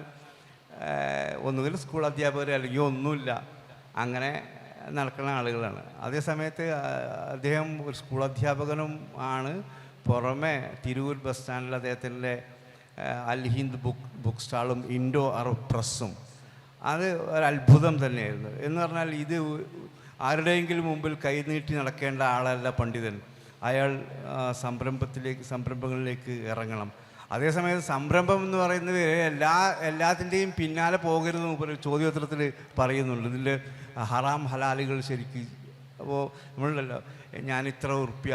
ഒന്നുകിൽ സ്കൂൾ അധ്യാപകർ അല്ലെങ്കിൽ ഒന്നുമില്ല, അങ്ങനെ നടക്കുന്ന ആളുകളാണ്. അതേ സമയത്ത് അദ്ദേഹം ഒരു സ്കൂൾ അധ്യാപകനും ആണ്. പുറമെ തിരൂർ ബസ് സ്റ്റാൻഡിൽ അദ്ദേഹത്തിൻ്റെ അൽ ഹിന്ദ് ബുക്ക് സ്റ്റാളും ഇൻഡോ അറബ് പ്രസ്സും അത് ഒരു അത്ഭുതം തന്നെയായിരുന്നു. എന്ന് പറഞ്ഞാൽ ഇത് ആരുടെയെങ്കിലും മുമ്പിൽ കൈനീട്ടി നടക്കേണ്ട ആളല്ല പണ്ഡിതൻ. അയാൾ സംരംഭങ്ങളിലേക്ക് ഇറങ്ങണം. അതേസമയം സംരംഭം എന്ന് പറയുന്നത് എല്ലാത്തിൻ്റെയും പിന്നാലെ പോകരുതെന്ന് ഒരു ചോദ്യോത്തരത്തിൽ പറയുന്നുണ്ട്. ഇതിൻ്റെ ഹറാം ഹലാലുകൾ ശരിക്ക്. അപ്പോൾ നമ്മളുണ്ടല്ലോ, ഞാൻ ഇത്ര ഉറുപ്പ്യ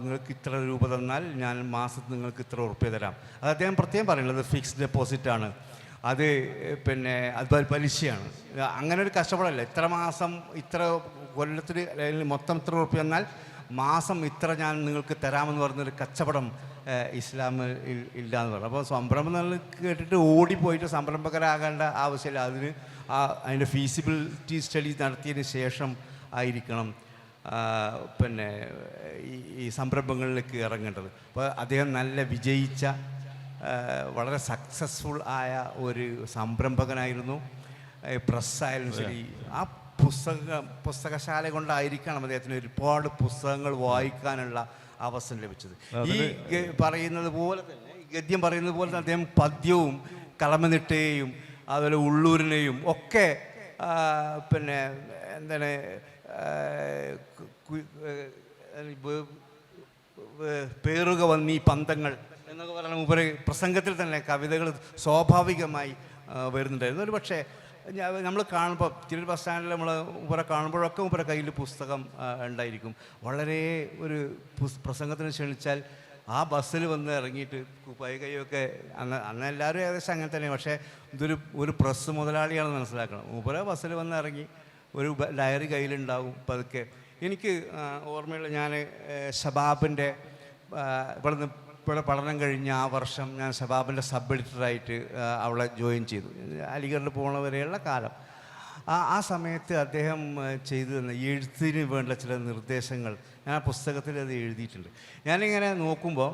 നിങ്ങൾക്ക് ഇത്ര രൂപ തന്നാൽ ഞാൻ മാസത്തിൽ നിങ്ങൾക്ക് ഇത്ര ഉറുപ്പ്യ തരാം. അത് അദ്ദേഹം പ്രത്യേകം പറയുന്നത് ഫിക്സ്ഡ് ഡെപ്പോസിറ്റാണ്, അത് പിന്നെ അത് പലിശയാണ്. അങ്ങനെ ഒരു കഷ്ടപ്പാടല്ല. ഇത്ര മാസം ഇത്ര കൊല്ലത്തിൽ മൊത്തം ഇത്ര ഉറുപ്പ്യ എന്നാൽ മാസം ഇത്ര ഞാൻ നിങ്ങൾക്ക് തരാമെന്ന് പറഞ്ഞൊരു കച്ചവടം ഇസ്ലാമിൽ ഇല്ല എന്ന് പറഞ്ഞു. അപ്പോൾ സംരംഭം കേട്ടിട്ട് ഓടിപ്പോയിട്ട് സംരംഭകരാകേണ്ട ആവശ്യമില്ല. അതിൻ്റെ ഫീസിബിലിറ്റി സ്റ്റഡി നടത്തിയതിന് ശേഷം ആയിരിക്കണം പിന്നെ ഈ സംരംഭങ്ങളിലേക്ക് ഇറങ്ങേണ്ടത്. അപ്പോൾ അദ്ദേഹം നല്ല വിജയിച്ച വളരെ സക്സസ്ഫുൾ ആയ ഒരു സംരംഭകനായിരുന്നു. പ്രസ്സായാലും ശരി, ആ പുസ്തകശാല കൊണ്ടായിരിക്കണം അദ്ദേഹത്തിന് ഒരുപാട് പുസ്തകങ്ങൾ വായിക്കാനുള്ള അവസരം ലഭിച്ചത്. ഈ പറയുന്നത് പോലെ തന്നെ, ഗദ്യം പറയുന്നത് പോലെ തന്നെ അദ്ദേഹം പദ്യവും കളമനിട്ടയെയും അതുപോലെ ഉള്ളൂരിനെയും ഒക്കെ പിന്നെ എന്താണ് പേറുക വന്നീ പന്തങ്ങൾ എന്നൊക്കെ പറയുന്ന ഉപരി പ്രസംഗത്തിൽ തന്നെ കവിതകൾ സ്വാഭാവികമായി വരുന്നുണ്ടായിരുന്നു. ഒരു പക്ഷേ നമ്മൾ കാണുമ്പോൾ തിരൂർ ബസ് സ്റ്റാൻഡിൽ നമ്മൾ ഉപരെ കാണുമ്പോഴൊക്കെ ഉപരെ കയ്യിൽ പുസ്തകം ഉണ്ടായിരിക്കും. വളരെ ഒരു പ്രസംഗത്തിന് ക്ഷണിച്ചാൽ ആ ബസ്സിൽ വന്ന് ഇറങ്ങിയിട്ട് കൈയൊക്കെ അന്ന് എല്ലാവരും ഏകദേശം അങ്ങനെ തന്നെ. പക്ഷേ ഒരു പ്രസ് മുതലാളിയാണെന്ന് മനസ്സിലാക്കണം. ഉപരെ ബസ്സിൽ വന്ന് ഇറങ്ങി ഒരു ഡയറി കയ്യിലുണ്ടാവും പതുക്കെ. എനിക്ക് ഓർമ്മയുള്ള ഞാൻ ഷബാബിൻ്റെ ഇവിടെ പഠനം കഴിഞ്ഞ ആ വർഷം ഞാൻ ഷബാബിൻ്റെ സബ് എഡിറ്ററായിട്ട് അവളെ ജോയിൻ ചെയ്തു. അലിഗഡിൽ പോണവരെയുള്ള കാലം. ആ സമയത്ത് അദ്ദേഹം ചെയ്തു തന്ന എഴുത്തിന് വേണ്ട ചില നിർദ്ദേശങ്ങൾ ഞാൻ ആ പുസ്തകത്തിൽ അത് എഴുതിയിട്ടുണ്ട്. ഞാനിങ്ങനെ നോക്കുമ്പോൾ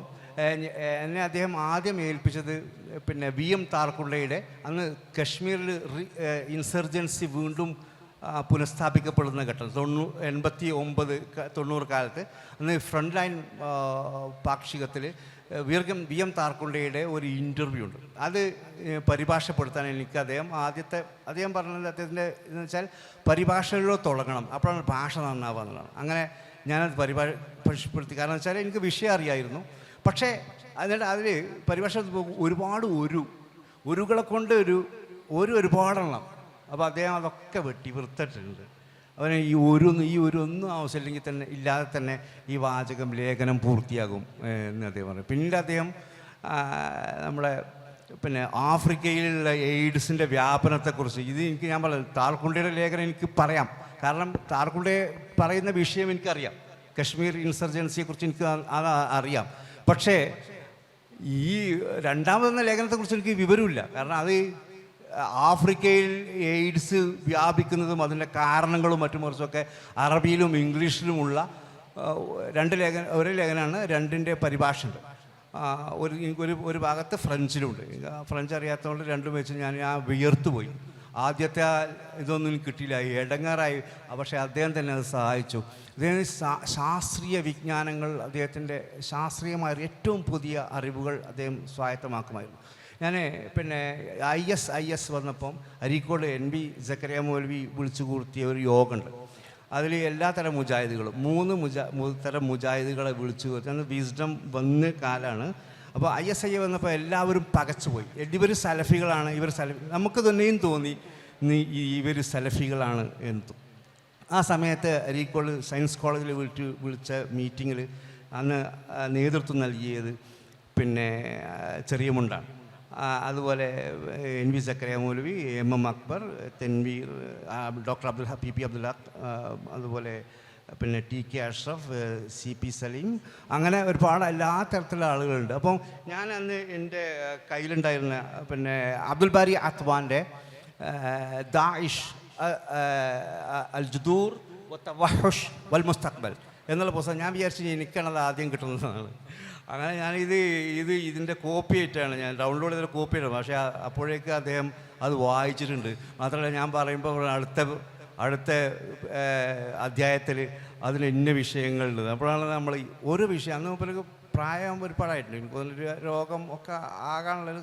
എന്നെ അദ്ദേഹം ആദ്യം ഏൽപ്പിച്ചത് പിന്നെ VM താർക്കുള്ളയുടെ അന്ന് കശ്മീരിൽ ഇൻസർജൻസി വീണ്ടും പുനഃസ്ഥാപിക്കപ്പെടുന്ന ഘട്ടം 89-90 കാലത്ത് അന്ന് ഫ്രണ്ട് ലൈൻ പാക്ഷികത്തിൽ വി എം താർക്കുണ്ടയുടെ ഒരു ഇൻ്റർവ്യൂ ഉണ്ട്. അത് പരിഭാഷപ്പെടുത്താൻ എനിക്ക് അദ്ദേഹം പറഞ്ഞത് അദ്ദേഹത്തിൻ്റെ എന്ന് വെച്ചാൽ പരിഭാഷകളിലോ തുടങ്ങണം, അപ്പോഴാണ് ഭാഷ നന്നാവുക എന്നുള്ളതാണ്. അങ്ങനെ ഞാനത് പരിഭാഷപ്പെടുത്തി. കാരണം വെച്ചാൽ എനിക്ക് വിഷയം അറിയായിരുന്നു. പക്ഷേ എന്നിട്ട് അതിൽ പരിഭാഷ ഒരുപാട് ഒരുകളെ കൊണ്ട് ഒരുപാടെണ്ണം. അപ്പോൾ അദ്ദേഹം അതൊക്കെ വെട്ടി വൃത്തിട്ടുണ്ട്. അവന് ഈ ഒന്നും ആവശ്യമില്ലെങ്കിൽ തന്നെ ഇല്ലാതെ തന്നെ ഈ വാചകം ലേഖനം പൂർത്തിയാകും എന്ന് അദ്ദേഹം പറഞ്ഞു. പിന്നീട് അദ്ദേഹം നമ്മളെ ആഫ്രിക്കയിലുള്ള എയ്ഡ്സിൻ്റെ വ്യാപനത്തെക്കുറിച്ച് ഞാൻ പറഞ്ഞു താർക്കുണ്ടയുടെ ലേഖനം എനിക്ക് പറയാം. കാരണം താർക്കുണ്ടെ പറയുന്ന വിഷയം എനിക്കറിയാം, കശ്മീർ ഇൻസർജൻസിയെക്കുറിച്ച് എനിക്ക് അത് അറിയാം. പക്ഷേ ഈ രണ്ടാമതെന്ന ലേഖനത്തെക്കുറിച്ച് എനിക്ക് വിവരമില്ല. കാരണം അത് ആഫ്രിക്കയിൽ എയ്ഡ്സ് വ്യാപിക്കുന്നതും അതിൻ്റെ കാരണങ്ങളും മറ്റും മറിച്ചൊക്കെ അറബിയിലും ഇംഗ്ലീഷിലുമുള്ള ഒരു ലേഖനമാണ്. രണ്ടിൻ്റെ പരിഭാഷ ഉണ്ട്. ഒരു ഭാഗത്ത് ഫ്രഞ്ചിലുണ്ട്. ഫ്രഞ്ച് അറിയാത്തതുകൊണ്ട് രണ്ടും വെച്ച് ഞാൻ വിയർത്തു പോയി. ആദ്യത്തെ ഇതൊന്നും എനിക്ക് കിട്ടിയില്ല, ഇടങ്ങാറായി. പക്ഷേ അദ്ദേഹം തന്നെ അത് സഹായിച്ചു. അദ്ദേഹം ശാസ്ത്രീയ വിജ്ഞാനങ്ങൾ, അദ്ദേഹത്തിൻ്റെ ശാസ്ത്രീയമായ ഏറ്റവും പുതിയ അറിവുകൾ അദ്ദേഹം സ്വായത്തമാക്കുമായിരുന്നു. ഞാൻ IS വന്നപ്പം അരീക്കോട് NV സക്കറിയ മൗലവി വിളിച്ചു കൂട്ടിയ ഒരു യോഗമുണ്ട്. അതിൽ എല്ലാ തരം മുജാഹിദുകളും 3 തരം മുജാഹിദുകളെ വിളിച്ചു കൂട്ടി. അന്ന് വിസ്ഡം വന്ന കാലമാണ്. അപ്പോൾ ISI വന്നപ്പോൾ എല്ലാവരും പകച്ചുപോയി. ഇവർ സലഫികളാണ്, നമുക്ക് തന്നെയും തോന്നി ഇവർ സലഫികളാണ് എന്ന്. ആ സമയത്ത് അരീക്കോട് സയൻസ് കോളേജിൽ വിളിച്ച മീറ്റിങ്ങിൽ അന്ന് നേതൃത്വം നൽകിയത് ചെറിയ മുണ്ടാണ്. അതുപോലെ NV Zakariya Maulavi, MM Akbar, Tanveer, doctor PP Abdul Haq, അതുപോലെ TK അഷ്റഫ്, CP സലീം, അങ്ങനെ ഒരുപാട് എല്ലാ തരത്തിലുള്ള ആളുകളുണ്ട്. അപ്പം ഞാൻ അന്ന് എൻ്റെ കയ്യിലുണ്ടായിരുന്ന അബ്ദുൽ ബാരി അത്വാൻ്റെ ദാഇഷ് അൽ ജുദൂർ വത്തവഹുഷ് വൽ മുസ്തഖ്ബൽ എന്നുള്ള പുസ്തകം ഞാൻ വിചാരിച്ചു എനിക്കാണത് ആദ്യം കിട്ടുന്നതാണ്. അങ്ങനെ ഇതിൻ്റെ കോപ്പി ആയിട്ടാണ് ഞാൻ ഡൗൺലോഡ് ചെയ്ത കോപ്പി ആയിട്ടാണ്. പക്ഷേ അപ്പോഴേക്ക് അദ്ദേഹം അത് വായിച്ചിട്ടുണ്ട്. മാത്രമല്ല ഞാൻ പറയുമ്പോൾ അടുത്ത അധ്യായത്തിൽ അതിന് ഇന്ന വിഷയങ്ങളുണ്ട്. അപ്പോഴാണ് നമ്മൾ ഒരു വിഷയം അന്ന് മുമ്പ് പ്രായം ഒരുപാടായിട്ടുണ്ട്. എനിക്ക് രോഗം ഒക്കെ ആകാനുള്ളൊരു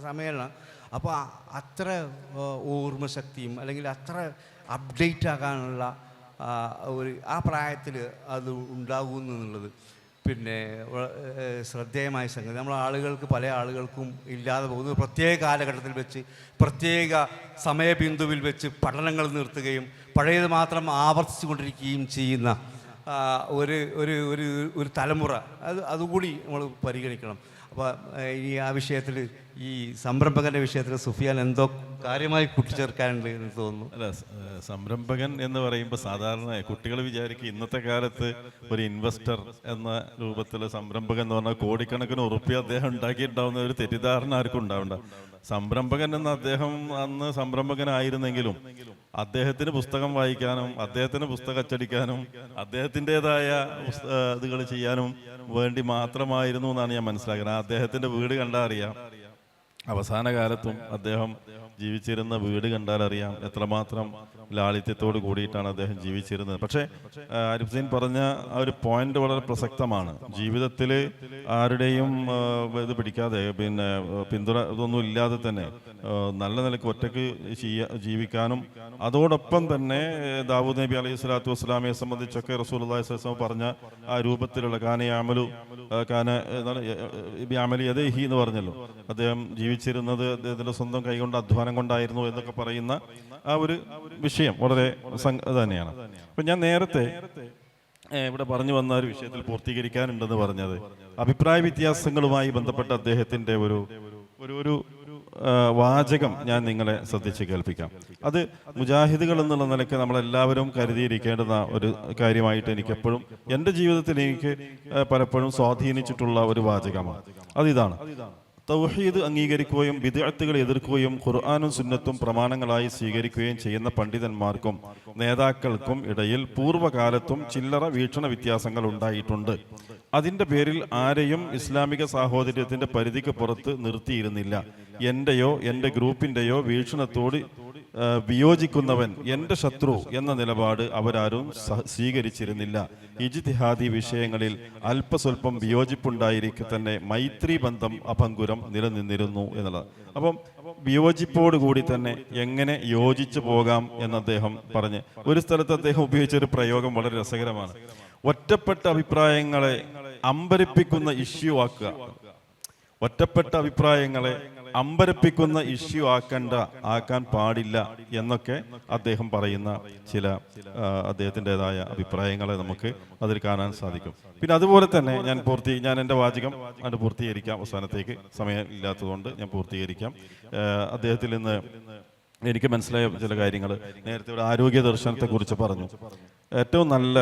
സമയമാണ്. അപ്പോൾ അത്ര ഓർമ്മശക്തിയും അല്ലെങ്കിൽ അത്ര അപ്ഡേറ്റ് ആകാനുള്ള ആ പ്രായത്തിൽ അത് ഉണ്ടാകുന്നു എന്നുള്ളത് ശ്രദ്ധേയമായ സംഗതി. പല ആളുകൾക്കും ഇല്ലാതെ പോകുന്നത് പ്രത്യേക കാലഘട്ടത്തിൽ വെച്ച് പ്രത്യേക സമയബിന്ദുവിൽ വെച്ച് പഠനങ്ങൾ നിർത്തുകയും പഴയത് മാത്രം ആവർത്തിച്ചു കൊണ്ടിരിക്കുകയും ചെയ്യുന്ന ഒരു തലമുറ അതുകൂടി നമ്മൾ പരിഗണിക്കണം. അപ്പോൾ ഈ ആ വിഷയത്തിൽ ഈ സംരംഭകൻ്റെ വിഷയത്തിൽ സുഫിയാൻ എന്തോ കാര്യമായി കൂട്ടിച്ചേർക്കാനുണ്ട് എന്ന് തോന്നുന്നു. അല്ല, സംരംഭകൻ എന്ന് പറയുമ്പോൾ സാധാരണ കുട്ടികൾ വിചാരിക്കും ഇന്നത്തെ കാലത്ത് ഒരു ഇൻവെസ്റ്റർ എന്ന രൂപത്തിൽ സംരംഭകൻ എന്ന് പറഞ്ഞാൽ കോടിക്കണക്കിന് ഉറുപ്പിക അദ്ദേഹം ഉണ്ടാക്കിയിട്ടുണ്ടാവുന്ന ഒരു തെറ്റിദ്ധാരണ ആർക്കും ഉണ്ടാവണ്ട. സംരംഭകൻ എന്ന അദ്ദേഹം അന്ന് സംരംഭകനായിരുന്നെങ്കിലും അദ്ദേഹത്തിന് പുസ്തകം വായിക്കാനും അദ്ദേഹത്തിന് പുസ്തകം അച്ചടിക്കാനും അദ്ദേഹത്തിൻ്റെതായ ഇതുകൾ ചെയ്യാനും വേണ്ടി മാത്രമായിരുന്നു എന്നാണ് ഞാൻ മനസ്സിലാക്കുന്നത്. അദ്ദേഹത്തിൻ്റെ വീട് കണ്ടാൽ അറിയാം, അവസാന കാലത്തും അദ്ദേഹം ജീവിച്ചിരുന്ന വീട് കണ്ടാൽ അറിയാം എത്രമാത്രം ലാളിത്യത്തോട് കൂടിയിട്ടാണ് അദ്ദേഹം ജീവിച്ചിരുന്നത്. പക്ഷേ ആരിഫ് ഹുസൈൻ പറഞ്ഞ ആ ഒരു പോയിന്റ് വളരെ പ്രസക്തമാണ്. ജീവിതത്തിൽ ആരുടെയും ഇത് പിടിക്കാതെ പിന്തുണ ഇതൊന്നും ഇല്ലാതെ തന്നെ നല്ല നിലയ്ക്ക് ഒറ്റയ്ക്ക് ജീവിക്കാനും അതോടൊപ്പം തന്നെ ദാവൂദ് നബി അലൈഹി സ്വലാത്തു വസ്സലാമയെ സംബന്ധിച്ചൊക്കെ റസൂലുള്ളാഹി സ്വല്ലല്ലാഹു അലൈഹി വസല്ലം പറഞ്ഞ ആ രൂപത്തിലുള്ള യാമലി യദൈഹി എന്ന് പറഞ്ഞല്ലോ, അദ്ദേഹം ജീവിച്ചിരുന്നത് അദ്ദേഹത്തിൻ്റെ സ്വന്തം കൈകൊണ്ട് അധ്വാനം കൊണ്ടായിരുന്നു എന്നൊക്കെ പറയുന്ന ആ ഒരു വിഷയം വളരെ തന്നെയാണ്. അപ്പം ഞാൻ നേരത്തെ ഇവിടെ പറഞ്ഞു വന്ന ഒരു വിഷയത്തിൽ പൂർത്തീകരിക്കാനുണ്ടെന്ന് പറഞ്ഞത് അഭിപ്രായ വ്യത്യാസങ്ങളുമായി ബന്ധപ്പെട്ട അദ്ദേഹത്തിൻ്റെ ഒരു വാചകം ഞാൻ നിങ്ങളെ ശ്രദ്ധിച്ച് കേൾപ്പിക്കാം. അത് മുജാഹിദുകൾ എന്നുള്ള നിലയ്ക്ക് നമ്മളെല്ലാവരും കരുതിയിരിക്കേണ്ടുന്ന ഒരു കാര്യമായിട്ട് എനിക്കെപ്പോഴും എൻ്റെ ജീവിതത്തിൽ എനിക്ക് പലപ്പോഴും സ്വാധീനിച്ചിട്ടുള്ള ഒരു വാചകമാണ്. അതിതാണ്: തൗഹീദ് അംഗീകരിക്കുകയും ബിദ്അത്തുകളെ എതിർക്കുകയും ഖുർആനും സുന്നത്തും പ്രമാണങ്ങളായി സ്വീകരിക്കുകയും ചെയ്യുന്ന പണ്ഡിതന്മാർക്കും നേതാക്കൾക്കും ഇടയിൽ പൂർവ്വകാലത്തും ചില്ലറ വീക്ഷണ വ്യത്യാസങ്ങൾ ഉണ്ടായിട്ടുണ്ട്. അതിൻ്റെ പേരിൽ ആരെയും ഇസ്ലാമിക സാഹോദര്യത്തിന്റെ പരിധിക്ക് പുറത്ത് നിർത്തിയിരുന്നില്ല. എൻ്റെയോ എൻ്റെ ഗ്രൂപ്പിൻ്റെയോ വീക്ഷണത്തോട് വിയോജിക്കുന്നവൻ എൻ്റെ ശത്രു എന്ന നിലപാട് അവരാരും സ്വീകരിച്ചിരുന്നില്ല. ഇജ്തിഹാദി വിഷയങ്ങളിൽ അല്പസ്വല്പം വിയോജിപ്പുണ്ടായിരിക്കെ തന്നെ മൈത്രി ബന്ധം അഭംഗുരം നിലനിന്നിരുന്നു എന്നുള്ളത്. അപ്പം വിയോജിപ്പോടുകൂടി തന്നെ എങ്ങനെ യോജിച്ചു പോകാം എന്ന് അദ്ദേഹം പറഞ്ഞ് ഒരു സ്ഥലത്ത് അദ്ദേഹം ഉപയോഗിച്ചൊരു പ്രയോഗം വളരെ രസകരമാണ്. ഒറ്റപ്പെട്ട അഭിപ്രായങ്ങളെ അമ്പരപ്പിക്കുന്ന ഇഷ്യൂ ആക്കുക. ഒറ്റപ്പെട്ട അഭിപ്രായങ്ങളെ അമ്പരപ്പിക്കുന്ന ഇഷ്യൂ ആക്കാൻ പാടില്ല എന്നൊക്കെ അദ്ദേഹം പറയുന്ന ചില അദ്ദേഹത്തിൻ്റെതായ അഭിപ്രായങ്ങളെ നമുക്ക് അതിൽ കാണാൻ സാധിക്കും. പിന്നെ അതുപോലെ തന്നെ ഞാൻ എൻ്റെ വാചകം അത് പൂർത്തീകരിക്കാം. അവസാനത്തേക്ക് സമയം ഇല്ലാത്തതുകൊണ്ട് ഞാൻ പൂർത്തീകരിക്കാം. അദ്ദേഹത്തിൽ നിന്ന് എനിക്ക് മനസ്സിലായ ചില കാര്യങ്ങൾ. നേരത്തെ ഒരു ആരോഗ്യ ദർശനത്തെക്കുറിച്ച് പറഞ്ഞു. ഏറ്റവും നല്ല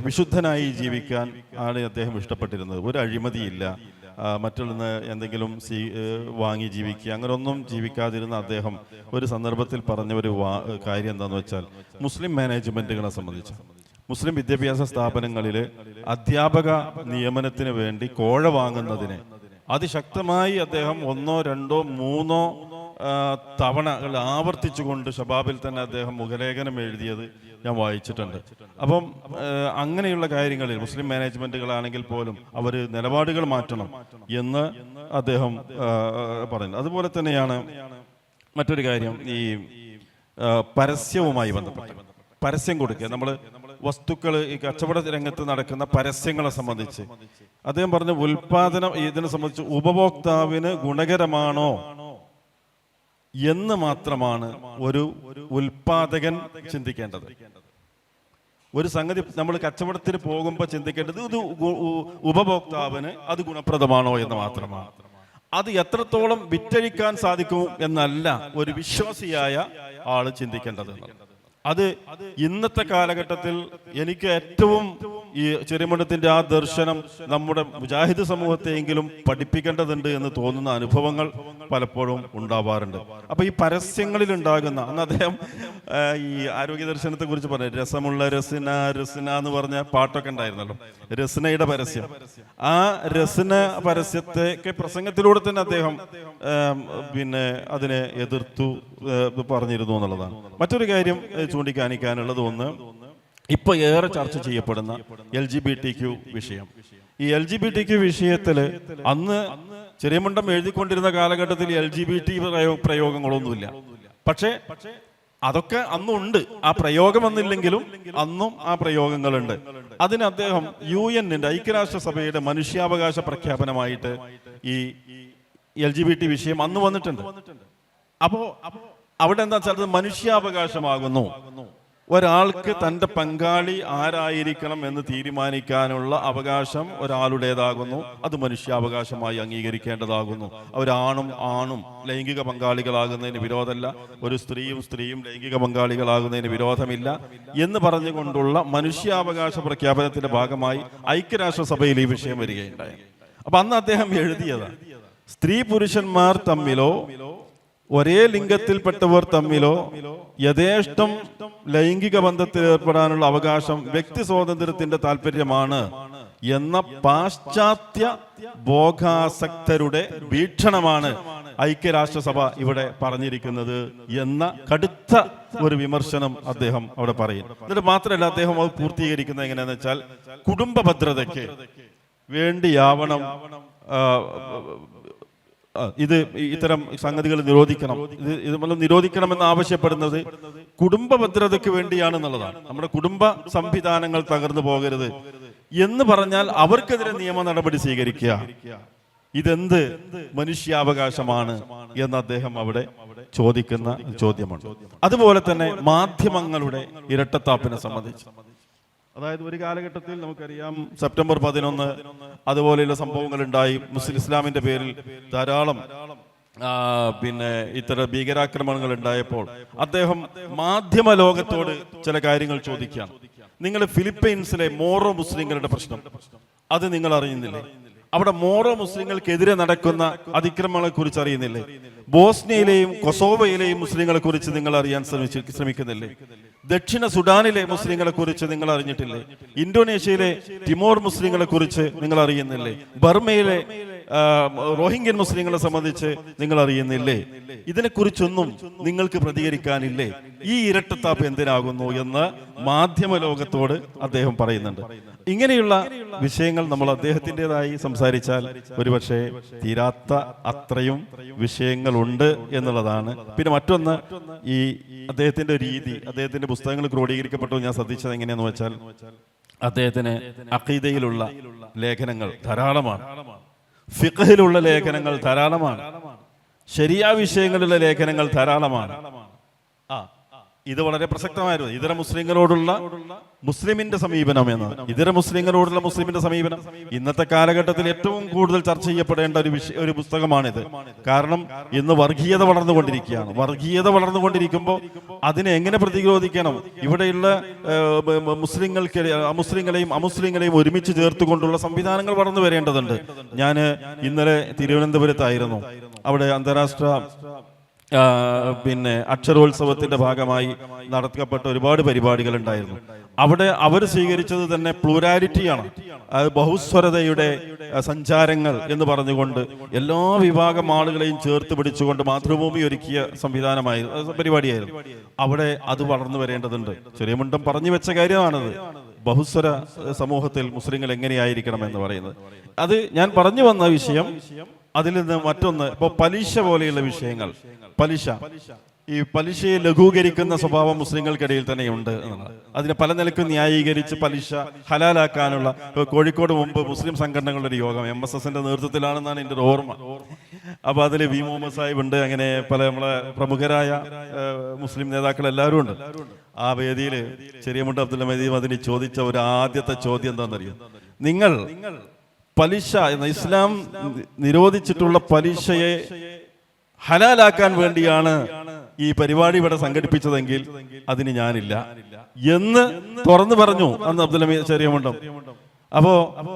വിശുദ്ധനായി ജീവിക്കാൻ ആണ് അദ്ദേഹം ഇഷ്ടപ്പെട്ടിരുന്നത്. ഒരു അഴിമതിയില്ല, മറ്റുള്ള എന്തെങ്കിലും വാങ്ങി ജീവിക്കുക, അങ്ങനെയൊന്നും ജീവിക്കാതിരുന്ന അദ്ദേഹം ഒരു സന്ദർഭത്തിൽ പറഞ്ഞ ഒരു കാര്യം എന്താണെന്ന് വെച്ചാൽ, മുസ്ലിം മാനേജ്മെൻറ്റുകളെ സംബന്ധിച്ച് മുസ്ലിം വിദ്യാഭ്യാസ സ്ഥാപനങ്ങളിൽ അധ്യാപക നിയമനത്തിന് വേണ്ടി കോഴ വാങ്ങുന്നതിനെ അതിശക്തമായി അദ്ദേഹം 1, 2, 3 തവണകൾ ആവർത്തിച്ചുകൊണ്ട് ഷബാബിൽ തന്നെ അദ്ദേഹം മുഖലേഖനം എഴുതിയത് ഞാൻ വായിച്ചിട്ടുണ്ട്. അപ്പം അങ്ങനെയുള്ള കാര്യങ്ങളിൽ മുസ്ലിം മാനേജ്മെന്റുകളാണെങ്കിൽ പോലും അവർ നിലപാടുകൾ മാറ്റണം എന്ന് അദ്ദേഹം പറയുന്നത്. അതുപോലെ തന്നെയാണ് മറ്റൊരു കാര്യം, ഈ പരസ്യവുമായി ബന്ധപ്പെട്ട് പരസ്യം കൊടുക്കുക. നമ്മൾ വസ്തുക്കൾ ഈ കച്ചവട രംഗത്ത് നടക്കുന്ന പരസ്യങ്ങളെ സംബന്ധിച്ച് അദ്ദേഹം പറഞ്ഞ ഉൽപാദനം ഇതിനെ സംബന്ധിച്ച് ഉപഭോക്താവിന് ഗുണകരമാണോ എന്ന് മാത്രമാണ് ഒരു ഉൽപാദകൻ ചിന്തിക്കേണ്ടത്. ഒരു സംഗതി നമ്മൾ കച്ചവടത്തിന് പോകുമ്പോൾ ചിന്തിക്കേണ്ടത് ഇത് ഉപഭോക്താവിന് അത് ഗുണപ്രദമാണോ എന്ന് മാത്രമാണ്. അത് എത്രത്തോളം വിറ്റഴിക്കാൻ സാധിക്കും എന്നല്ല ഒരു വിശ്വാസിയായ ആള് ചിന്തിക്കേണ്ടത്. അത് ഇന്നത്തെ കാലഘട്ടത്തിൽ എനിക്ക് ഏറ്റവും ഈ ചെറിയമഠത്തിന്റെ ആ ദർശനം നമ്മുടെ മുജാഹിദ് സമൂഹത്തെയെങ്കിലും പഠിപ്പിക്കേണ്ടതുണ്ട് എന്ന് തോന്നുന്ന അനുഭവങ്ങൾ പലപ്പോഴും ഉണ്ടാവാറുണ്ട്. അപ്പൊ ഈ പരസ്യങ്ങളിൽ ഉണ്ടാകുന്ന, അന്ന് അദ്ദേഹം ഈ ആരോഗ്യ ദർശനത്തെ കുറിച്ച് പറഞ്ഞു, രസമുള്ള രസിന രസിന എന്ന് പറഞ്ഞ പാട്ടൊക്കെ ഉണ്ടായിരുന്നല്ലോ, രസിനയുടെ പരസ്യം. ആ രസിന പരസ്യത്തെ പ്രസംഗത്തിലൂടെ തന്നെ അദ്ദേഹം പിന്നെ അതിനെ എതിർത്തു പറഞ്ഞിരുന്നു എന്നുള്ളതാണ്. മറ്റൊരു കാര്യം ചൂണ്ടിക്കാണിക്കാനുള്ളത്, ഒന്ന് ഇപ്പൊ ഏറെ ചർച്ച ചെയ്യപ്പെടുന്ന LGBTQ വിഷയം. ഈ LGBTQ വിഷയത്തില് അന്ന് ചെറിയമുണ്ടം എഴുതിക്കൊണ്ടിരുന്ന കാലഘട്ടത്തിൽ LGBT പ്രയോഗങ്ങളൊന്നുമില്ല. പക്ഷേ അതൊക്കെ അന്നുണ്ട്. ആ പ്രയോഗം വന്നില്ലെങ്കിലും അന്നും ആ പ്രയോഗങ്ങളുണ്ട്. അതിന് അദ്ദേഹം UN-ന്റെ ഐക്യരാഷ്ട്രസഭയുടെ മനുഷ്യാവകാശ പ്രഖ്യാപനമായിട്ട് ഈ LGBT വിഷയം അന്ന് വന്നിട്ടുണ്ട്. അപ്പോ അവിടെ എന്താ വെച്ചാൽ അത് മനുഷ്യാവകാശമാകുന്നു. ഒരാൾക്ക് തൻ്റെ പങ്കാളി ആരായിരിക്കണം എന്ന് തീരുമാനിക്കാനുള്ള അവകാശം ഒരാളുടേതാകുന്നു. അത് മനുഷ്യാവകാശമായി അംഗീകരിക്കേണ്ടതാകുന്നു. ആണും ലൈംഗിക പങ്കാളികളാകുന്നതിന് വിരോധമല്ല, ഒരു സ്ത്രീയും ലൈംഗിക പങ്കാളികളാകുന്നതിന് വിരോധമില്ല എന്ന് പറഞ്ഞുകൊണ്ടുള്ള മനുഷ്യാവകാശ പ്രഖ്യാപനത്തിന്റെ ഭാഗമായി ഐക്യരാഷ്ട്രസഭയിൽ ഈ വിഷയം വരികയുണ്ടായി. അപ്പൊ അന്ന് അദ്ദേഹം എഴുതിയതാണ്, സ്ത്രീ പുരുഷന്മാർ തമ്മിലോ ഒരേ ലിംഗത്തിൽപ്പെട്ടവർ തമ്മിലോ യഥേഷ്ടം ലൈംഗിക ബന്ധത്തിൽ ഏർപ്പെടാനുള്ള അവകാശം വ്യക്തി സ്വാതന്ത്ര്യത്തിന്റെ താല്പര്യമാണ് എന്ന പാശ്ചാത്യ ഭോഗാസക്തരുടെ വീക്ഷണമാണ് ഐക്യരാഷ്ട്രസഭ ഇവിടെ പറഞ്ഞിരിക്കുന്നത് എന്ന കടുത്ത ഒരു വിമർശനം അദ്ദേഹം അവിടെ പറയും. എന്നിട്ട് മാത്രമല്ല, അദ്ദേഹം അത് പൂർത്തീകരിക്കുന്നത് എങ്ങനെയാന്ന് വെച്ചാൽ, കുടുംബ ഭദ്രതയ്ക്ക് വേണ്ടിയാവണം ഇത്തരം സംഗതികൾ നിരോധിക്കണം. ഇത് നിരോധിക്കണമെന്ന് ആവശ്യപ്പെടുന്നത് കുടുംബ ഭദ്രതയ്ക്ക് വേണ്ടിയാണെന്നുള്ളതാണ്. നമ്മുടെ കുടുംബ സംവിധാനങ്ങൾ തകർന്നു പോകരുത് എന്ന് പറഞ്ഞാൽ അവർക്കെതിരെ നിയമ നടപടി സ്വീകരിക്കുക. ഇതെന്ത് മനുഷ്യാവകാശമാണ് എന്ന് അദ്ദേഹം അവിടെ ചോദിക്കുന്ന ചോദ്യമാണ്. അതുപോലെ തന്നെ മാധ്യമങ്ങളുടെ ഇരട്ടത്താപ്പിനെ സംബന്ധിച്ച്, അതായത് ഒരു കാലഘട്ടത്തിൽ നമുക്കറിയാം സെപ്റ്റംബർ 11 അതുപോലെയുള്ള സംഭവങ്ങൾ ഉണ്ടായി. ഇസ്ലാമിന്റെ പേരിൽ ധാരാളം പിന്നെ ഇത്തരം ഭീകരാക്രമണങ്ങൾ ഉണ്ടായപ്പോൾ അദ്ദേഹം മാധ്യമ ലോകത്തോട് ചില കാര്യങ്ങൾ ചോദിക്കുകയാണ്. നിങ്ങൾ ഫിലിപ്പൈൻസിലെ മോറോ മുസ്ലിങ്ങളുടെ പ്രശ്നം അത് നിങ്ങൾ അറിയുന്നില്ലേ? അവിടെ മോറോ മുസ്ലിങ്ങൾക്കെതിരെ നടക്കുന്ന അതിക്രമങ്ങളെ കുറിച്ച് അറിയുന്നില്ലേ? ബോസ്നിയയിലെയും കൊസോവയിലെയും മുസ്ലിങ്ങളെ കുറിച്ച് നിങ്ങൾ അറിയാൻ ശ്രമിക്കുന്നില്ലേ? ദക്ഷിണ സുഡാനിലെ മുസ്ലിങ്ങളെ കുറിച്ച് നിങ്ങൾ അറിഞ്ഞിട്ടില്ലേ? ഇന്തോനേഷ്യയിലെ ടിമോർ മുസ്ലിങ്ങളെ കുറിച്ച് നിങ്ങൾ അറിയുന്നില്ലേ? ബർമയിലെ റോഹിംഗ്യൻ മുസ്ലിങ്ങളെ സംബന്ധിച്ച് നിങ്ങൾ അറിയുന്നില്ലേ? ഇതിനെക്കുറിച്ചൊന്നും നിങ്ങൾക്ക് പ്രതികരിക്കാനില്ലേ? ഈ ഇരട്ടത്താപ്പ് എന്തിനാകുന്നു എന്ന് മാധ്യമ ലോകത്തോട് അദ്ദേഹം പറയുന്നുണ്ട്. ഇങ്ങനെയുള്ള വിഷയങ്ങൾ നമ്മൾ അദ്ദേഹത്തിൻ്റെതായി സംസാരിച്ചാൽ ഒരുപക്ഷെ തീരാത്ത അത്രയും വിഷയങ്ങളുണ്ട് എന്നുള്ളതാണ്. പിന്നെ മറ്റൊന്ന്, ഈ അദ്ദേഹത്തിന്റെ രീതി, അദ്ദേഹത്തിന്റെ പുസ്തകങ്ങൾ ക്രോഡീകരിക്കപ്പെട്ടു ഞാൻ ശ്രദ്ധിച്ചത് എങ്ങനെയാന്ന് വെച്ചാൽ, അദ്ദേഹത്തിന് അഖീദയിലുള്ള ലേഖനങ്ങൾ ധാരാളമാണ്, ഫിഖ്ഹിലുള്ള ലേഖനങ്ങൾ ധാരാളമാണ്, ശരിയാ വിഷയങ്ങളിലുള്ള ലേഖനങ്ങൾ ധാരാളമാണ്. ഇത് വളരെ പ്രസക്തമായിരുന്നു. ഇതര മുസ്ലിങ്ങളോടുള്ള മുസ്ലിമിന്റെ സമീപനം എന്ന്, ഇതര മുസ്ലിങ്ങളോടുള്ള മുസ്ലിമിന്റെ സമീപനം ഇന്നത്തെ കാലഘട്ടത്തിൽ ഏറ്റവും കൂടുതൽ ചർച്ച ചെയ്യപ്പെടേണ്ട ഒരു പുസ്തകമാണിത്. കാരണം ഇന്ന് വർഗീയത വളർന്നുകൊണ്ടിരിക്കുകയാണ്. വർഗീയത വളർന്നുകൊണ്ടിരിക്കുമ്പോൾ അതിനെ എങ്ങനെ പ്രതിരോധിക്കണം? ഇവിടെയുള്ള മുസ്ലിങ്ങളെയും അമുസ്ലിങ്ങളെയും ഒരുമിച്ച് ചേർത്തുകൊണ്ടുള്ള സംവിധാനങ്ങൾ വളർന്നു വരേണ്ടതുണ്ട്. ഞാൻ ഇന്നലെ തിരുവനന്തപുരത്തായിരുന്നു. അവിടെ അന്താരാഷ്ട്ര അക്ഷരോത്സവത്തിന്റെ ഭാഗമായി നടത്തപ്പെട്ട ഒരുപാട് പരിപാടികൾ ഉണ്ടായിരുന്നു. അവിടെ അവർ സ്വീകരിച്ചത് തന്നെ പ്ലൂരാലിറ്റിയാണ്, ബഹുസ്വരതയുടെ സഞ്ചാരങ്ങൾ എന്ന് പറഞ്ഞുകൊണ്ട് എല്ലാ വിഭാഗം ആളുകളെയും ചേർത്ത് പിടിച്ചുകൊണ്ട് മാതൃഭൂമി ഒരുക്കിയ പരിപാടിയായിരുന്നു. അവിടെ അത് വളർന്നു വരേണ്ടതുണ്ട്. ചെറിയ മുണ്ടം പറഞ്ഞു വെച്ച കാര്യമാണത്. ബഹുസ്വര സമൂഹത്തിൽ മുസ്ലിങ്ങൾ എങ്ങനെയായിരിക്കണം എന്ന് പറയുന്നത്. അത് ഞാൻ പറഞ്ഞു വന്ന വിഷയം. അതിൽ നിന്ന് മറ്റൊന്ന്, ഇപ്പോൾ പലിശ പോലെയുള്ള വിഷയങ്ങൾ, ഈ പലിശയെ ലഘൂകരിക്കുന്ന സ്വഭാവം മുസ്ലിങ്ങൾക്കിടയിൽ തന്നെയുണ്ട് എന്നുള്ളത്. അതിനെ പല നിലക്കും ന്യായീകരിച്ച് പലിശ ഹലാലാക്കാനുള്ള, കോഴിക്കോട് മുമ്പ് മുസ്ലിം സംഘടനകളുടെ ഒരു യോഗം MSSന്റെ നേതൃത്വത്തിലാണെന്നാണ് എൻ്റെ ഒരു ഓർമ്മ. അപ്പൊ അതിൽ വി മുഹമ്മദ് സാഹിബ് ഉണ്ട്, അങ്ങനെ പല നമ്മളെ പ്രമുഖരായ മുസ്ലിം നേതാക്കൾ എല്ലാവരും ഉണ്ട്. ആ വേദിയിൽ ചെറിയമുണ്ട് അബ്ദുൽ മജീദ് അതിന് ചോദിച്ച ഒരു ആദ്യത്തെ ചോദ്യം എന്താണെന്നറിയാം? നിങ്ങൾ പലിശ എന്ന ഇസ്ലാം നിരോധിച്ചിട്ടുള്ള പലിശയെ ഹലാലാക്കാൻ വേണ്ടിയാണ് ഈ പരിപാടി ഇവിടെ സംഘടിപ്പിച്ചതെങ്കിൽ അതിന് ഞാനില്ല എന്ന് തുറന്നു പറഞ്ഞു അന്ന് അബ്ദുൽ ചെറിയമുണ്ടം. അപ്പോ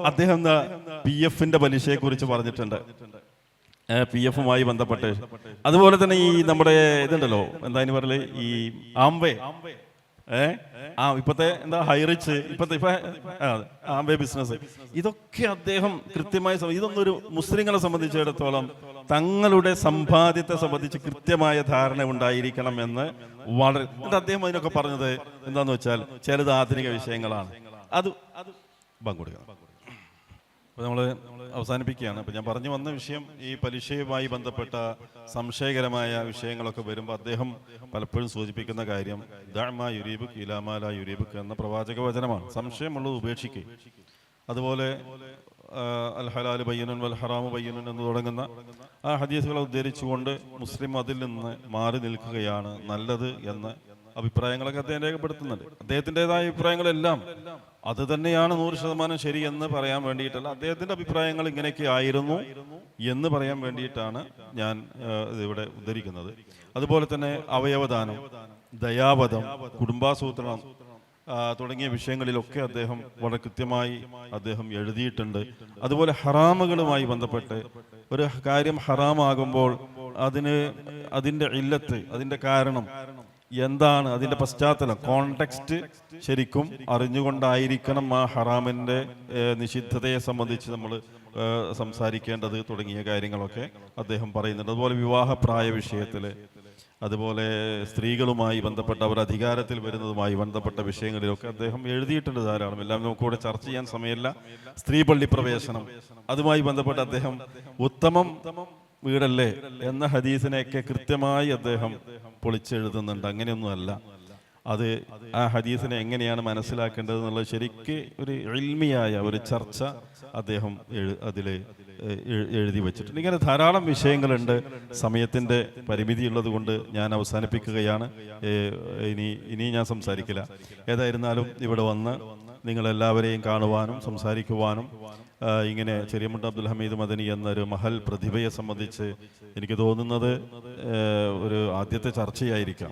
അദ്ദേഹം PFന്റെ പലിശയെ കുറിച്ച് പറഞ്ഞിട്ടുണ്ട്, PFുമായി ബന്ധപ്പെട്ട്. അതുപോലെ തന്നെ ഈ നമ്മുടെ ഇതുണ്ടല്ലോ, എന്താ പറയല്, ഈ ആംബേ ഇപ്പത്തെ ഹൈറിച്ച്, ആംബേ ബിസിനസ്, ഇതൊക്കെ അദ്ദേഹം കൃത്യമായി, ഇതൊന്നും ഒരു മുസ്ലിങ്ങളെ സംബന്ധിച്ചിടത്തോളം തങ്ങളുടെ സമ്പാദ്യത്തെ സംബന്ധിച്ച് കൃത്യമായ ധാരണ ഉണ്ടായിരിക്കണം എന്ന് വളരെ അദ്ദേഹം അതിനൊക്കെ പറഞ്ഞത് എന്താന്ന് വെച്ചാൽ, ചിലത് ആധുനിക വിഷയങ്ങളാണ്. അത് പങ്കുകൊടുക്കണം. അപ്പോൾ നമ്മൾ അവസാനിപ്പിക്കുകയാണ്. അപ്പോൾ ഞാൻ പറഞ്ഞു വന്ന വിഷയം, ഈ പലിശയുമായി ബന്ധപ്പെട്ട സംശയകരമായ വിഷയങ്ങളൊക്കെ വരുമ്പോൾ അദ്ദേഹം പലപ്പോഴും സൂചിപ്പിക്കുന്ന കാര്യം ദഅ്മാ യുരീബുക ഇലാ മാ ലാ യുരീബുക എന്ന പ്രവാചക വചനമാണ്. സംശയമുള്ളത് ഉപേക്ഷിക്കുക. അതുപോലെ അൽ ഹലാലു ബയ്യിനുൻ വൽ ഹറാമു ബയ്യിനുൻ എന്ന് തുടങ്ങുന്ന ആ ഹദീസുകളെ ഉദ്ധരിച്ചുകൊണ്ട് മുസ്ലിം അതിൽ നിന്ന് മാറി നിൽക്കുകയാണ് നല്ലത് എന്ന് അഭിപ്രായങ്ങളൊക്കെ അദ്ദേഹം രേഖപ്പെടുത്തുന്നുണ്ട്. അദ്ദേഹത്തിൻ്റെതായ അഭിപ്രായങ്ങളെല്ലാം അത് തന്നെയാണ് 100% ശരി എന്ന് പറയാൻ വേണ്ടിയിട്ടല്ല, അദ്ദേഹത്തിന്റെ അഭിപ്രായങ്ങൾ ഇങ്ങനെയൊക്കെ ആയിരുന്നു എന്ന് പറയാൻ വേണ്ടിയിട്ടാണ് ഞാൻ ഇവിടെ ഉദ്ധരിക്കുന്നത്. അതുപോലെ തന്നെ അവയവദാനം, ദയാവധം, കുടുംബാസൂത്രണം തുടങ്ങിയ വിഷയങ്ങളിലൊക്കെ അദ്ദേഹം വളരെ കൃത്യമായി അദ്ദേഹം എഴുതിയിട്ടുണ്ട്. അതുപോലെ ഹറാമുകളുമായി ബന്ധപ്പെട്ട് ഒരു കാര്യം ഹറാമാകുമ്പോൾ അതിന്റെ ഇല്ലത്ത്, അതിന്റെ കാരണം എന്താണ്, അതിന്റെ പശ്ചാത്തലം, കോണ്ടെക്സ്റ്റ് ശരിക്കും അറിഞ്ഞുകൊണ്ടായിരിക്കണം ആ ഹറാമിന്റെ നിഷിദ്ധതയെ സംബന്ധിച്ച് നമ്മൾ സംസാരിക്കേണ്ടത് തുടങ്ങിയ കാര്യങ്ങളൊക്കെ അദ്ദേഹം പറയുന്നുണ്ട്. അതുപോലെ വിവാഹപ്രായ വിഷയത്തില്, അതുപോലെ സ്ത്രീകളുമായി ബന്ധപ്പെട്ട അവർ അധികാരത്തിൽ വരുന്നതുമായി ബന്ധപ്പെട്ട വിഷയങ്ങളിലൊക്കെ അദ്ദേഹം എഴുതിയിട്ടുണ്ട് ധാരാളം. എല്ലാം നമുക്കിവിടെ ചർച്ച ചെയ്യാൻ സമയമില്ല. സ്ത്രീ പള്ളി പ്രവേശനം, അതുമായി ബന്ധപ്പെട്ട് അദ്ദേഹം ഉത്തമം വീടല്ലേ എന്ന ഹദീസിനെയൊക്കെ കൃത്യമായി അദ്ദേഹം പൊളിച്ചെഴുതുന്നുണ്ട്. അങ്ങനെയൊന്നുമല്ല, അത് ആ ഹദീസിനെ എങ്ങനെയാണ് മനസ്സിലാക്കേണ്ടത് എന്നുള്ളത് ശരിക്ക് ഒരു ഇൽമിയായ ഒരു ചർച്ച അദ്ദേഹം അതിൽ എഴുതി വെച്ചിട്ടുണ്ട്. ഇങ്ങനെ ധാരാളം വിഷയങ്ങളുണ്ട്. സമയത്തിൻ്റെ പരിമിതി ഉള്ളത് കൊണ്ട് ഞാൻ അവസാനിപ്പിക്കുകയാണ്. ഇനി ഞാൻ സംസാരിക്കില്ല. ഏതായിരുന്നാലും ഇവിടെ വന്ന് നിങ്ങളെല്ലാവരെയും കാണുവാനും സംസാരിക്കുവാനും ഇങ്ങനെ ചെറിയമുണ്ട് അബ്ദുൽ ഹമീദ് മദനി എന്നൊരു മഹൽ പ്രതിഭയെ സംബന്ധിച്ച് എനിക്ക് തോന്നുന്നത് ഒരു ആദ്യത്തെ ചർച്ചയായിരിക്കാം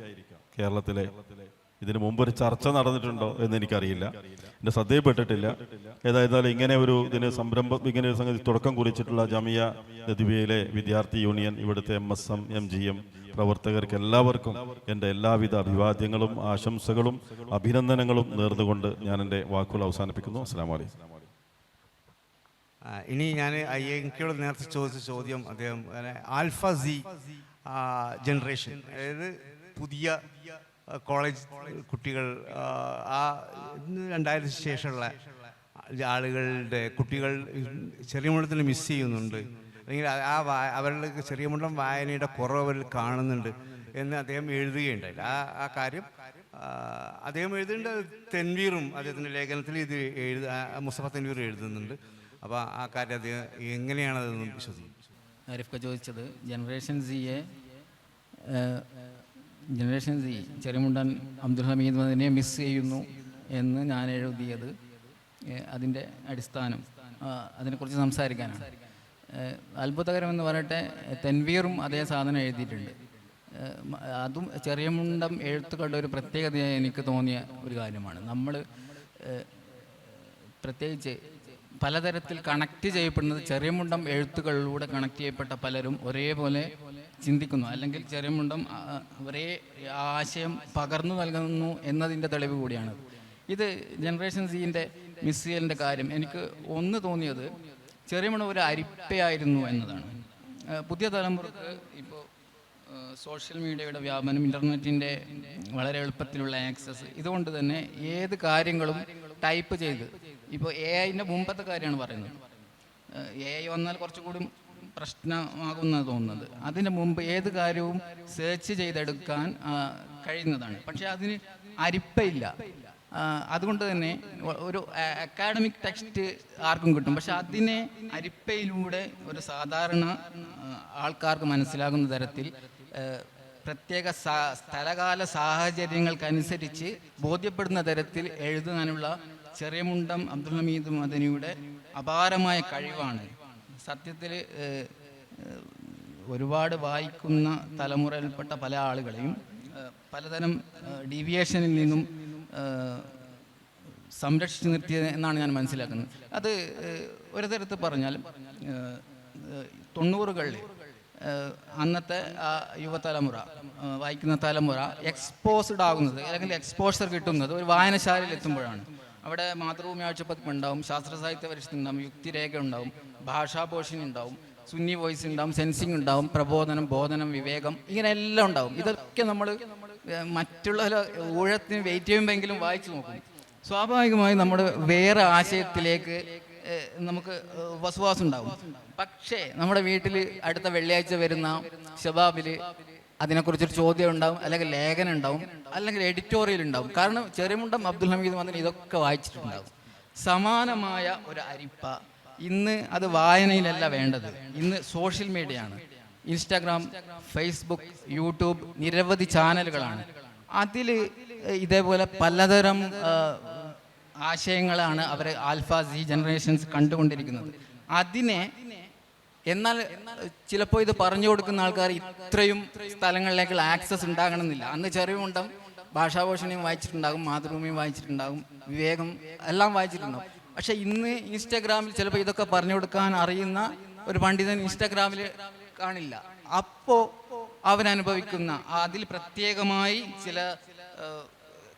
കേരളത്തിലെ. ഇതിനു മുമ്പ് ഒരു ചർച്ച നടന്നിട്ടുണ്ടോ എന്ന് എനിക്കറിയില്ല, എൻ്റെ ശ്രദ്ധയിൽപ്പെട്ടിട്ടില്ല. ഏതായിരുന്നാലും ഇങ്ങനെ ഒരു സംരംഭം, ഇങ്ങനെ ഒരു സംഗതി തുടക്കം കുറിച്ചിട്ടുള്ള ജമിയ നദിബിയയിലെ വിദ്യാർത്ഥി യൂണിയൻ, ഇവിടുത്തെ MSM MGM പ്രവർത്തകർക്ക് എല്ലാവർക്കും എൻ്റെ എല്ലാവിധ അഭിവാദ്യങ്ങളും ആശംസകളും അഭിനന്ദനങ്ങളും നേർന്നുകൊണ്ട് ഞാൻ എൻ്റെ വാക്കുകൾ അവസാനിപ്പിക്കുന്നു. അസ്സലാമു അലൈക്കും. ഇനി ഞാൻ എനിക്കോട് നേരത്തെ ചോദിച്ച ചോദ്യം അദ്ദേഹം ആൽഫ സി ജനറേഷൻ, അതായത് പുതിയ കോളേജ് കുട്ടികൾ, ആ 2000 ശേഷമുള്ള ആളുകളുടെ കുട്ടികൾ ചെറിയ മുണ്ടത്തിന് മിസ് ചെയ്യുന്നുണ്ട്, അല്ലെങ്കിൽ അവരുടെ ചെറിയ മുണ്ടം വായനയുടെ കുറവ് അവരിൽ കാണുന്നുണ്ട് എന്ന് അദ്ദേഹം എഴുതുകയുണ്ടായില്ല. ആ കാര്യം അദ്ദേഹം എഴുതേണ്ട തെൻവീറും അദ്ദേഹത്തിൻ്റെ ലേഖനത്തിൽ ഇത് മുസ്തഫ തെൻവീർ എഴുതുന്നുണ്ട്. അപ്പോൾ ആ കാര്യം അദ്ദേഹം എങ്ങനെയാണതെന്ന് വിശ്വസിക്കും. ആരിഫ്ക ചോദിച്ചത് ജനറേഷൻ സി ചെറിയമുണ്ടൻ അബ്ദുൽ ഹമീദ് മദനിയെ മിസ് ചെയ്യുന്നു എന്ന് ഞാൻ എഴുതിയത് അതിൻ്റെ അടിസ്ഥാനം അതിനെക്കുറിച്ച് സംസാരിക്കാനാണ്. അത്ഭുതകരമെന്ന് പറയട്ടെ, തെൻവീറും അതേ സാധനം എഴുതിയിട്ടുണ്ട്. അതും ചെറിയമുണ്ടം എഴുത്തുകളുടെ ഒരു പ്രത്യേകതയായി എനിക്ക് തോന്നിയ ഒരു കാര്യമാണ്. നമ്മൾ പ്രത്യേകിച്ച് പലതരത്തിൽ കണക്ട് ചെയ്യപ്പെടുന്നത് ചെറിയമുണ്ടം എഴുത്തുകളിലൂടെ കണക്ട് ചെയ്യപ്പെട്ട പലരും ഒരേപോലെ ചിന്തിക്കുന്നു, അല്ലെങ്കിൽ ചെറിയമുണ്ടം ഒരേ ആശയം പകർന്നു നൽകുന്നു എന്നതിൻ്റെ തെളിവ് കൂടിയാണ്. ഇത് ജനറേഷൻ സീൻ്റെ മിസ് ചെയ്യലിൻ്റെ കാര്യം എനിക്ക് ഒന്ന് തോന്നിയത് ചെറിയമുണ്ടം ഒരു അരിപ്പയായിരുന്നു എന്നതാണ്. പുതിയ തലമുറക്ക് ഇപ്പോൾ സോഷ്യൽ മീഡിയയുടെ വ്യാപനം, ഇൻ്റർനെറ്റിൻ്റെ വളരെ എളുപ്പത്തിലുള്ള ആക്സസ്, ഇതുകൊണ്ട് തന്നെ ഏത് കാര്യങ്ങളും ടൈപ്പ് ചെയ്ത്, ഇപ്പോൾ AI-ൻ്റെ മുമ്പത്തെ കാര്യമാണ് പറയുന്നത്. AI വന്നാൽ കുറച്ചുകൂടി പ്രശ്നമാകുന്നത് തോന്നുന്നത്. അതിന് മുമ്പ് ഏത് കാര്യവും സെർച്ച് ചെയ്തെടുക്കാൻ കഴിയുന്നതാണ്. പക്ഷേ അതിന് അരിപ്പയില്ല. അതുകൊണ്ട് തന്നെ ഒരു അക്കാഡമിക് ടെക്സ്റ്റ് ആർക്കും കിട്ടും, പക്ഷെ അതിനെ അരിപ്പയിലൂടെ ഒരു സാധാരണ ആൾക്കാർക്ക് മനസ്സിലാകുന്ന തരത്തിൽ പ്രത്യേക സ്ഥലകാല സാഹചര്യങ്ങൾക്കനുസരിച്ച് ബോധ്യപ്പെടുന്ന തരത്തിൽ എഴുതാനുള്ള ചെറിയമുണ്ടം അബ്ദുൽ ഹമീദ് മദനിയുടെ അപാരമായ കഴിവാണ്. സത്യത്തിൽ ഒരുപാട് വായിക്കുന്ന തലമുറയിൽപ്പെട്ട പല ആളുകളെയും പലതരം ഡീവിയേഷനിൽ നിന്നും സംരക്ഷിച്ചു നിർത്തിയത് എന്നാണ് ഞാൻ മനസ്സിലാക്കുന്നത്. അത് ഒരു തരത്തിൽ പറഞ്ഞാൽ 90കളിൽ അന്നത്തെ യുവതലമുറ, വായിക്കുന്ന തലമുറ എക്സ്പോസ്ഡ് ആകുന്നത്, അല്ലെങ്കിൽ എക്സ്പോഷർ കിട്ടുന്നത് ഒരു വായനശാലയിൽ എത്തുമ്പോഴാണ്. അവിടെ മാതൃഭൂമി ആഴ്ചപ്പതിപ്പ് ഉണ്ടാവും, ശാസ്ത്ര സാഹിത്യ പരിഷത്ത് ഉണ്ടാവും, യുക്തിരേഖ ഉണ്ടാവും, ഭാഷാപോഷിണി ഉണ്ടാവും, സുന്നി വോയിസ് ഉണ്ടാവും, സെൻസിങ് ഉണ്ടാവും, പ്രബോധനം, ബോധനം, വിവേകം, ഇങ്ങനെ എല്ലാം ഉണ്ടാവും. ഇതൊക്കെ നമ്മൾ മറ്റുള്ള ഊഴത്തിന് വെയിറ്റ് ചെയ്യുമ്പോഴെങ്കിലും വായിച്ചു നോക്കും. സ്വാഭാവികമായി നമ്മുടെ വേറെ ആശയത്തിലേക്ക് നമുക്ക് വസ്വാസം ഉണ്ടാവും. പക്ഷേ നമ്മുടെ വീട്ടിൽ അടുത്ത വെള്ളിയാഴ്ച വരുന്ന ഷബാബിൽ അതിനെക്കുറിച്ചൊരു ചോദ്യം ഉണ്ടാവും, അല്ലെങ്കിൽ ലേഖനം ഉണ്ടാവും, അല്ലെങ്കിൽ എഡിറ്റോറിയൽ ഉണ്ടാവും. കാരണം ചെറിയമുണ്ടം അബ്ദുൽ ഹമീദ് മദനി ഇതൊക്കെ വായിച്ചിട്ടുണ്ടാവും. സമാനമായ ഒരു അരിപ്പ ഇന്ന് അത് വായനയിലല്ല വേണ്ടത്, ഇന്ന് സോഷ്യൽ മീഡിയയാണ്. ഇൻസ്റ്റാഗ്രാം, ഫേസ്ബുക്ക്, യൂട്യൂബ്, നിരവധി ചാനലുകളാണ്. അതിൽ ഇതേപോലെ പലതരം ആശയങ്ങളാണ് അവർ ആൽഫ സി ജനറേഷൻസ് കണ്ടുകൊണ്ടിരിക്കുന്നത്. അതിനെ എന്നാൽ ചിലപ്പോൾ ഇത് പറഞ്ഞു കൊടുക്കുന്ന ആൾക്കാർ ഇത്രയും സ്ഥലങ്ങളിലേക്കുള്ള ആക്സസ് ഉണ്ടാകണമെന്നില്ല. അന്ന് ചെറിയമുണ്ടം ഭാഷാഭൂഷണിയും വായിച്ചിട്ടുണ്ടാകും, മാതൃഭൂമിയും വായിച്ചിട്ടുണ്ടാകും, വിവേകം എല്ലാം വായിച്ചിട്ടുണ്ടാകും. പക്ഷെ ഇന്ന് ഇൻസ്റ്റാഗ്രാമിൽ ചിലപ്പോൾ ഇതൊക്കെ പറഞ്ഞു കൊടുക്കാൻ അറിയുന്ന ഒരു പണ്ഡിതൻ ഇൻസ്റ്റാഗ്രാമിൽ കാണില്ല. അപ്പോൾ അവനനുഭവിക്കുന്ന അതിൽ പ്രത്യേകമായി ചില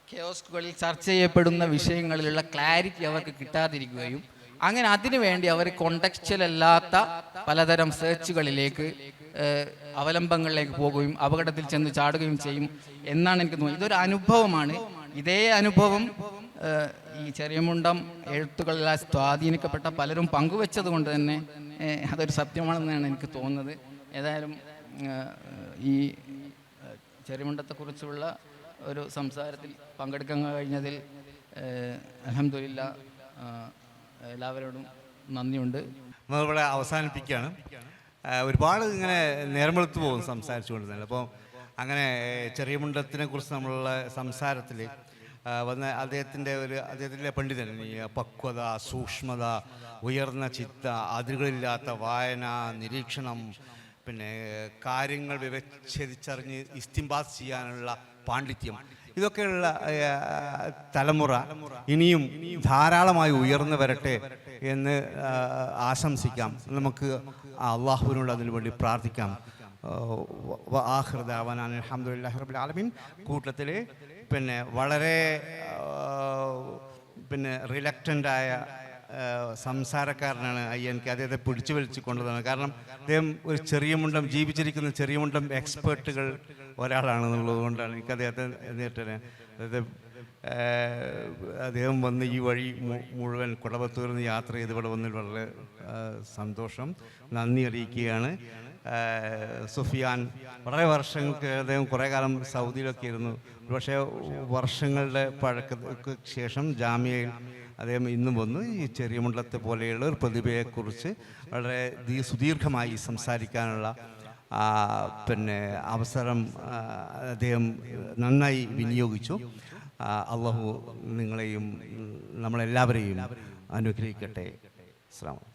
കിയോസ്കുകളിൽ ചർച്ച ചെയ്യപ്പെടുന്ന വിഷയങ്ങളിലുള്ള ക്ലാരിറ്റി അവർക്ക് കിട്ടാതിരിക്കുകയും അങ്ങനെ അതിനു വേണ്ടി അവർ കോണ്ടെക്സ്ച്വൽ അല്ലാത്ത പലതരം സെർച്ചുകളിലേക്ക്, അവലംബങ്ങളിലേക്ക് പോകുകയും അപകടത്തിൽ ചെന്ന് ചാടുകയും ചെയ്യും എന്നാണ് എനിക്ക് തോന്നുന്നത്. ഇതൊരു അനുഭവമാണ്. ഇതേ അനുഭവം ഈ ചെറിയമുണ്ടം എഴുത്തുകളിൽ സ്വാധീനിക്കപ്പെട്ട പലരും പങ്കുവെച്ചത് കൊണ്ട് തന്നെ അതൊരു സത്യമാണെന്നാണ് എനിക്ക് തോന്നുന്നത്. ഏതായാലും ഈ ചെറിയമുണ്ടത്തെക്കുറിച്ചുള്ള ഒരു സംസാരത്തിൽ പങ്കെടുക്കാൻ കഴിഞ്ഞതിൽ അൽഹംദുലില്ലാ എല്ലാവരോടും നന്ദിയുണ്ട്. നമ്മളിവിടെ അവസാനിപ്പിക്കുകയാണ്. ഒരുപാട് ഇങ്ങനെ നേർമെടുത്ത് പോകും സംസാരിച്ചുകൊണ്ട് തന്നെ. അപ്പോൾ അങ്ങനെ ചെറിയമുണ്ടത്തിനെ കുറിച്ച് നമ്മളുള്ള സംസാരത്തിൽ വന്ന അദ്ദേഹത്തിൻ്റെ പണ്ഡിതൻ ഈ പക്വത, സൂക്ഷ്മത, ഉയർന്ന ചിത്ത, അതിരുകളില്ലാത്ത വായന, നിരീക്ഷണം, പിന്നെ കാര്യങ്ങൾ വിവച്ഛേദിച്ചറിഞ്ഞ് ഇസ്തിംബാത്ത് ചെയ്യാനുള്ള പാണ്ഡിത്യം, ഇതൊക്കെയുള്ള തലമുറ ഇനിയും ധാരാളമായി ഉയർന്നു വരട്ടെ എന്ന് ആശംസിക്കാം. നമുക്ക് അള്ളാഹുവിനോട് അതിനു വേണ്ടി പ്രാർത്ഥിക്കാം. ആഖിറു ദഅവാനാ അൽഹംദുലില്ലാഹി റബ്ബിൽ ആലമീൻ. കൂട്ടത്തിൽ പിന്നെ വളരെ റിലക്റ്റൻ്റായ സംസാരക്കാരനാണ് എനിക്ക് അദ്ദേഹത്തെ പിടിച്ചു വലിച്ചു കൊണ്ടുവന്നത്. കാരണം അദ്ദേഹം ഒരു ചെറിയ മുണ്ടം ജീവിച്ചിരിക്കുന്ന ചെറിയ മുണ്ടം എക്സ്പേർട്ടുകൾ ഒരാളാണെന്നുള്ളത് കൊണ്ടാണ് എനിക്ക് അദ്ദേഹത്തെ നേരിട്ട് അദ്ദേഹം വന്ന് ഈ വഴി മുഴുവൻ കുടവത്തൂരിൽ നിന്ന് യാത്ര ചെയ്ത് ഇവിടെ വന്നതിൽ വളരെ സന്തോഷം, നന്ദി അറിയിക്കുകയാണ്. സുഫിയാൻ വളരെ വർഷങ്ങൾക്ക് അദ്ദേഹം കുറേ കാലം സൗദിയിലൊക്കെ ഇരുന്നു. പക്ഷേ വർഷങ്ങളുടെ പഴക്കത്തിന് ശേഷം ജാമ്യയിൽ അദ്ദേഹം ഇന്നും വന്നു ഈ ചെറിയ മുണ്ടത്തെ പോലെയുള്ള ഒരു പ്രതിഭയെക്കുറിച്ച് വളരെ സുദീർഘമായി സംസാരിക്കാനുള്ള അവസരം അദ്ദേഹം നന്നായി വിനിയോഗിച്ചു. അള്ളാഹു നിങ്ങളെയും നമ്മളെല്ലാവരെയും അനുഗ്രഹിക്കട്ടെ. അസ്സലാമു അലൈക്കും.